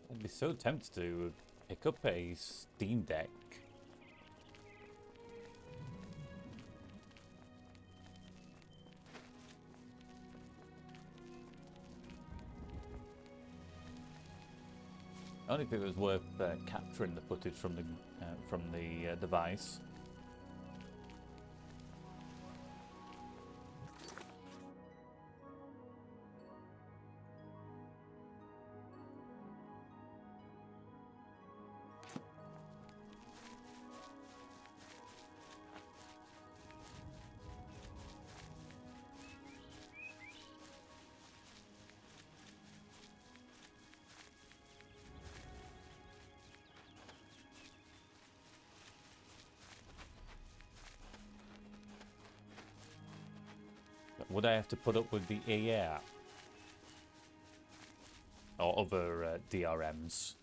I'd be so tempted to pick up a Steam Deck. Only if it was worth capturing the footage from the device. Would I have to put up with the EA or other DRMs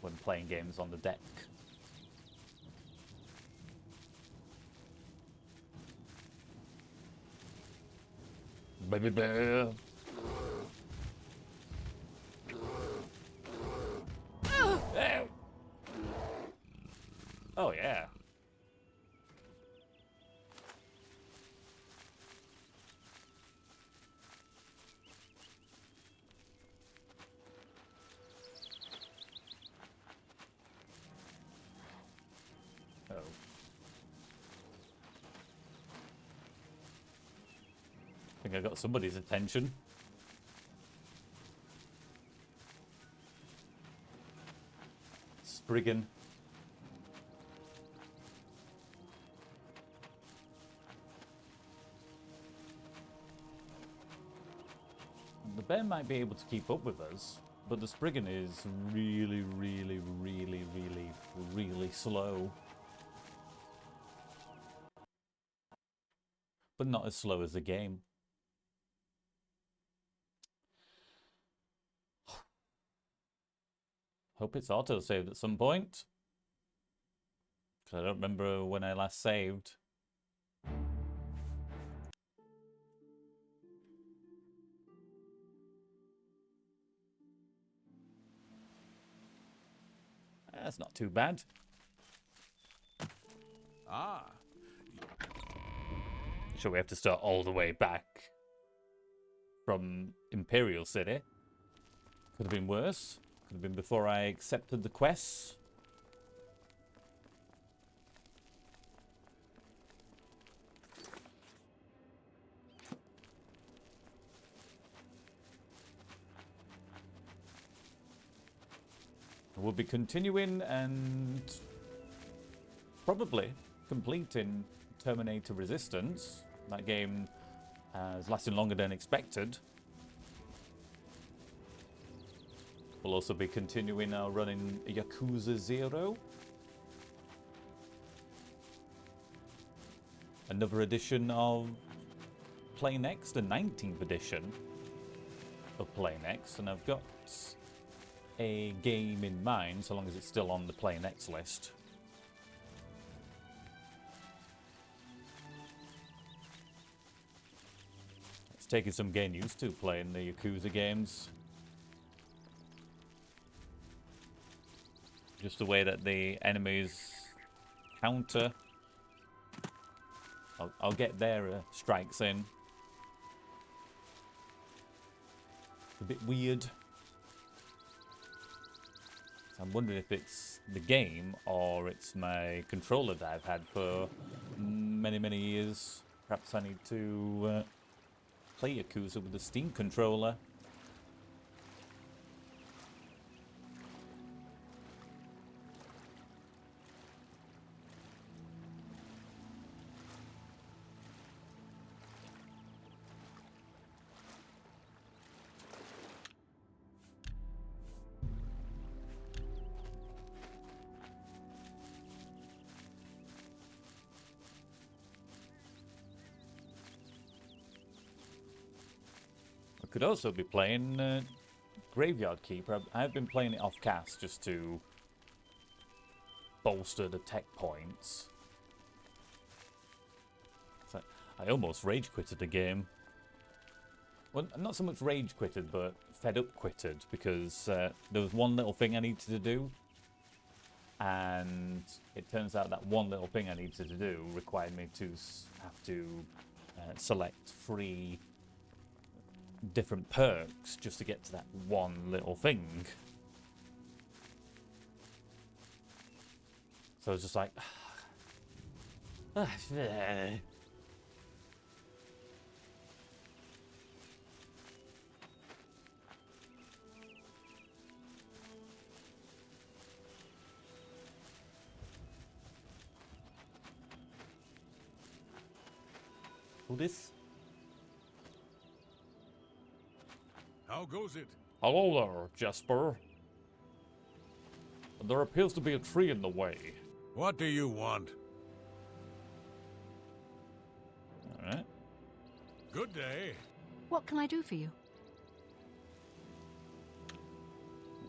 when playing games on the deck? Baby bear. Oh yeah. Oh. I think I got somebody's attention. Spriggan. The bear might be able to keep up with us, but the Spriggan is really, really, really, really, really slow. But not as slow as the game. Hope it's auto-saved at some point. Because I don't remember when I last saved. That's not too bad. Ah. Sure, we have to start all the way back from Imperial City. Could have been worse. Could have been before I accepted the quests. We'll be continuing and probably completing Terminator Resistance. That game has lasted longer than expected. We'll also be continuing our run in Yakuza 0. Another edition of Play Next, the 19th edition of Play Next, and I've got a game in mind, so long as it's still on the Play Next list. It's taking some getting used to playing the Yakuza games. Just the way that the enemies counter. I'll get their strikes in. It's a bit weird. I'm wondering if it's the game or it's my controller that I've had for many, many years. Perhaps I need to play Yakuza with the Steam controller. Could also be playing Graveyard Keeper. I've been playing it off cast just to bolster the tech points. So I almost rage quitted the game. Well, not so much rage quitted, but fed up quitted, because there was one little thing I needed to do, and it turns out that one little thing I needed to do required me to have to select 3 different perks just to get to that one little thing. So I was just like, who this? How goes it? Hello there, Jesper. There appears to be a tree in the way. What do you want? Alright. Good day. What can I do for you?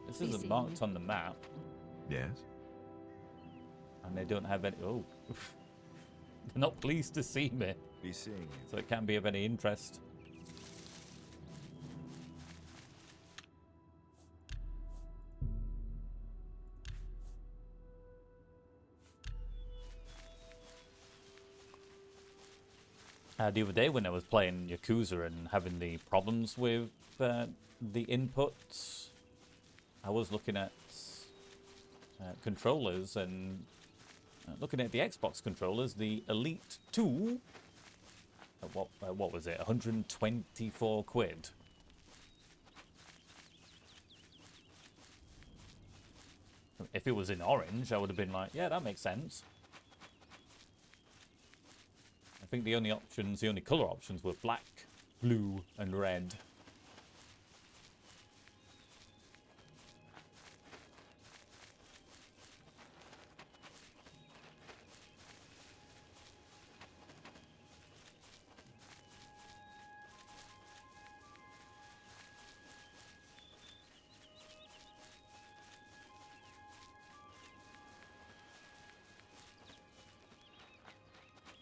This isn't marked on the map. Yes? And they don't have any... Oh. They're not pleased to see me. Be seeing you. So it can't be of any interest. The other day when I was playing Yakuza and having the problems with the inputs, I was looking at controllers and looking at the Xbox controllers, the Elite 2, what was it, 124 quid. If it was in orange, I would have been like, yeah, that makes sense. I think the only colour options were black, blue, and red.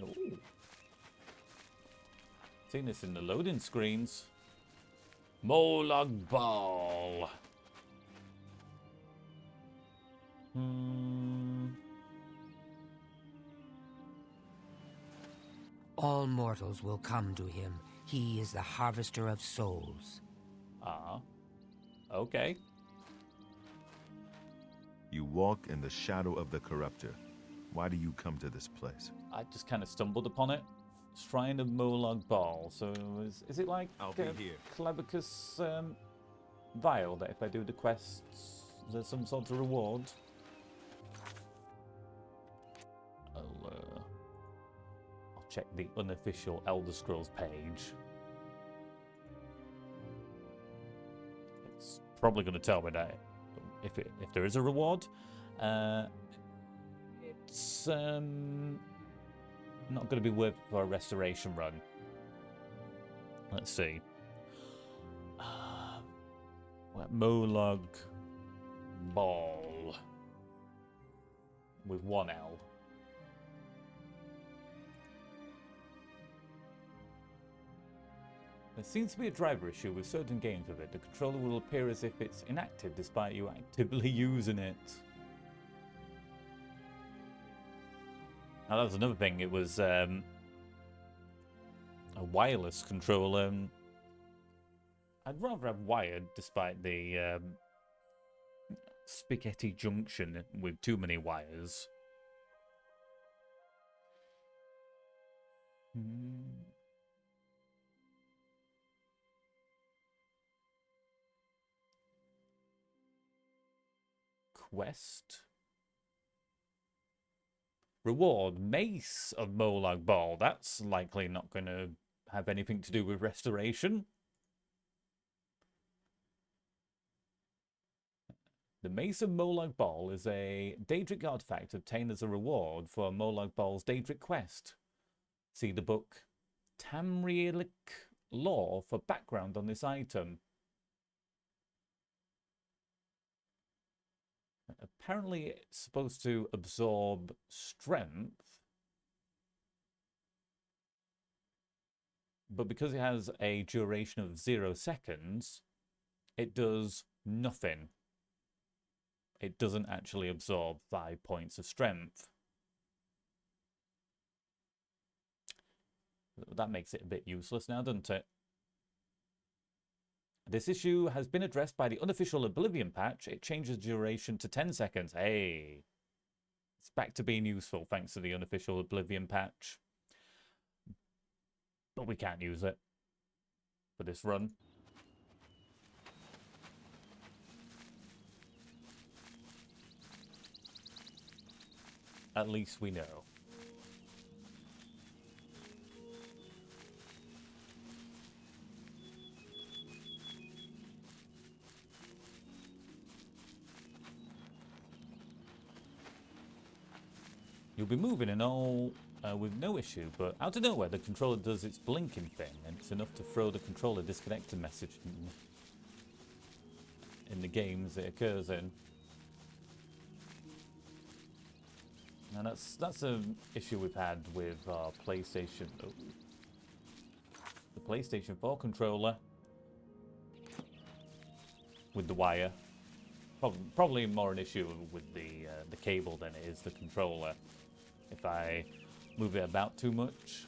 Ooh. Seen this in the loading screens. Molag Bal. All mortals will come to him. He is the harvester of souls. Ah. Okay. You walk in the shadow of the corruptor. Why do you come to this place? I just kind of stumbled upon it. Shrine of Molag Bal. So is it like I'll be here. Clavicus Vial that if I do the quests, there's some sort of reward? I'll check the unofficial Elder Scrolls page. It's probably going to tell me that if there is a reward. It's not going to be worth for a restoration run. Let's see. Molag Bal with one L. There seems to be a driver issue with certain games with it. The controller will appear as if it's inactive despite you actively using it. Now, that was another thing. It was a wireless controller. I'd rather have wired, despite the spaghetti junction with too many wires. Quest. Reward, Mace of Molag Bal. That's likely not going to have anything to do with restoration. The Mace of Molag Bal is a Daedric artifact obtained as a reward for Molag Bal's Daedric quest. See the book Tamrielic Lore for background on this item. Apparently it's supposed to absorb strength, but because it has a duration of 0 seconds, it does nothing. It doesn't actually absorb 5 points of strength. That makes it a bit useless now, doesn't it? This issue has been addressed by the unofficial Oblivion patch. It changes duration to 10 seconds. Hey! It's back to being useful thanks to the unofficial Oblivion patch. But we can't use it for this run. At least we know. You'll be moving in all with no issue, but out of nowhere the controller does its blinking thing, and it's enough to throw the controller disconnected message in the games it occurs in. And that's an issue we've had with our PlayStation. Oh, the PlayStation 4 controller with the wire. Probably more an issue with the cable than it is the controller. If I move it about too much.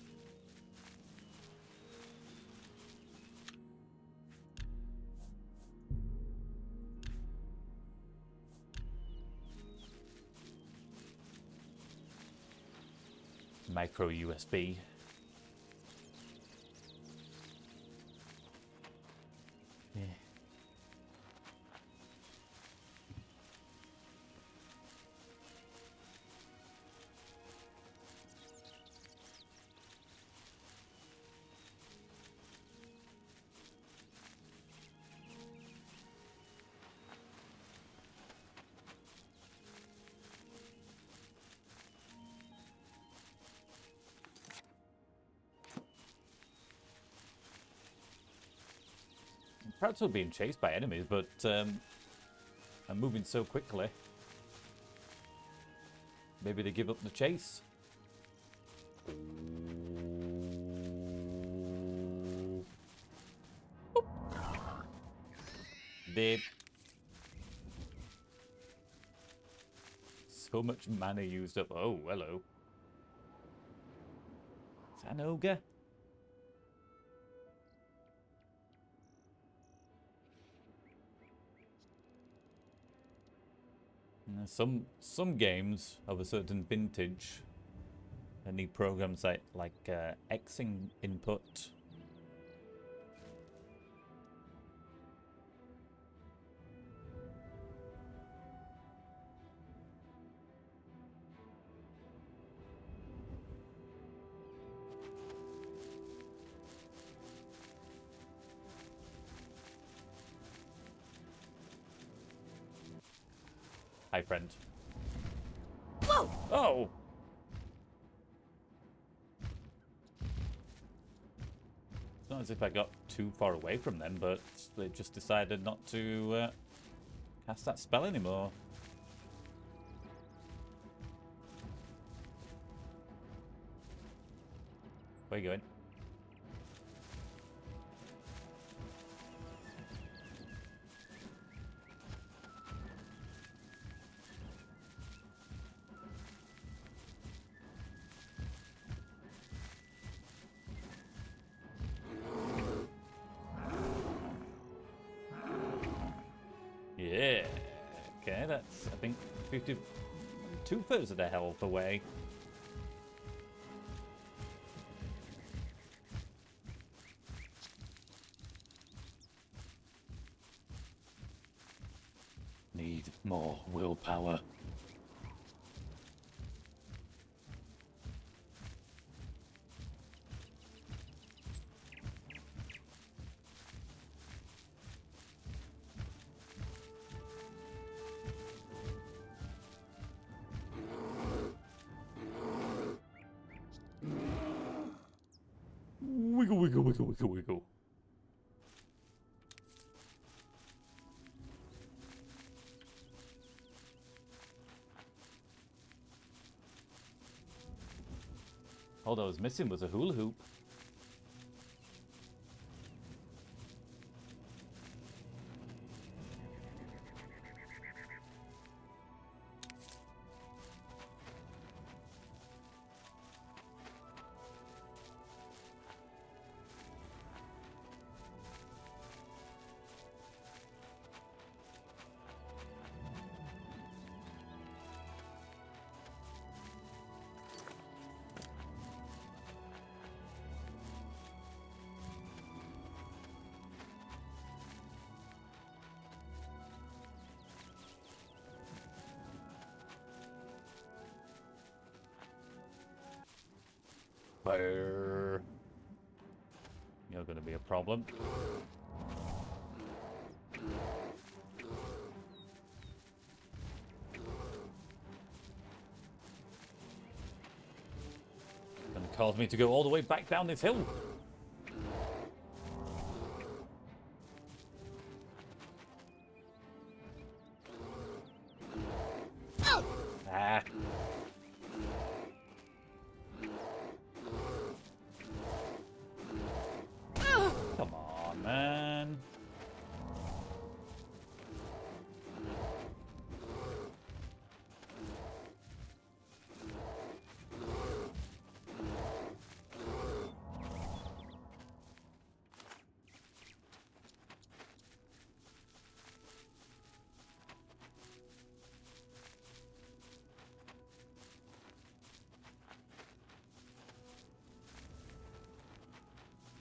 Micro USB. Yeah. Perhaps we're being chased by enemies, but I'm moving so quickly. Maybe they give up the chase. They... So much mana used up. Oh, hello. Is that an ogre? Some games of a certain vintage need programs like Xing input. Hi, friend. Whoa! Oh! It's not as if I got too far away from them, but they just decided not to cast that spell anymore. Where are you going? Yeah. Okay, that's, I think, 2/3 of their health away. Need more willpower. Wiggle, wiggle, wiggle, wiggle, wiggle. All I was missing was a hula hoop. Fire. You're going to be a problem. caused me to go all the way back down this hill. Ah. Come on, man.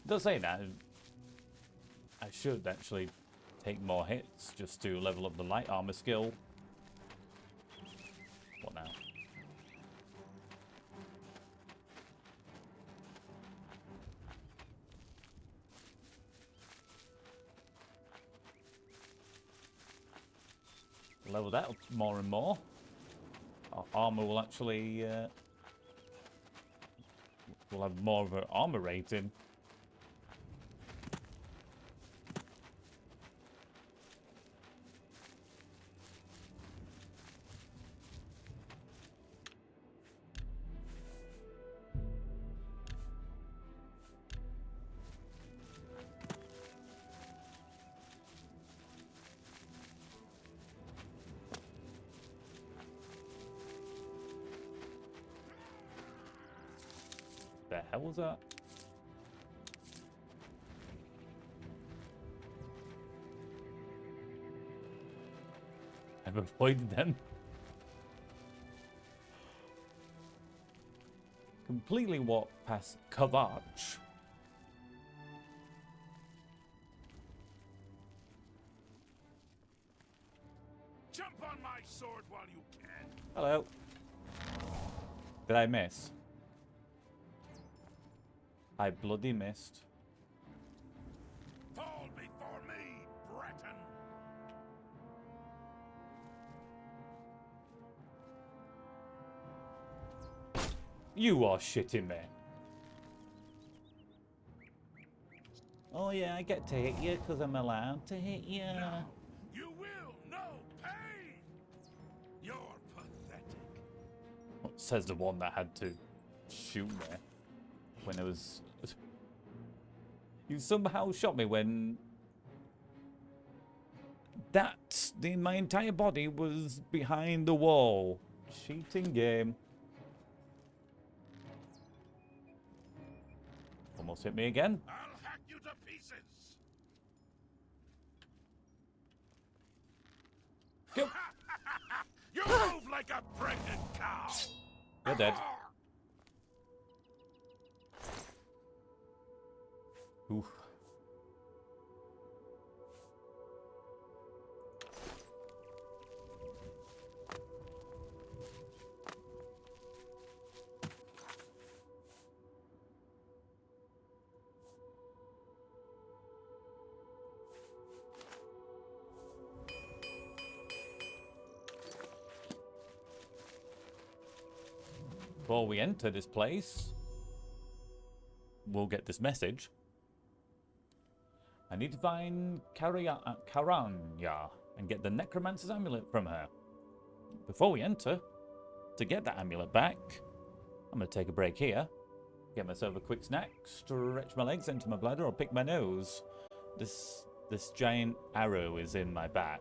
Does say that I should actually take more hits just to level up the light armor skill. What now? Level that up more and more. Our armor will actually we'll have more of an armor rating. The hell was that? I've avoided them. Completely walked past Kavach. Jump on my sword while you can. Hello. Did I miss? I bloody missed. Fall before me, Breton. You are shitting me. Oh yeah, I get to hit you because I'm allowed to hit you. No, you will know pain. You're pathetic. Says the one that had to shoot me when it was... You somehow shot me when... my entire body was behind the wall. Cheating game. Almost hit me again. I'll hack you to pieces. Go. You move like a pregnant cow. You're dead. Oof. Before we enter this place, we'll get this message. I need to find Karanya and get the Necromancer's amulet from her. Before we enter, to get that amulet back, I'm going to take a break here, get myself a quick snack, stretch my legs, empty my bladder, or pick my nose. This giant arrow is in my back.